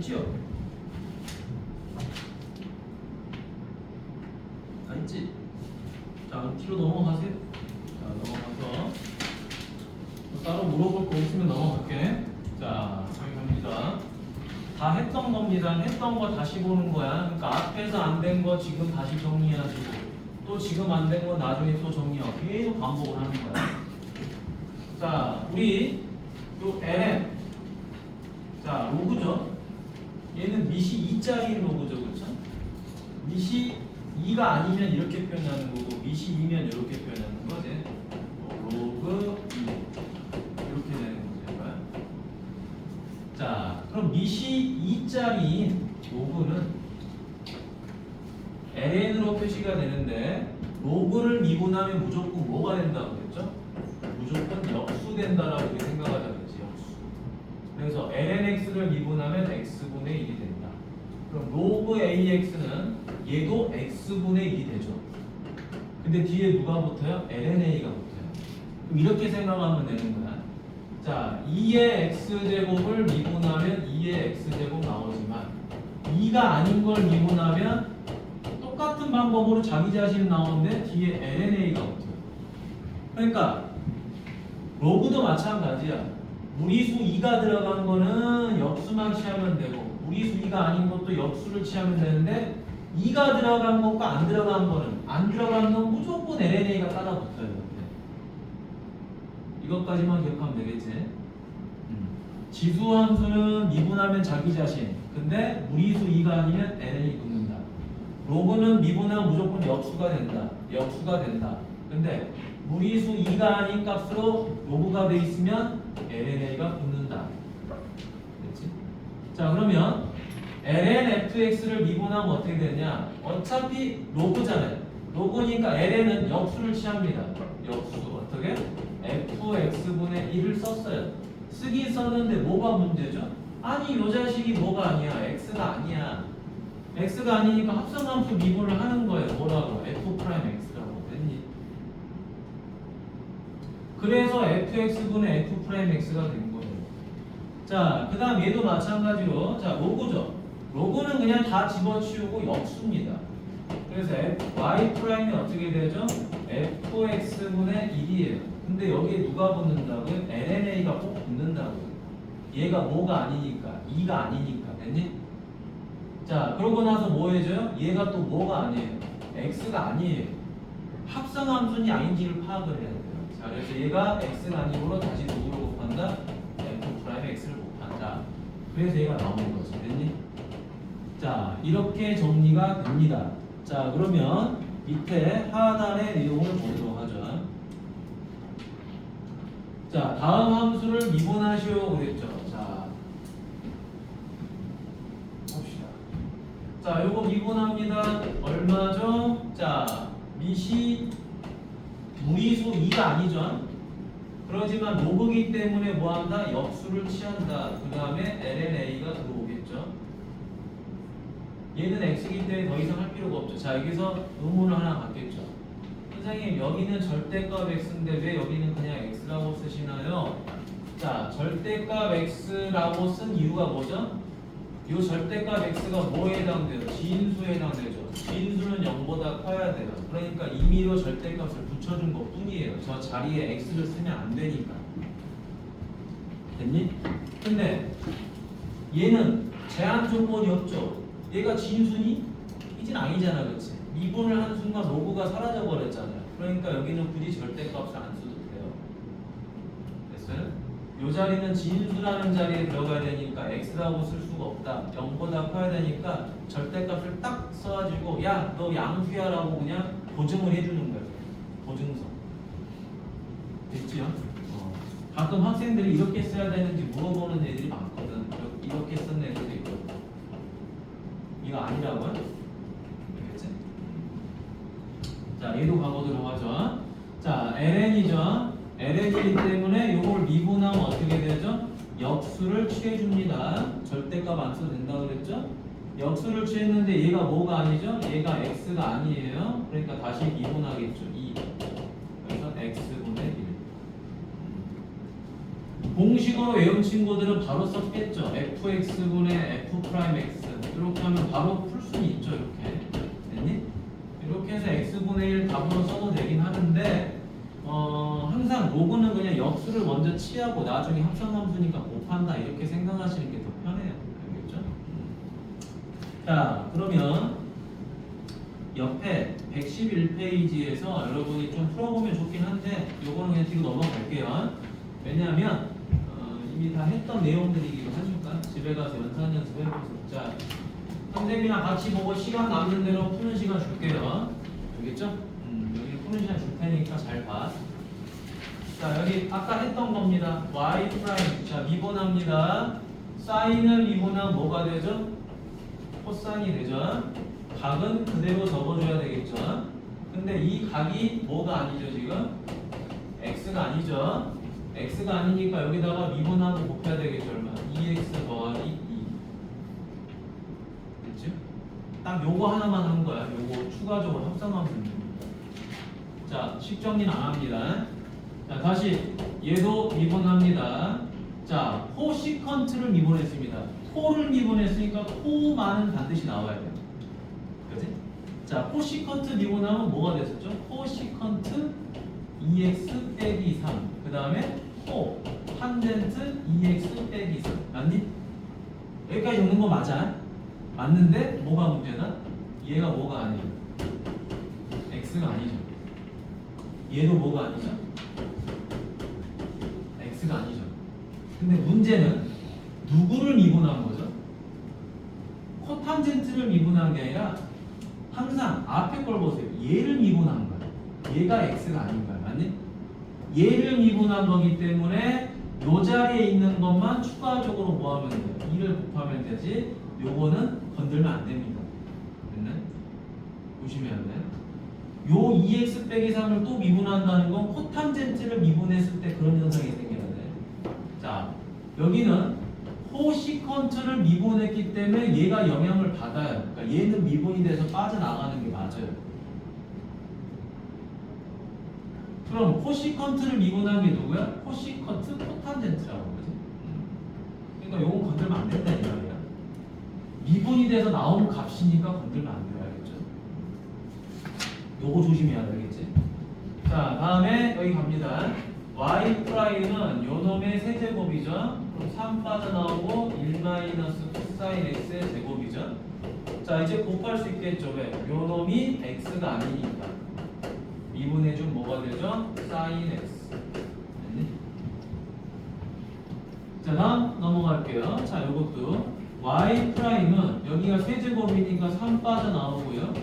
있지요? 다 있지? 자, 그럼 뒤로 넘어가세요. 자, 넘어가서 따로 물어볼 거 없으면 넘어갈게. 자, 저희 갑니다. 다 했던 겁니다. 했던 거 다시 보는 거야. 그러니까 앞에서 안 된 거 지금 다시 정리하시고 또 지금 안 된 거 나중에 또 정리하고 계속 반복을 하는 거야. 자, 우리 요 LM 자, 로그죠. 얘는 미시 2짜리 로그죠. 그렇죠? 미시 2가 아니면 이렇게 표현하는 거고 미시 2면 이렇게 표현하는 거지. 로그 2 이렇게 되는 거죠. 자, 그럼 미시 2짜리 로그는 ln으로 표시가 되는데 로그를 미분하면 무조건 뭐가 된다고 그랬죠? 무조건 역수된다라고 생각하자 그랬지. 역수. 그래서 lnx를 미분하면 x분의 1이 된다. 그럼 로그 ax는 얘도 x분의 1이 되죠. 근데 뒤에 누가 붙어요? lna가 붙어요. 그럼 이렇게 생각하면 되는 거야. 자, 2의 x제곱을 미분하면 2의 x제곱 나오지만 2가 아닌 걸 미분하면 똑같은 방법으로 자기 자신 나오는데 뒤에 lna가 붙어요. 그러니까 로그도 마찬가지야. 무리수 2가 들어간 거는 역수만 취하면 되고 무리수 2가 아닌 것도 역수를 취하면 되는데 2가 들어간 것과 안 들어간 거는 안 들어간 건 무조건 lna가 따라 붙어요. 이것까지만 기억하면 되겠지. 지수함수는 미분하면 자기 자신. 근데 무리수 2가 아니면 ln이 붙는다. 로그는 미분하면 무조건 역수가 된다. 역수가 된다. 근데 무리수 2가 아닌 값으로 로그가 돼 있으면 lna가 붙는다. 됐지? 자, 그러면 ln fx를 미분하면 어떻게 되냐? 어차피 로그잖아요. 로그니까 ln은 역수를 취합니다. 역수 어떻게? fx분의 1을 썼어요. 쓰긴 썼는데 뭐가 문제죠? 아니 요 자식이 뭐가 아니야? x가 아니야. x가 아니니까 합성함수 미분을 하는 거예요. 뭐라고? f'x라고 됐니? 그래서 fx분의 f'x가 된 거예요. 자, 그 다음 얘도 마찬가지로 자 로그죠. 로그는 그냥 다 집어치우고 역수입니다. 그래서 y''이 어떻게 되죠? fx분의 1이에요. 근데 여기에 누가 붙는다고요? lna가 꼭 붙는다고요. 얘가 뭐가 아니니까 2가 아니니까 됐니? 자, 그러고 나서 뭐 해줘요? 얘가 또 뭐가 아니에요? x가 아니에요. 합성함수니 아닌지를 파악을 해야 돼요. 자, 그래서 얘가 x가 아니므로 다시 누구로 곱한다? f'x를 곱한다. 그래서 얘가 나오는 거지. 됐니? 자, 이렇게 정리가 됩니다. 자, 그러면 밑에 하단의 내용을 보도록 하죠. 자, 다음 함수를 미분하시오 그랬죠. 자, 봅시다. 자, 요거 미분합니다. 얼마죠? 자, 미시 무리수 2가 아니죠. 그러지만 로그기 때문에 뭐한다? 역수를 취한다. 그 다음에 lna가 들어오겠죠. 얘는 x이기 때문에 더 이상 할 필요가 없죠. 자, 여기서 의문을 하나 갖겠죠. 선생님, 여기는 절대값 x인데 왜 여기는 그냥 x라고 쓰시나요? 자, 절대값 x라고 쓴 이유가 뭐죠? 이 절대값 x가 뭐에 해당돼요? 진수에 해당되죠. 진수는 0보다 커야 돼요. 그러니까 임의로 절대값을 붙여준 것 뿐이에요. 저 자리에 x를 쓰면 안 되니까. 됐니? 근데 얘는 제한 조건이 없죠. 얘가 진수니? 이젠 아니잖아, 그렇지? 미분을 하는 순간 로그가 사라져 버렸잖아요. 그러니까 여기는 굳이 절대값을 안 써도 돼요. 됐어요? 이 자리는 진수라는 자리에 들어가야 되니까 x라고 쓸 수가 없다. 0보다 커야 되니까 절대값을 딱 써가지고 야, 너 양수야라고 그냥 보증을 해주는 거예요. 보증서. 됐지요? 가끔 학생들이 이렇게 써야 되는지 물어보는 애들이 많거든. 이렇게 쓴 애들도 있거든. 이거 아니라고요? 알겠지? 자, 얘도 가보도록 하죠. 자, ln이죠. ln이기 때문에 이걸 미분하면 어떻게 되죠? 역수를 취해줍니다. 절대값 안 써도 된다고 그랬죠? 역수를 취했는데 얘가 뭐가 아니죠? 얘가 x가 아니에요. 그러니까 다시 미분하겠죠. 2. 그래서 x분의 1. 공식으로 외운 친구들은 바로 썼겠죠. fx분의 f'x 이렇게 하면 바로 풀 수는 있죠. 이렇게 됐니? 이렇게 해서 x분의 1 답으로 써도 되긴 하는데 항상 로그는 그냥 역수를 먼저 취하고 나중에 합성함수니까 곱한다 이렇게 생각하시는 게 더 편해요. 알겠죠? 자, 그러면 옆에 111페이지에서 여러분이 좀 풀어보면 좋긴 한데 요거는 그냥 뒤로 넘어갈게요. 왜냐하면 이미 다 했던 내용들이기도 하니까 집에 가서 연산 연습해보세요. 자, 선생님이랑 같이 보고 시간 남는 대로 푸는 시간 줄게요. 알겠죠? 여기 푸는 시간 줄 테니까 잘 봐. 자, 여기 아까 했던 겁니다. y 프라임. 자, 미분합니다. 사인을 미분하면 뭐가 되죠? 코사인이 되죠. 각은 그대로 적어줘야 되겠죠. 근데 이 각이 뭐가 아니죠 지금? x가 아니죠. x가 아니니까 여기다가 미분하고 곱해야 되겠죠. 얼마? 2x 더하기 2. 됐죠? 딱 요거 하나만 한 거야. 요거 추가적으로 합성하면 됩니다. 자, 식 정리는 안 합니다. 자, 다시 얘도 미분합니다. 자, 코시컨트를 미분했습니다. 코를 미분했으니까 코만은 반드시 나와야 돼요. 그지? 자, 코시컨트 미분하면 뭐가 됐었죠? 코시컨트 2x 빼기 3. 그 다음에 코 탄젠트 2x 빼기 3. 맞니? 여기까지 적는 거 맞아? 맞는데 뭐가 문제나? 얘가 뭐가 아니에요? x가 아니죠. 얘도 뭐가 아니죠? x가 아니죠. 근데 문제는 누구를 미분한 거죠? 코탄젠트를 미분한 게 아니라 항상 앞에 걸 보세요. 얘를 미분한 거야. 얘가 x가 아닌 거야. 맞니? 얘를 미분한 거기 때문에 요 자리에 있는 것만 추가적으로 뭐 하면 돼요? 2를 곱하면 되지. 요거는 건들면 안 됩니다. 됐네? 보시면 돼. 요 2x 빼기 3을 또 미분한다는 건 코탄젠트를 미분했을 때 그런 현상이 생겨야 돼. 자, 여기는 코시컨트를 미분했기 때문에 얘가 영향을 받아요. 그러니까 얘는 미분이 돼서 빠져나가는 게 맞아요. 그럼 코시컨트를 미분한 게 누구야? 코시컨트 코탄젠트라고 그러지. 그러니까 요건 건들면 안 된다 이 말이야. 미분이 돼서 나오는 값이니까 건들면 안 돼요. 알겠죠? 요거 조심해야 되겠지. 자, 다음에 여기 갑니다. y 프라임은 요 놈의 세제곱이죠. 그럼 3 빠져나오고 1 마이너스 코사인 x의 제곱이죠. 자, 이제 곱할 수 있겠죠. 왜? 요 놈이 x가 아니니까 미분해준 뭐가 되죠? 사인 x. 됐니? 자, 다음 넘어갈게요. 자, 요것도 y 프라임은 여기가 세제곱이니까 3 빠져나오고요.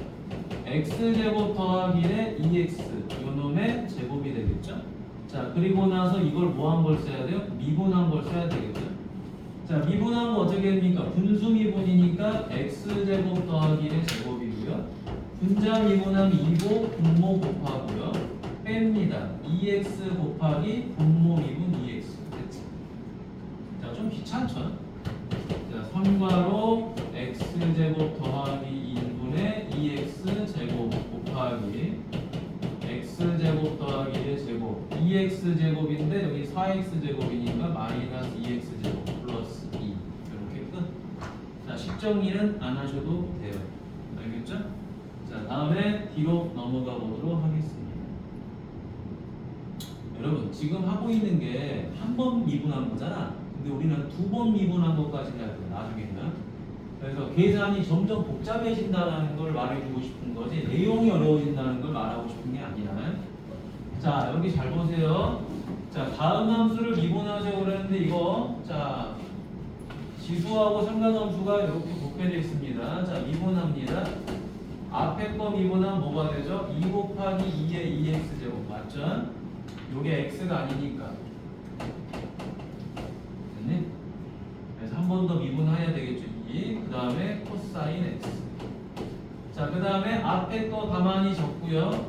x제곱 더하기 2x 요 놈의 제곱이 되겠죠. 자, 그리고 나서 이걸 뭐 한 걸 써야 돼요? 미분한 걸 써야 되겠죠. 자, 미분한 거 어떻게 됩니까? 분수 미분이니까 x제곱 더하기 1의 제곱이고요. 분자 미분하면 2고 분모 곱하고요. 뺍니다. 2x 곱하기 분모 미분 2x. 됐지? 자, 좀 귀찮죠? 자, 3괄호 x제곱 더하기 2분의 2x 제곱 곱하기 x제곱 더하기 1의 제곱 2x제곱인데 여기 4x제곱이니까 마이너스 2x제곱 플러스 2 이렇게 끝. 자, 식정리는 안 하셔도 돼요. 알겠죠? 자, 다음에 뒤로 넘어가 보도록 하겠습니다. 여러분, 지금 하고 있는 게 한 번 미분한 거잖아. 근데 우리는 2번 미분한 것까지 해야 돼요. 나중에는. 그래서 계산이 점점 복잡해진다는 걸 말해주고 싶은 거지 내용이 어려워진다는 걸 말하고 싶은 게 아니라. 자, 여기 잘 보세요. 자, 다음 함수를 미분하세요 그랬는데 이거 자 지수하고 상관함수가 이렇게 곱해져 있습니다. 자, 미분합니다. 앞에 거 미분하면 뭐가 되죠? 2 곱하기 2의 2x제곱 맞죠? 요게 x가 아니니까 됐니? 그래서 한 번 더 미분해야 되겠죠. 그 다음에 코사인 x. 자, 그 다음에 앞에 거 가만히 적고요.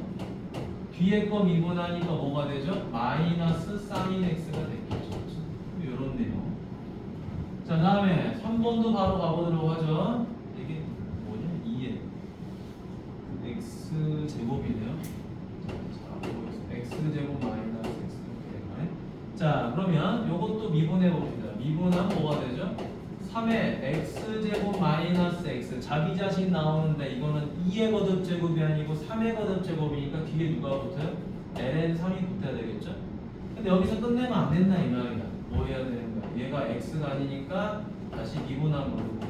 뒤에 거 미분하니까 뭐가 되죠? 마이너스 사인 x가 되겠죠. 이런 내용. 자, 다음에 3번도 바로 가보도록 하죠. 이게 뭐냐? 2에 x 제곱이네요. 자, x 제곱 마이너스 x 이렇게 되네. 자, 그러면 요것도 미분해 봅니다. 미분하면 뭐가 되죠? 3의 x제곱 마이너스 x 자기 자신 나오는데 이거는 2의 거듭제곱이 아니고 3의 거듭제곱이니까 뒤에 누가 붙어요? ln 3이 붙어야 되겠죠? 근데 여기서 끝내면 안 된다 이 말이야. 뭐 해야 되는 거야? 얘가 x가 아니니까 다시 미분함 모르고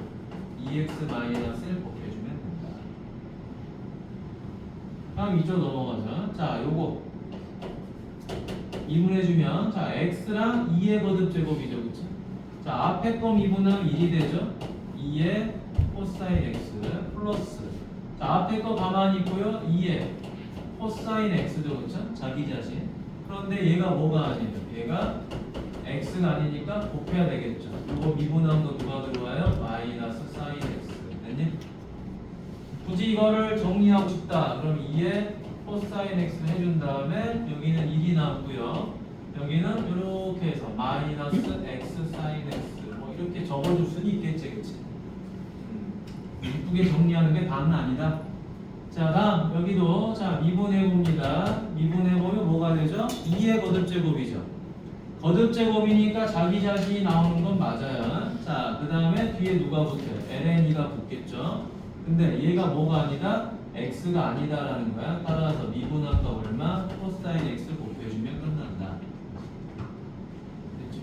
2x 마이너스를 곱해주면 된다. 다음 이쪽 넘어가자. 자, 요거 미분해주면 자 x랑 2의 거듭제곱이죠, 그쵸? 자, 앞에 거 미분하면 1이 되죠? 2의 코사인 x 플러스 자, 앞에 거 가만히 있고요. 2의 코사인 x죠, 그쵸? 자기 자신. 그런데 얘가 뭐가 아니에요? 얘가 x가 아니니까 곱해야 되겠죠. 이거 미분한 거 누가 들어와요? 마이너스 사인 x. 됐니? 굳이 이거를 정리하고 싶다. 그럼 2의 코사인 x 해준 다음에 여기는 1이 남고요. 여기는 이렇게 해서 마이너스 x 사인 x 뭐 이렇게 적어줄 수는 있겠지, 그치? 이쁘게 정리하는 게 다는 아니다. 자, 다음 여기도 자 미분해 봅니다. 미분해 보면 뭐가 되죠? 2의 거듭제곱이죠. 거듭제곱이니까 자기 자신이 나오는 건 맞아요. 자, 그 다음에 뒤에 누가 붙어요? ln이가 붙겠죠. 근데 얘가 뭐가 아니다? x가 아니다라는 거야. 따라서 미분한 거 얼마? 코사인 x 곱해주면 끝난다. 됐죠?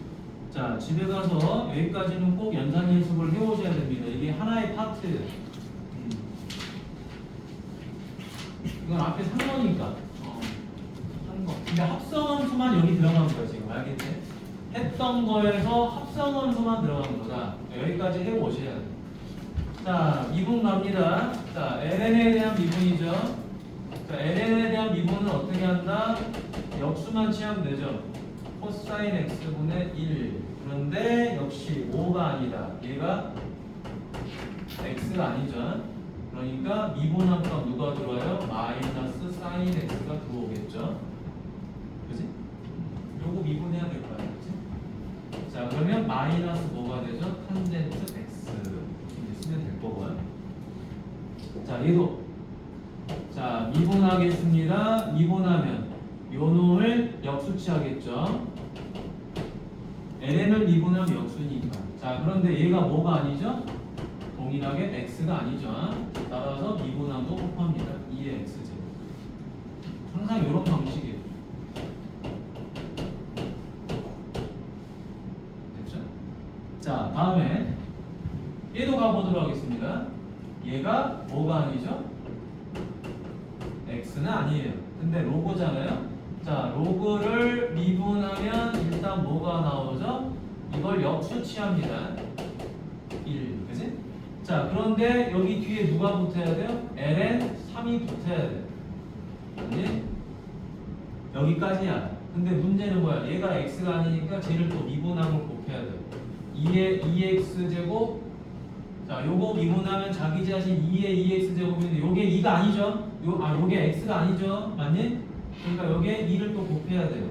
자, 집에 가서 여기까지는 꼭 연산 연습을 해오셔야 됩니다. 이게 하나의 파트. 이건 앞에 산 거니까. 산 거. 근데 합성함수만 여기 들어간 거야 지금 알겠지? 했던 거에서 합성함수만 들어간 거다. 여기까지 해오셔야 돼. 자, 미분 갑니다. 자, ln에 대한 미분이죠. 자, ln에 대한 미분은 어떻게 한다? 역수만 취하면 되죠. 코사인 x분의 1. 그런데 역시 5가 아니다. 얘가 x가 아니죠. 그러니까 미분한 값 누가 들어와요? 마이너스 사인 x가 들어오겠죠. 그지? 요거 미분해야 될 거야. 그지? 자, 그러면 마이너스 뭐가 되죠? 탄젠트 x. 이렇게 쓰면 될 거고요. 자, 얘도 자, 미분하겠습니다. 미분하면 요 놈을 역수치하겠죠. ln을 미분하면 역수니까. 자, 그런데 얘가 뭐가 아니죠? 동일하게 x가 아니죠. 따라서 미분함도 곱합니다. 2의 x제곱. 항상 이런 방식이에요. 됐죠? 자, 다음에 얘도 가보도록 하겠습니다. 얘가 뭐가 아니죠? x는 아니에요. 근데 로그잖아요. 자, 로그를 미분하면 일단 뭐가 나오죠? 이걸 역수치합니다. 1, 그지? 자, 그런데 여기 뒤에 누가 붙어야 돼요? ln 3이 붙어야 돼요. 아니? 여기까지야. 근데 문제는 뭐야? 얘가 x가 아니니까 쟤를 또 미분함을 곱해야 돼요. 2의 2x제곱. 자, 요거 미분하면 자기 자신 2의 2x제곱인데 요게 2가 아니죠? 요게 x가 아니죠? 맞니? 그러니까 여기에 2를 또 곱해야 돼요.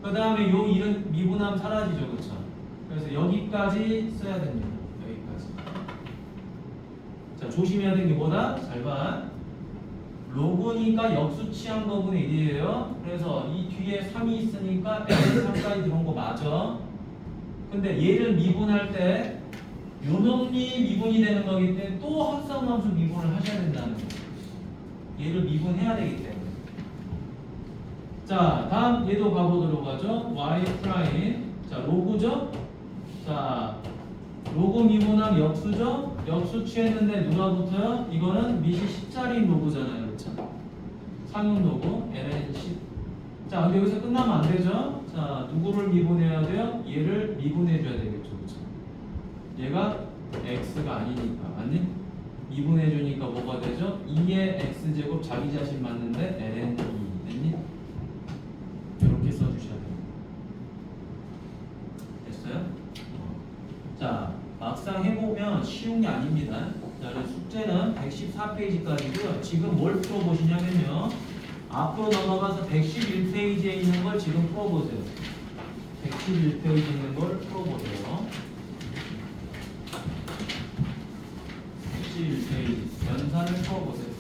그 다음에 요 1은 미분하면 사라지죠, 그쵸? 그래서 여기까지 써야 됩니다. 여기까지. 자, 조심해야 되는 게 뭐다? 잘 봐. 로그니까 역수치한 거분의 1이에요. 그래서 이 뒤에 3이 있으니까 n3까지 들어온 거 맞아. 근데 얘를 미분할 때 요놈이 미분이 되는 거기 때문에 또 합성함수 미분을 하셔야 된다는 거예요. 얘를 미분해야 되기 때문에. 자, 다음 얘도 가보도록 하죠. y 프라임. 자, 로그죠? 자, 로그 미분함 역수죠? 역수 취했는데 누가 붙어요? 이거는 밑이 10짜리 로그잖아요. 그렇죠? 상용 로그 ln 10. 자, 근데 여기서 끝나면 안 되죠? 자, 누구를 미분해야 돼요? 얘를 미분해 줘야 되겠죠. 그렇죠? 얘가 x가 아니니까. 맞니? 미분해 주니까 뭐가 되죠? 2의 x제곱 자기 자신 맞는데 ln 2. 됐니? 이렇게 써주셔야 돼요. 됐어요? 자, 막상 해보면 쉬운 게 아닙니다. 자, 숙제는 114페이지까지고요. 지금 뭘 풀어보시냐면요. 앞으로 넘어가서 111페이지에 있는 걸 지금 풀어보세요. 111페이지에 있는 걸 풀어보세요. 111페이지 연산을 풀어보세요.